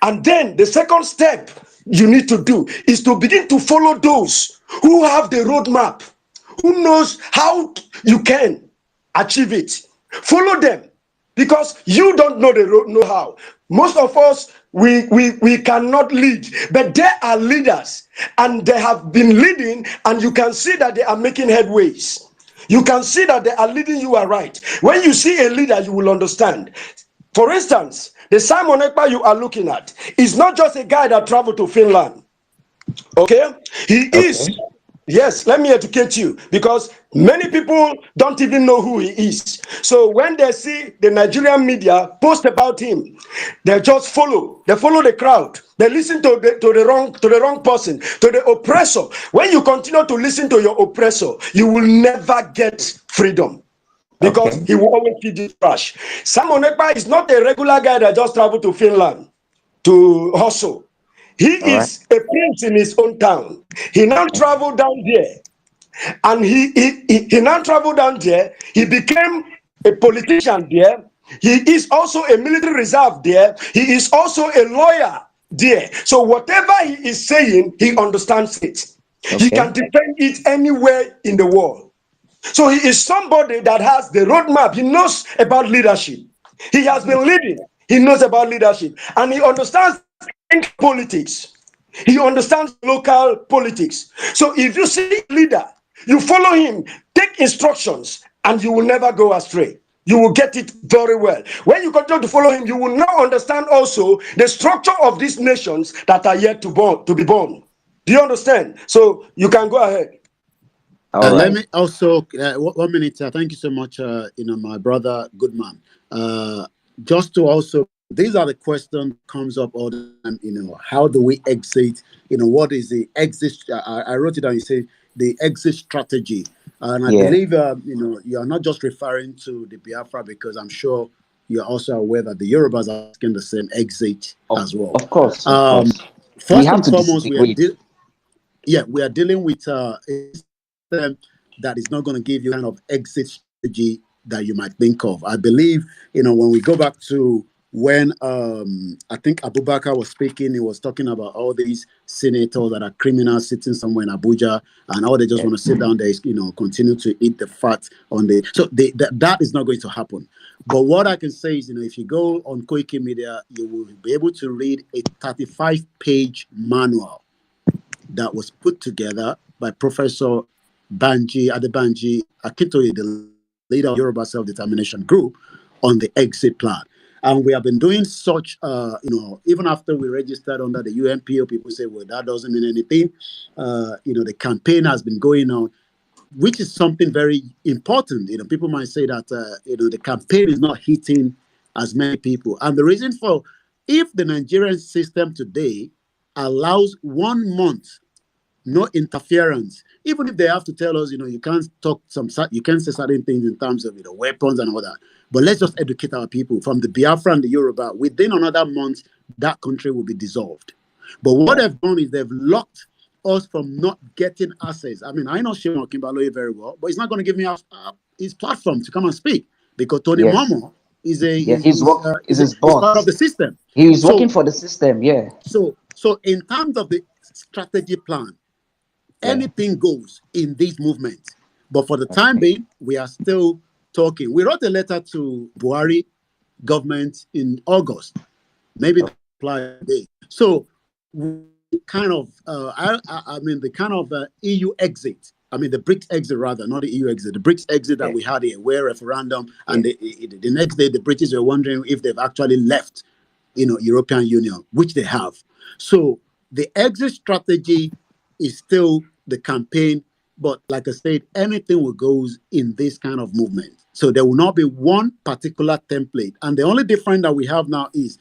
And then the second step you need to do is to begin to follow those who have the roadmap, who knows how you can achieve it. Follow them. Because you don't know the road, know how. Most of us, we cannot lead, but there are leaders, and they have been leading, and you can see that they are making headways. You can see that they are leading you aright. When you see a leader, you will understand. For instance, the Simon Ekpa you are looking at is not just a guy that traveled to Finland. Okay? He is. Yes, let me educate you, because many people don't even know who he is. So when they see the Nigerian media post about him, they just follow. They follow the crowd. They listen to the wrong person, to the oppressor. When you continue to listen to your oppressor, you will never get freedom, because he will always feed you trash. Simon Ekpa is not a regular guy that just traveled to Finland to hustle. He is a prince in his own town. He now traveled down there, and he now traveled down there. He became a politician there. He is also a military reserve there. He is also a lawyer there. So whatever he is saying, he understands it. He can defend it anywhere in the world. So he is somebody that has the roadmap. He knows about leadership. He has been leading. He knows about leadership, and he understands politics. He understands local politics. So if you see a leader, you follow him, take instructions, and you will never go astray. You will get it very well. When you continue to follow him, you will now understand also the structure of these nations that are yet to be born. Do you understand? So you can go ahead. Let me also 1 minute. Thank you so much. My brother Goodman. Just to also these are the questions comes up all the time. How do we exit? What is the exit? I wrote it down. You say the exit strategy, and I believe you are not just referring to the Biafra, because I'm sure you're also aware that the Yorubas are asking the same exit as well. Of course. First and foremost, we are dealing with a system that is not going to give you kind of exit strategy that you might think of. I believe, when we go back to when I think Abubakar was speaking, he was talking about all these senators that are criminals sitting somewhere in Abuja, and all they just want to sit down there is, continue to eat the fat on the. So that is not going to happen. But what I can say is, if you go on Koiki Media, you will be able to read a 35-page manual that was put together by Professor Adebanji Akintoye, the leader of Yoruba Self-Determination Group, on the exit plan. And we have been doing such, even after we registered under the UNPO, people say, well, that doesn't mean anything. The campaign has been going on, which is something very important. People might say that, the campaign is not hitting as many people. And the reason if the Nigerian system today allows 1 month, no interference, even if they have to tell us, you can't you can't say certain things in terms of, weapons and all that. But let's just educate our people from the Biafra and the Yoruba. Within another month, that country will be dissolved. But what they've done is they've locked us from not getting access. I mean, I know Shimon Kimbaloye very well, but he's not going to give me his platform to come and speak, because Tony Momo is part of the system. He's working for the system, So in terms of the strategy plan, anything goes in this movement. But for the time being, we are still talking. We wrote a letter to Buhari government in August. Maybe they apply today. So we kind of, the kind of EU exit. I mean, the BRICS exit rather, not the EU exit. The BRICS exit that we had here, where referendum, and the next day the British were wondering if they've actually left, European Union, which they have. So the exit strategy is still the campaign, but like I said, anything will goes in this kind of movement. So there will not be one particular template. And the only difference that we have now is,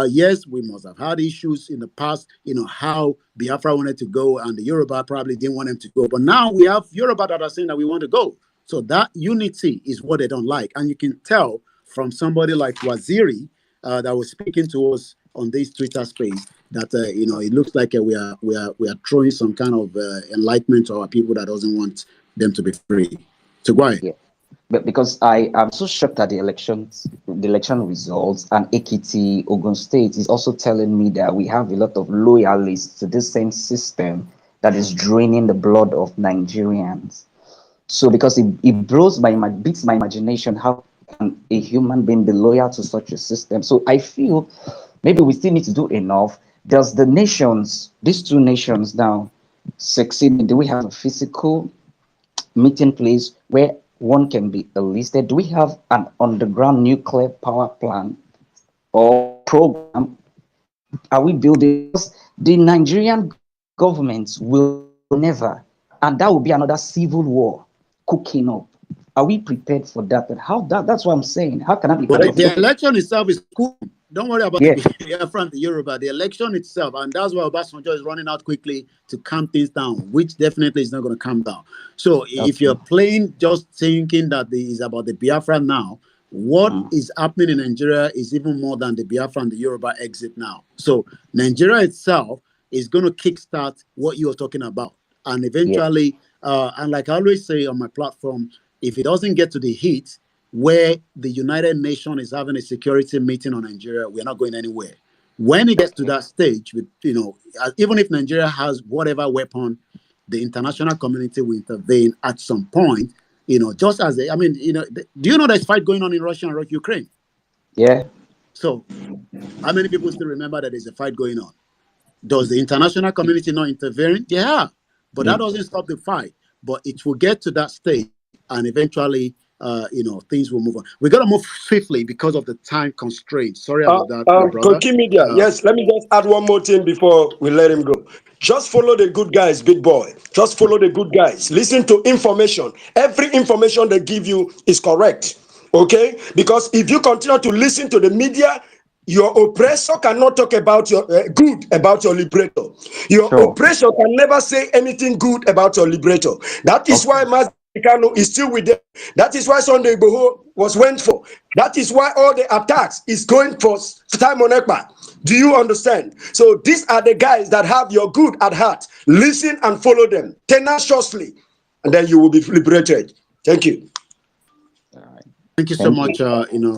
yes, we must have had issues in the past, how Biafra wanted to go, and the Yoruba probably didn't want them to go. But now we have Yoruba that are saying that we want to go. So that unity is what they don't like. And you can tell from somebody like Waziri that was speaking to us on this Twitter space that it looks like we are throwing some kind of enlightenment to our people that doesn't want them to be free. So go ahead. But because I am so shocked at the election results, and Ekiti, Ogun State is also telling me that we have a lot of loyalists to this same system that is draining the blood of Nigerians. So because it beats my imagination, how can a human being be loyal to such a system? So I feel maybe we still need to do enough. Does the nations, these two nations now, succeed? Do we have a physical meeting place where one can be enlisted? Do we have an underground nuclear power plant or program? Are we building? The Nigerian government will never, and that will be another civil war cooking up. Are we prepared for that? That's what I'm saying. How can I be prepared? But the election itself is cool. Don't worry about the Biafra and the Yoruba. The election itself, and that's why Obasanjo is running out quickly to calm things down, which definitely is not going to calm down. So if you're playing just thinking that is about the Biafra now, what is happening in Nigeria is even more than the Biafra and the Yoruba exit now. So Nigeria itself is going to kickstart what you're talking about. And eventually, and like I always say on my platform, if it doesn't get to the heat where the United Nations is having a security meeting on Nigeria, we're not going anywhere. When it gets to that stage, with even if Nigeria has whatever weapon, the international community will intervene at some point. Just as do you know there's fight going on in Russia and Ukraine? Yeah. So, how many people still remember that there's a fight going on? Does the international community not intervene? Yeah, but that doesn't stop the fight. But it will get to that stage, and eventually, things will move on. We got to move swiftly because of the time constraints. Sorry about that, brother. Media. Yes, let me just add one more thing before we let him go. Just follow the good guys, big boy. Just follow the good guys. Listen to information. Every information they give you is correct. Okay? Because if you continue to listen to the media, Your oppressor cannot talk about your good about your liberator. Your oppressor can never say anything good about your liberator. That is why Mazikano is still with them. That is why Sunday Igboho went for. That is why all the attacks is going for Simon Ekpa. Do you understand? So these are the guys that have your good at heart. Listen and follow them tenaciously, and then you will be liberated. Thank you. Thank you so much,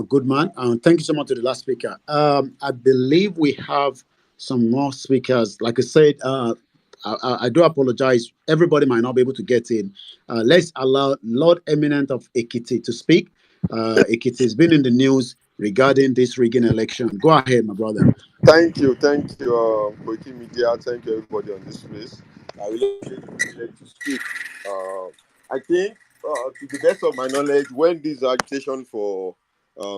good man. Thank you so much to the last speaker. I believe we have some more speakers. Like I said, I do apologize. Everybody might not be able to get in. Let's allow Lord Eminent of Ekiti to speak. Ekiti has been in the news regarding this rigging election. Go ahead, my brother. Thank you, Koiki Media. Thank you, everybody on this space. I really like to speak. I think, to the best of my knowledge, when this agitation for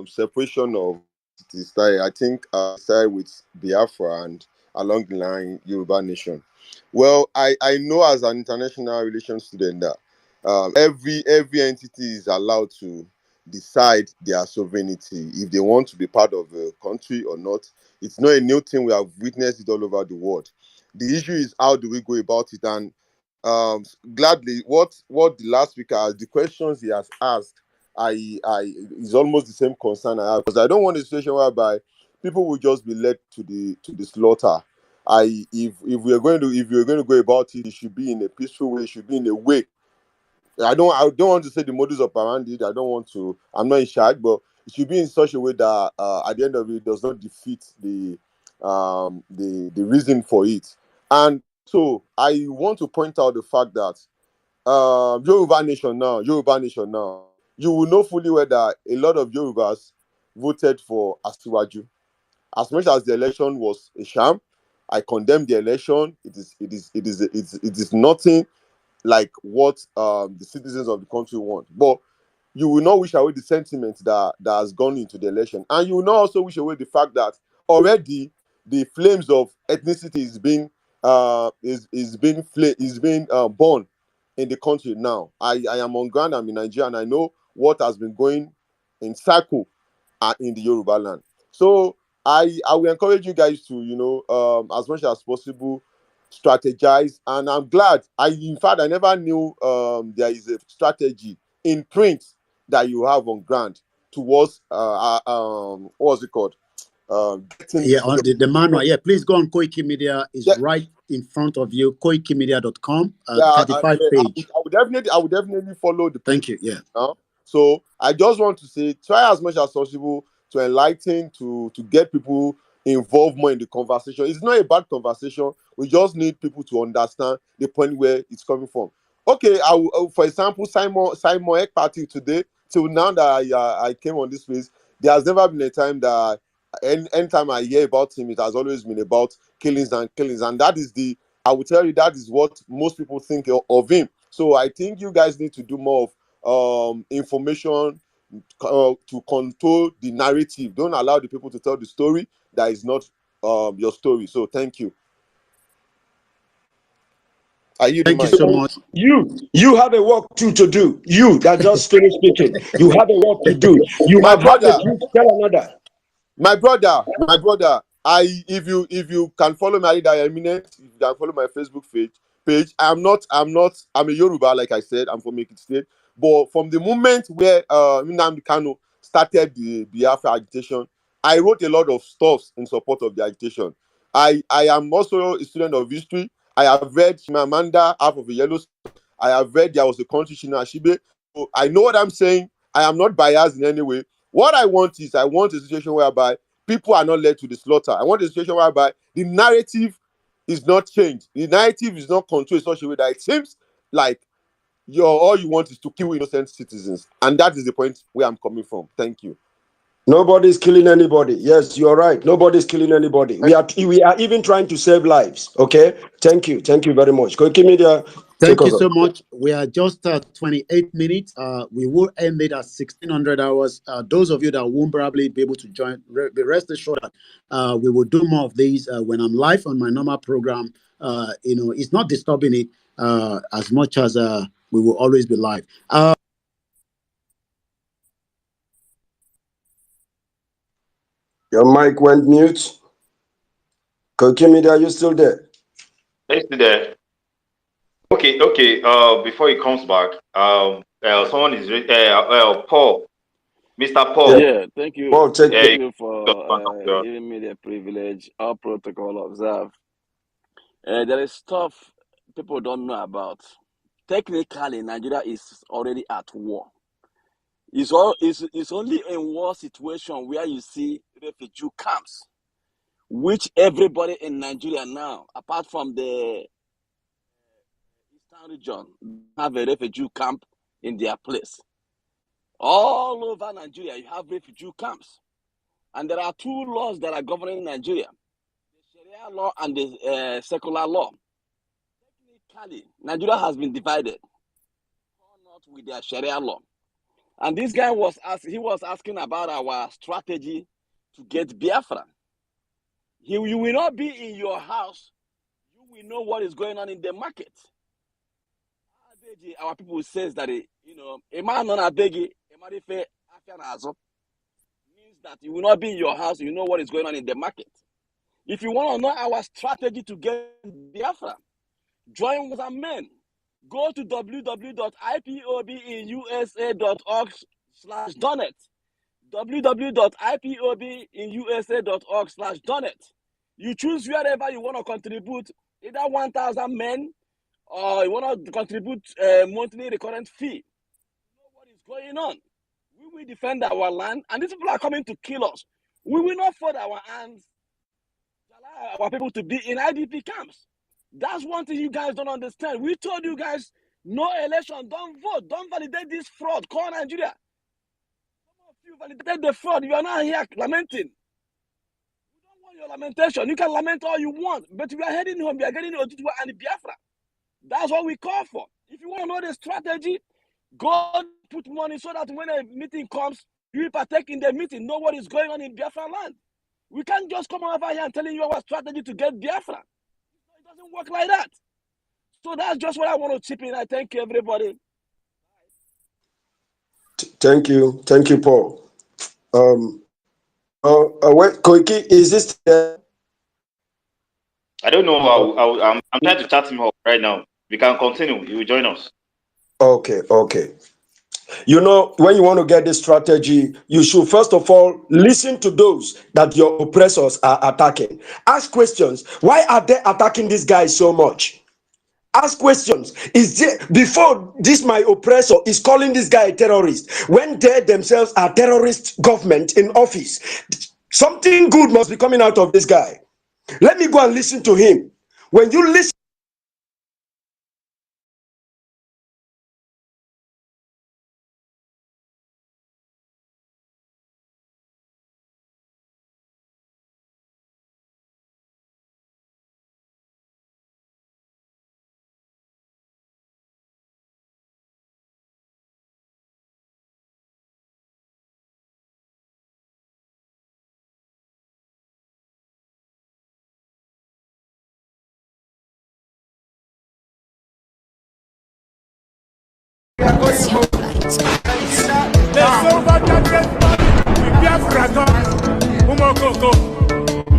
separation of cities started, I think started with Biafra and along the line Yoruba nation. Well, I know as an international relations student that every entity is allowed to decide their sovereignty if they want to be part of a country or not. It's not a new thing. We have witnessed it all over the world. The issue is how do we go about it? And gladly, what the last speaker has, the questions he has asked, I is almost the same concern I have, because I don't want a situation whereby people will just be led to the slaughter. If we're going to go about it, it should be in a peaceful way. It should be in a way. I don't want to say the modus operandi. I'm not in charge, but it should be in such a way that at the end of it does not defeat the reason for it. And so I want to point out the fact that Yoruba nation now, you will know fully well that a lot of Yorubas voted for Asiwaju. As much as the election was a sham, I condemn the election. It is nothing like what the citizens of the country want. But you will not wish away the sentiment that has gone into the election, and you will not also wish away the fact that already the flames of ethnicity is being born in the country now. I am on ground. I'm in Nigeria, and I know what has been going in circle in the Yoruba land. So I will encourage you guys to as much as possible strategize, and I'm glad. In fact, I never knew there is a strategy in print that you have on ground towards what's it called? Yeah, on the manual. Yeah, please go on Koiki Media. Is right in front of you. KoikiMedia.com. 35 page. I would definitely follow the. Thank you. Yeah. So I just want to say, try as much as possible to enlighten, to get people involved more in the conversation. It's not a bad conversation. We just need people to understand the point where it's coming from. Okay, for example, Simon Ekpa today, till now that I came on this place, there has never been a time that anytime I hear about him, it has always been about killings, and I will tell you, that is what most people think of him. So I think you guys need to do more of information to control the narrative. Don't allow the people to tell the story that is not your story. So thank you. Thank you so much. You have a work to do. You that just finished speaking. You have a work to do. You have had the truth to tell another. My brother, if you can follow me, Eminent, if you can follow my Facebook page. I'm a Yoruba, like I said, I'm from Ekiti State. But from the moment where Nnamdi Kanu started the Biafra agitation, I wrote a lot of stuff in support of the agitation. I am also a student of history. I have read Chimamanda, Half of a Yellow Stone. I have read There Was a Country, Chinua Achebe. So I know what I'm saying. I am not biased in any way. What I want is, I want a situation whereby people are not led to the slaughter. I want a situation whereby the narrative is not changed. The narrative is not controlled in such a way that it seems like all you want is to kill innocent citizens. And that is the point where I'm coming from. Thank you. Nobody's killing anybody. Yes, you're right. Nobody's killing anybody. We are even trying to save lives. Okay. Thank you. Thank you very much. Koiki Media. Thank you so much. We are just 28 minutes. We will end it at 1600 hours. Those of you that won't probably be able to join, rest assured that we will do more of these when I'm live on my normal program. It's not disturbing it as much as we will always be live. Your mic went mute. Koiki Media, are you still there? Are you still there? Okay. Before he comes back, someone is Paul, Mr. Paul. Yeah, thank you. Paul, take Thank it. you for giving me the privilege. All protocol observed. There is stuff people don't know about. Technically, Nigeria is already at war. It's only in war situation where you see refugee camps, which everybody in Nigeria now, apart from the eastern region, have a refugee camp in their place. All over Nigeria, you have refugee camps. And there are two laws that are governing Nigeria, the Sharia law and the secular law. Technically, Nigeria has been divided, not with their Sharia law. And this guy was asking about our strategy to get Biafra. You will not be in your house. You will know what is going on in the market. Our people says that, a man on a begi, a marife, means that you will not be in your house. You know what is going on in the market. If you want to know our strategy to get Biafra, join with our men. Go to www.ipobinusa.org/donate. www.ipobinusa.org/donate. You choose wherever you want to contribute, either 1,000 men or you want to contribute a monthly recurrent fee. You know what is going on. We will defend our land, and these people are coming to kill us. We will not fold our hands, allow our people to be in IDP camps. That's one thing you guys don't understand. We told you guys, no election, don't vote, don't validate this fraud. Call Nigeria. Some of you validated the fraud. You are not here lamenting. We don't want your lamentation. You can lament all you want, but we are heading home. We are getting Oduduwa and Biafra. That's what we call for. If you want to know the strategy, go put money so that when a meeting comes, you partake in the meeting, know what is going on in Biafra land. We can't just come over here and telling you our strategy to get Biafra. It doesn't work like that. So that's just what I want to chip in. I thank you, everybody. Thank you, Paul. Wait, Koiki, is this there? I don't know. I'm trying to chat him up right now. We can continue. He will join us. Okay. You know, when you want to get this strategy, you should first of all listen to those that your oppressors are attacking. Ask questions. Why are they attacking this guy so much? Ask questions. Is there, before this my oppressor is calling this guy a terrorist, when they themselves are terrorist government in office, something good must be coming out of this guy. Let me go and listen to him. When you listen,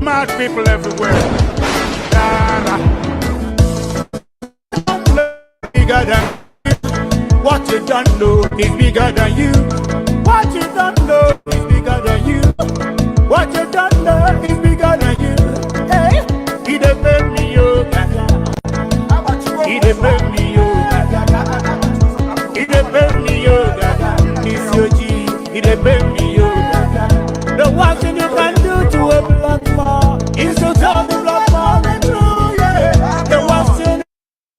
mad people everywhere. Bigger than what you don't know is bigger than you. What you don't know is bigger than you. What you don't know is bigger than you. Hey, he depend me, yo. He depend me, yo. He depend me, yo. It's your G. He depend me, yo. The worst thing you can do to a black man is to tell the black man the truth, yeah. The worst thing you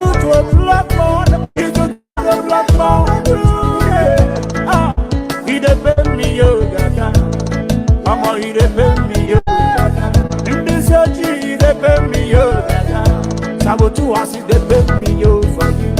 can do to a black man is to tell the black man the truth, yeah. He depend me, yo, gaga. Mama, he depend me, yo, gaga. In this G, he depend me, yo, gaga. Sabotu has he depend me, yo, for you.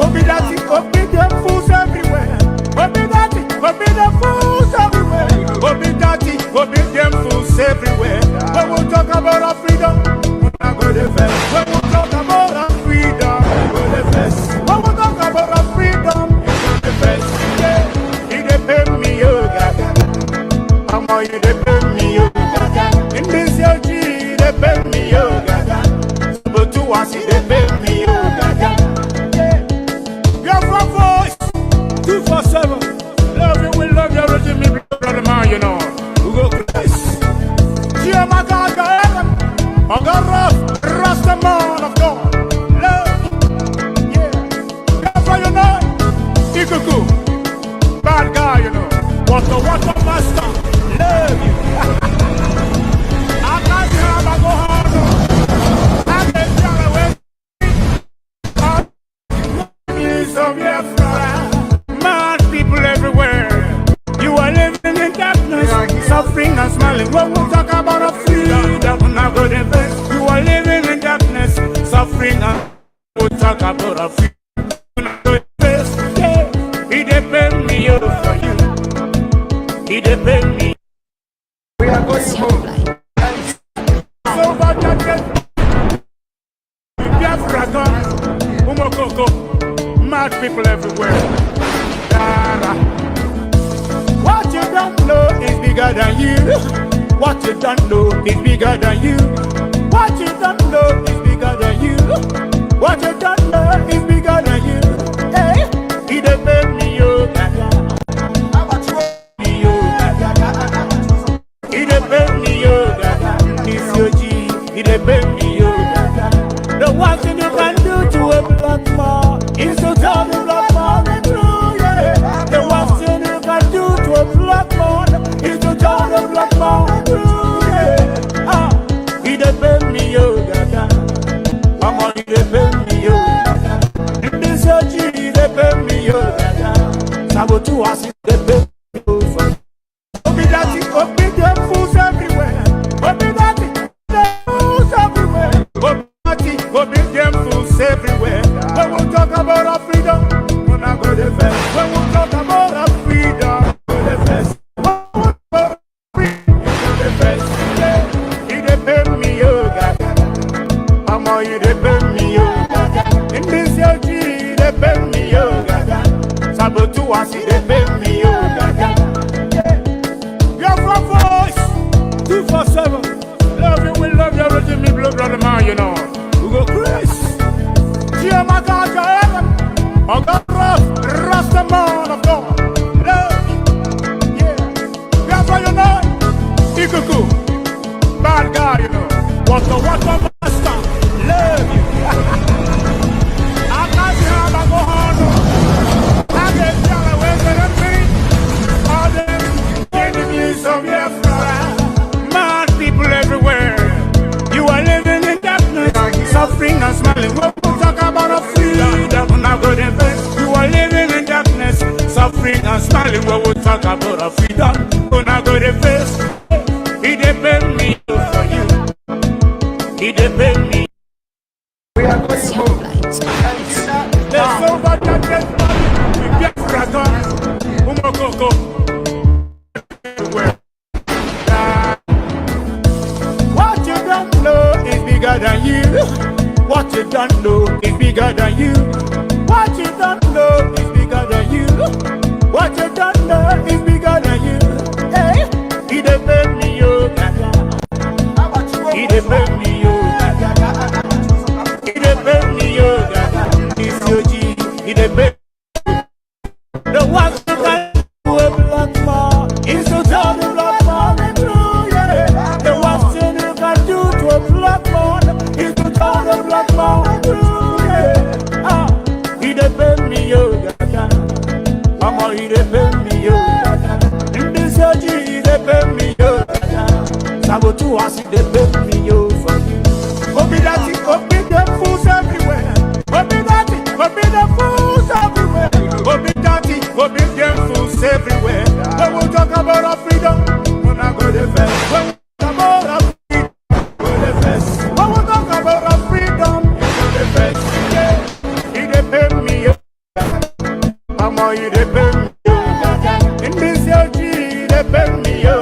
Obi that it, obi them fools everywhere. Obi that it, obi them fools everywhere. Obi that it, obi them fools everywhere. When we talk about our freedom, we not go the first. When we talk about our freedom, we go the first. When we talk about our freedom, we go the first. Yeah, he depend me, yo, gaga. Mama, he depend me, yo, gaga. What the master, love you. I can't have a go home. I can't tell away. Of Biafra, mad people everywhere. You are living in darkness, suffering and smiling. When we talk about a freedom, not good event. You are living in darkness, suffering and we talk about a freedom. He depend me for you. He depend me. We are going home. So bad that Biafra gone. Umokoko. Mad people everywhere. What you don't know is bigger than you. What you don't know is bigger than you. What you don't know is bigger than you. What you don't know is bigger than you. Hey, he depend me, yo. He depend me, yo. It's your G. He depend me, yo. The one thing you can do to a black man is to tell the black man the truth, yeah. The one thing you can do to a black man is to tell the black man the truth, yeah. Ah, he depend me, yo, gaga. Mama, he depend me, yo, gaga. In this age, he depend me, yo, gaga. Sabotu has he depend me, yo, for Obi Dati, Obi them fools everywhere. Obi Dati, them fools everywhere. Obi them fools everywhere. When we talk about our freedom, we're not going to defend. When we talk about our freedom, we're the best. He depend me, yo, gaga. Mama, he depend me, yo, gaga. In this year, he depend me, yo, gaga. Sabotu was he depend me, yo, gaga. Biafra voice, 247. Love you, we love you, everything me blood, brother man, you know. We go Chris. Cheer my God, heaven. I got Rasta man of God. Love, yeah. Biafra, you know. Ikuku, bad guy, you know. What the master, love you. I can't have a go home. I get tell away to them feet. All them enemies of Biafra. Mad people everywhere. You are living in darkness, suffering and smiling. When we talk about a freedom, not good event. You are living in darkness, suffering and smiling. When we talk about a freedom, we're not good event. He depend me for you. He depend me. We are going home. There's so much that there's money. We get dragon. Umokoko. What you don't know is bigger than you. What you don't know is bigger than you. What you don't know is bigger than you. What you don't know is bigger than you. Hey, he depend me, yo. He depend me, yo. He depend me, yo. It's your G. He depend. The one who can do a black man is to tell the black man the truth, yeah. The one thing you can do to a black man is to tell the black man the truth, yeah. Ah, he depend me, yo, gaga. Mama, he depend me, yo, gaga. In this age, he depend me, yo, gaga. Sabotu has he depend me, yo, for you. Obi Dati, Obi them fools everywhere. Obi Dati, Obi them fools everywhere. Obi Dati, Obi them fools everywhere. When we talk about our freedom, we're not going to defend. When we talk about our freedom, we're the best. When we talk about our freedom, we're the best. Yeah, he depend me, yo. Mama, he depend me, yo. In this year, he depend me, yo.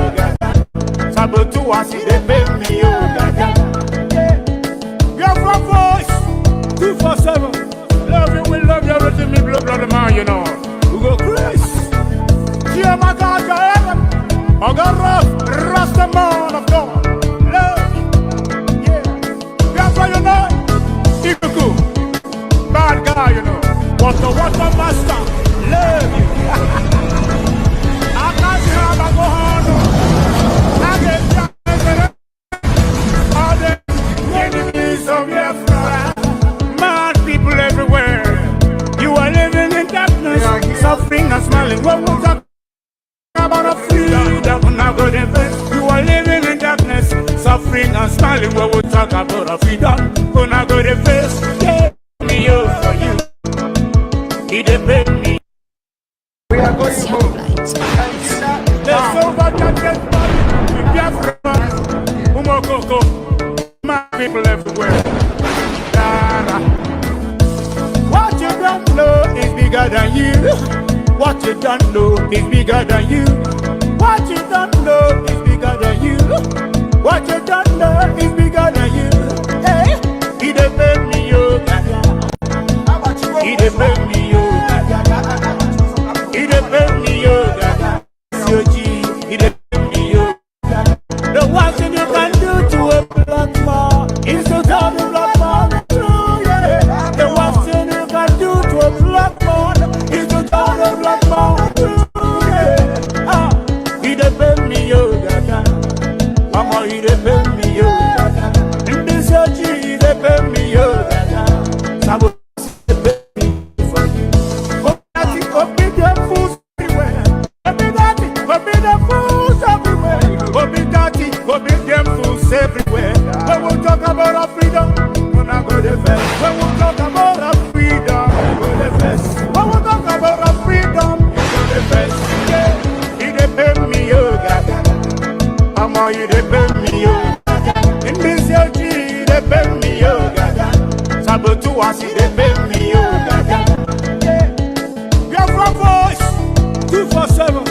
Sabotu was he depend me, yo. Biafra voice, 247. Love you, we love you, everything me blood, brother man, you know. We go Chris. Cheer my God, heaven. I got Rasta man of God. Love, yeah. Biafra, you know. Ikuku, bad guy, you know. What the master, love you. I can't have a go home. I get all the enemies of Biafra. Mad people everywhere. You are living in darkness, suffering and smiling. When we talk about suffering and smiling when we talk about our freedom. Gonna go the face, yeah, me up for you. He depend me. We are going to move. Let's overcome with Biafra. Umokoko, my people everywhere. What you don't know is bigger than you. What you don't know is bigger than you. What you don't know is bigger than you. What you don't know is bigger than you. Hey, he depend me, yo. He depend me, yo. He depend me, yo. He depend me, yo. The one thing you can do to a black man is to tell the black man true, yeah. The one thing you can do to a black man is to tell the black man true, yeah. Ah, he depend me, yo. Mama, he depend me, yo. In this church, he depend me, yo. Sabo, he depend me for you. Open the fools everywhere. Open the fools everywhere. Open them fools everywhere. When we talk about our freedom, we're not going to fast. When we talk about our freedom, we're going to fast. When we talk about our freedom, we're going to fast. Yeah, he depend me, yo. Mama, he depend me, yo. In this church, he depend me, yo. Sabotu was he depend me, yo. Biafra voice, 247.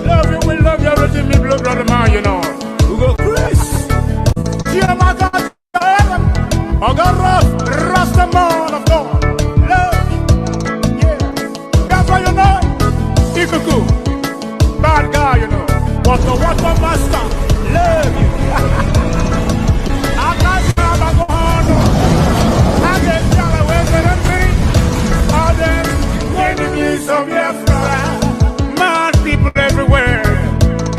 Love you, we love you, rich me, blood, brother, man, you know. We go Chris. Chiamaka, Ogaraf, Rastaman of God. Love you. Yeah. Biafra, you know. Ikuku. Bad guy, you know. What master. Love you. I can't stop, I go on. I get y'all away with me. All them enemies of Biafra. Mad people everywhere.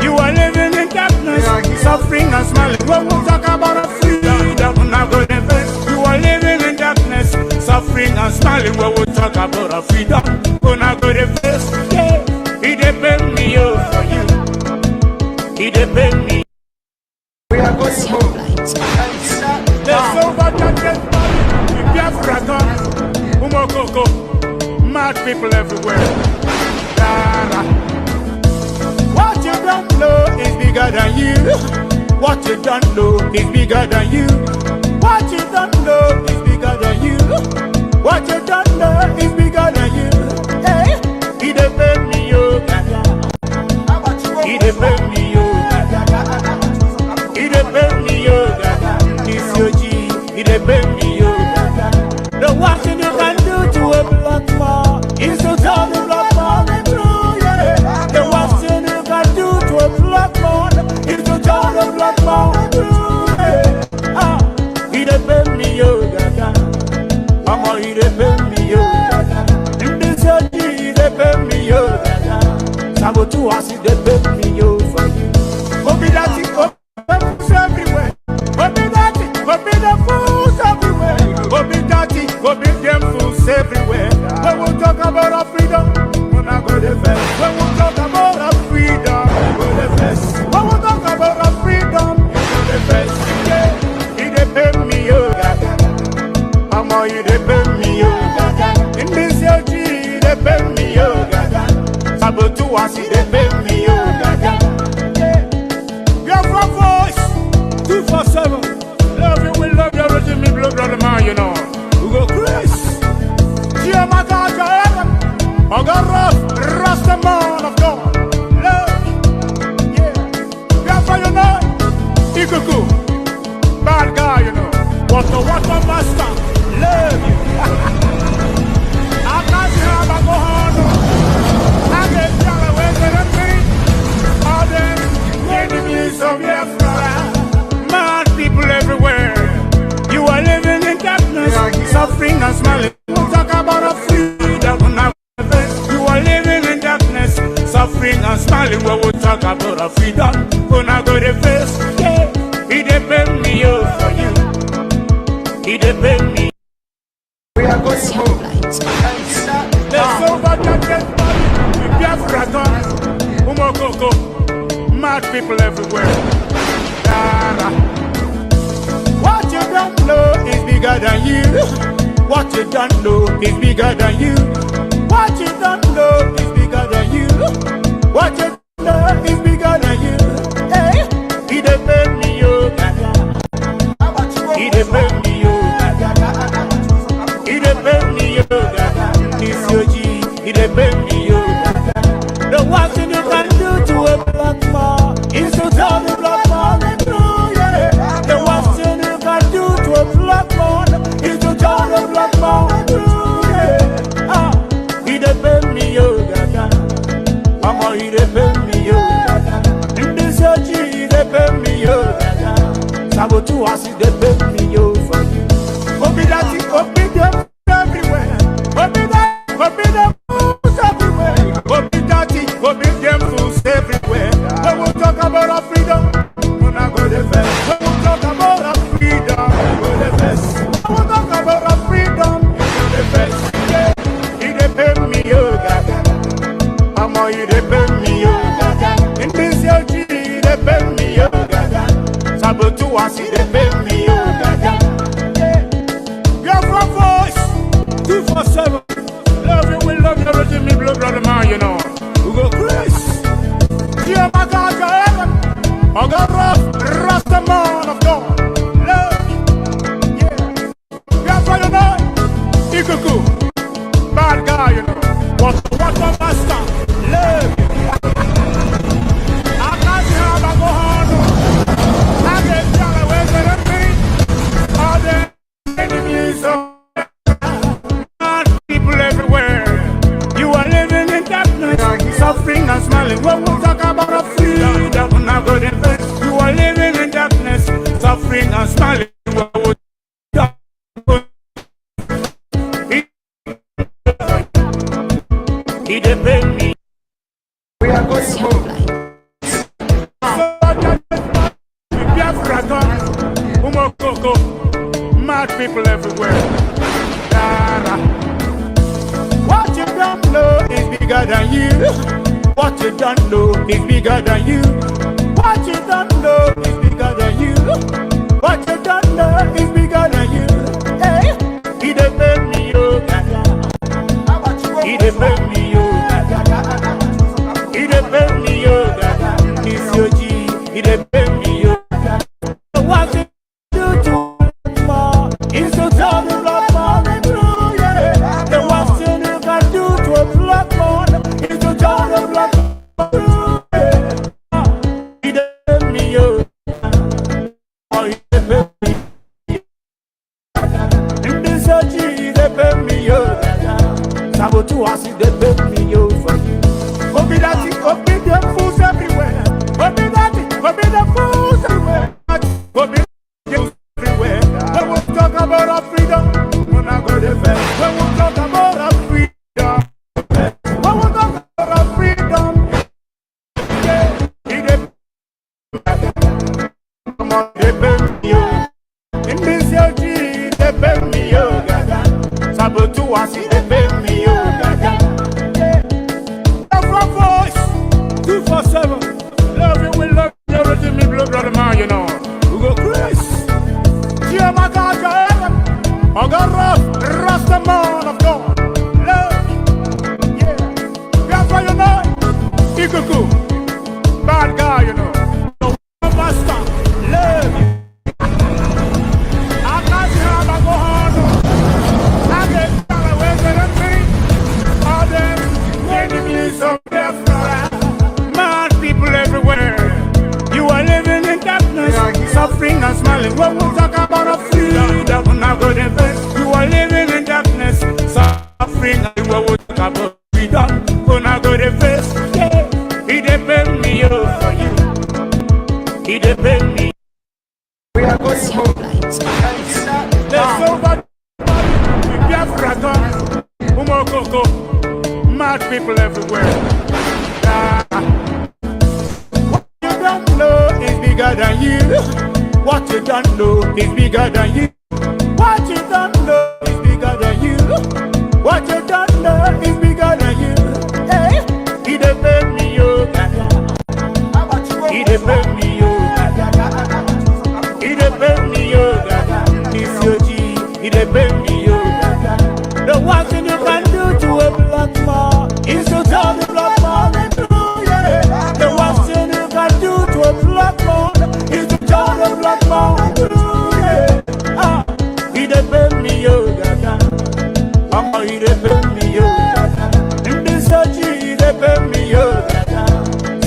You are living in darkness, suffering and smiling. When we talk about a freedom, we're not going to face. You are living in darkness, suffering and smiling. When we talk about a freedom, we're not going to face. Yeah, he depend me, yo, for you. He depend me. We are going to move. Let's overcome with Biafra. Umokoko, mad people everywhere. What you don't know is bigger than you. What you don't know is bigger than you. What you don't know is bigger than you. What you don't know is bigger than you. Hey, he depend me, yo. He depend me, yo. He depend me, yo. It's your G. He depend me, yo. The one thing you can do to a black man is to tell the black man the truth, yeah. The one thing you can do to a black man is to tell the black man the truth, yeah. Ah, he depend me, yo. Mama, he depend me, yo. In this church, he depend me, yo. Sabotu was he depend me, yo, for you. Mobilization, open fools everywhere. Open the fools everywhere. Open them fools everywhere. When we talk about our freedom, we're not going to fast. When we talk about our freedom, we're going to fast. When we talk about our freedom, we're going to fast. Yeah, he depend me, yo. Mama, he depend me, yo. In this church, he depend me, yo. Sabotu was he depend me, yo. Biafra voice, 247. Love you, we love you, rich me, blood, brother, man, you know. We go Chris. Chiamaka, Ogaraf, Rastaman of God. Love you. Yeah. Biafra, you know. Ikuku. Bad guy, you know. What master. Love you. I can't have a go on. I get y'all away with me. All them enemies of Biafra. Mad people everywhere. You are living in darkness, suffering and smiling. We talk about a freedom. You are living in darkness, suffering and smiling. When we talk about a freedom, we're not going to face. Yeah, he depend me, yo, for you. He depend me. We are going to move. Let's overcome with Biafra. Umokoko, mad people everywhere. don't know is bigger than you. What you don't know is bigger than you. What you don't know is bigger than you. What you don't know is bigger than you. Hey, he depend me, yo. He depend me, yo. He depend me, yo. This your G. He depend me, yo. The one thing you can do to a black man is to tell the black man the truth, yeah. The one thing you can do to a black man is to tell the black man the truth, yeah. Ah, he depend me, yo, gaga. Mama, he depend me, yo, gaga. In this G, he depend me, yo, gaga. Sabotu has he depend me, yo, for you. Obi that it, obi them everywhere. Obi that, obi them everywhere. Obi that it, obi them fools everywhere. When we talk about our freedom, we're not going to fail. When we talk about our freedom, we're the best. When we talk about our freedom, we're the best. Yeah, he depend me, yo, gaga. Mama, he depend me, yo, gaga. In this your G, he depend me, yo, gaga. Sabotu has he depend me, yo, gaga. Biafra voice, 247. Love you, we love you, everything me blood, brother man, you know. We go Chris. Yeah, my God, you're heaven. I got Rasta man of God. Love you. Yeah. Biafra, you know. Ikuku. Bad guy, you know. What my master. Love you. I can't see how I go on. I get down away to the feet. All the enemies of people everywhere. You are living in darkness, suffering and smiling. When we talk about a freedom, we're not going to invest. You are living in darkness, suffering and smiling. When we talk about he depend me. We are going to move. Mad people everywhere. What you don't know is bigger than you. What you don't know is bigger than you. What you don't know is bigger than you. What you don't know is bigger than you. Hey, he depend me, yo. He depend me, yo. He depend me, yo. This your G. He depend me, yo. What you do to more is to tell the black man the truth, yeah. The worst thing you can do to a black man is to tell the black man the truth, yeah. He depend me, yo. Oh, he depend me. In this G, he depend me, yo. Sabotu has he depend me, yo, for you. Obi that it, obi them fools everywhere. Obi that it, obi them fools everywhere. Obi them everywhere. When we talk about our freedom, we're not going to fail. When we talk about our freedom, when we talk about our freedom, yeah, he depend. Come on, depend me, yo. In this your G, depend me, yo, gaga. Sabotu has he depend me, yo, gaga. Biafra voice, 247. Love you, we love you, everything me blood, brother man, you know. We go Chris. Yeah, my God, you're heaven. I got Rasta man of God. Love you. Yeah. Biafra, you know. Ikuku. Bad guy, you know. The master. Love you. I can't see how I go on. I get down away to the feet. All them enemies of Biafra. Mad people everywhere. You are living in darkness, suffering and smiling. When we talk about a freedom, we're not going to invest. You are living in darkness, suffering. When we talk about freedom, we're not going to invest. Yeah. He depend me, yo, for you. He depend me. We are going to move. Let's over. Biafra gone. Umokoko. Mad people everywhere. What you don't know is bigger than you. What you don't know is bigger than you. What you don't know is bigger than you. What you don't know is bigger than you. Hey, he depend me, yo. He depend me, yo. He depend me, yo.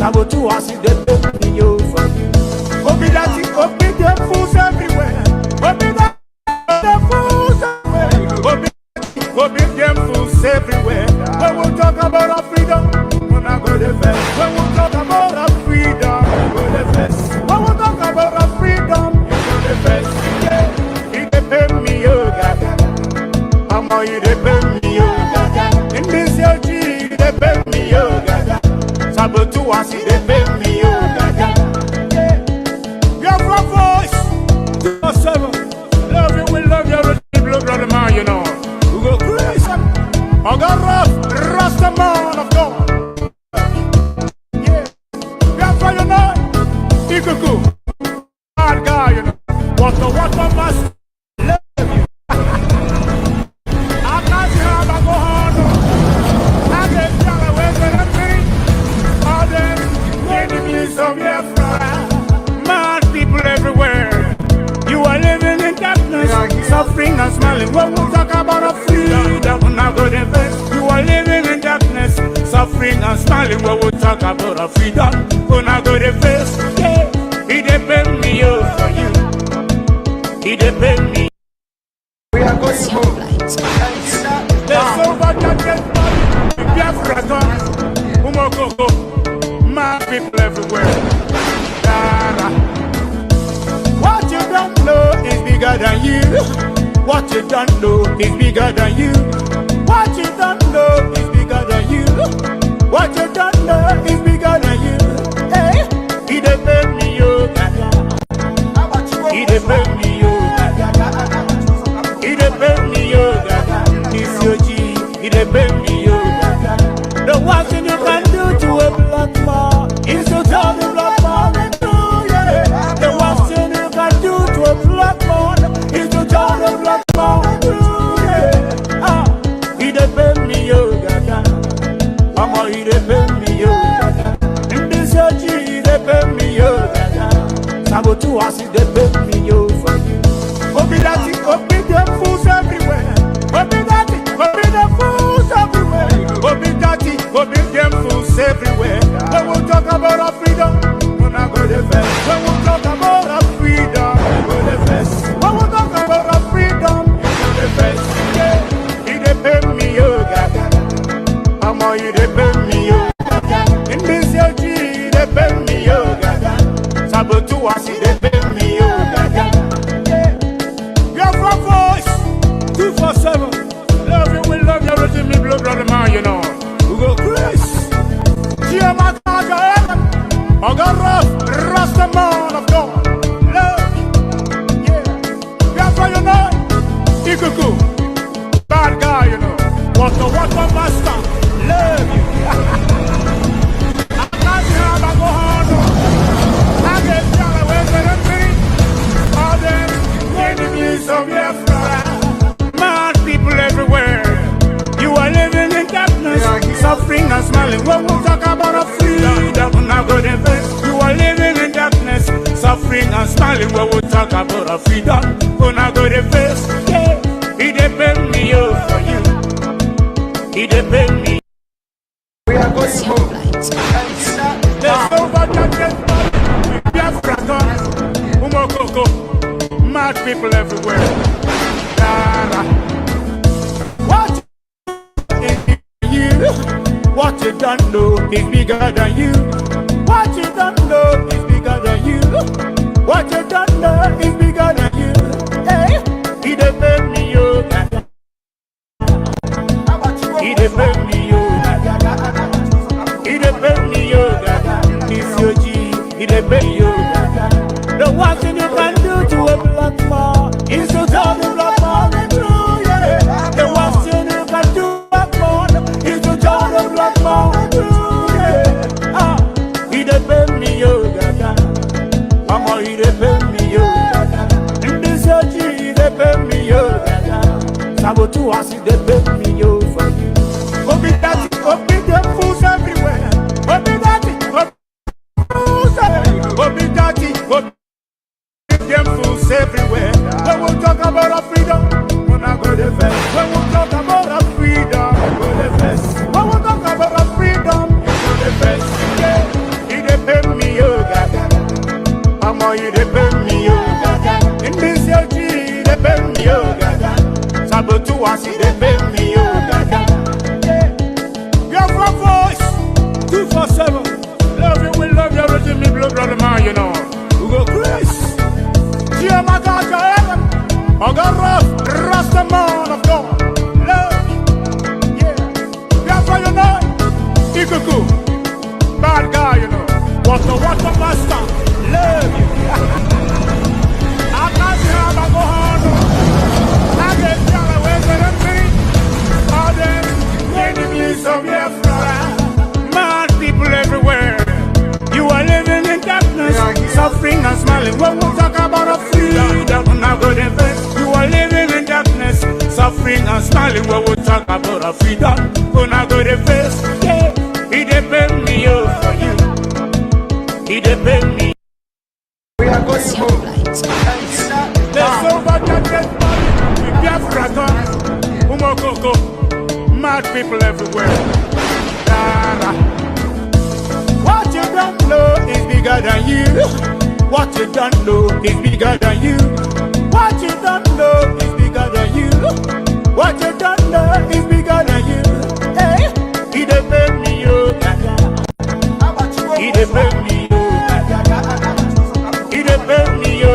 Sabotu as if they pay me over. Obi that it, obi them fools everywhere. Obi that them fools everywhere. Obi them fools everywhere. When we talk about our freedom, when I go the best. When we talk about our freedom, go the best. When we talk about our freedom, go the best. Yeah, it depend me, oh God. Mama, it depend me, oh God. In this year, it depend me, oh God. Sabotu as it depend me, oh God. Biafra voice, 247. Love you, we love you, blue brother man, you know. We go crazy. I got rough, Rasta man of God. Yeah, Biafra, you know. Ikuku, bad guy, you know. What must love you. I can't have a go on. I get down away from the all them enemies of Biafra. Mad people everywhere. You are living in darkness, suffering and smiling. When we talk about a freedom, we're not going to best. You are living in darkness, suffering and smiling. When we talk about a freedom, we're not going to best. Yeah, it depends me for you. It depends me. We are going home. There's over that Biafra gone. Mad people everywhere. What you don't know is bigger than you. What you don't know is bigger than you. What you don't know is bigger than you. What you don't know is bigger than you. Hey, it depends me, yo. It depends me, yo. It depends me, yo. It's your G. It depends me, yo. The worst thing you can do to a black man is to tell the black man to do, yeah. The worst thing you can do to a black man is to tell the black man to do, yeah. Ah, it depends me, yo, gaga. Mama, it depends me, yo, gaga. In this age, it depends me, yo, gaga. Sabotu as it depends me, yo, for you. Obi that it, obi them fools everywhere. Obi that it, obi them fools everywhere. Obi that it, obi them fools everywhere. When we talk about our freedom, we're not going to best. When we talk about our freedom, we're the best. When we talk about our freedom, we're the best. Yeah, it depends me, oh God. Mama, it depends me, oh God. In this year, it depends me, oh God. Sabotu as it depends me, oh God. Biafra voice, 247. Love you, we love you, everything me blood, brother man, you know. We go crazy. I got rough, Rasta man of God. Love, yeah. Biafra, you know. Ikuku, bad guy, you know. What master, love you. I can't have a go on. I get down away from the all them enemies of Biafra. Mad people everywhere. You are living in darkness, suffering and smiling. When we talk about a freedom, we're not going to best. You are living in darkness, suffering and smiling. When we talk about a freedom, we're not going to best. Yeah, it depends me, oh, for you. It depends me. We are going home. There's over that Biafra gone. Mad people everywhere. What you? What you don't know is bigger than you. What you don't know is bigger than you. What you don't know is bigger than you. Hey, it depends me, yo. It depends me, yo. It depends me, yo. It's your G. It depends me, yo. The one thing you can do to a black man is to tell the black man the truth, yeah. The one thing you can do to a black man is to tell the black man the truth, yeah. Ah, it depends me, yo, gaga. Mama, it depends me, yo, gaga. In this age, it depends me, yo, gaga. Sabotu as it depends me, yo, for you. Obi that it, obi them fools everywhere. Obi that it, obi fools everywhere. Obi that it, obi them fools everywhere. When we talk about our freedom, we're not going to best. When we talk about our freedom, we're the best. When we talk about our freedom, we're the best. Yeah, it you they bend me, oh. In this your tree, they bend me, oh. Sabotu wasi, they bend me, oh. Biafra voice, 247. Love you, we love you, everything me blood, brother man, you know. We go Chris. Gia Magaja Heaven. I got rough, Rasta man of God. Love you. Yeah. Biafra, you know. Ikuku. Bad guy, you know. Water master. Love you. I can't see how I go on. I get down away to them city. All them enemies of Biafra. Mad people everywhere. You are living in darkness, suffering and smiling. When we talk about a freedom, we're not going to invest. You are living in darkness, suffering and smiling. When we talk about a freedom, we're not going to invest. Yeah, he depend me for you. He depend me. We are going to move. There's so much that money. We Biafra guns. Umokoko. Mad people everywhere. What you don't know is bigger than you. What you don't know is bigger than you. What you don't know is bigger than you. What you don't know is bigger than you. Hey, he depend me, yo. He depend me, yo. He depend me, yo.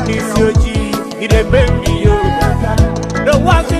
He's your G. He depend me, yo. The ones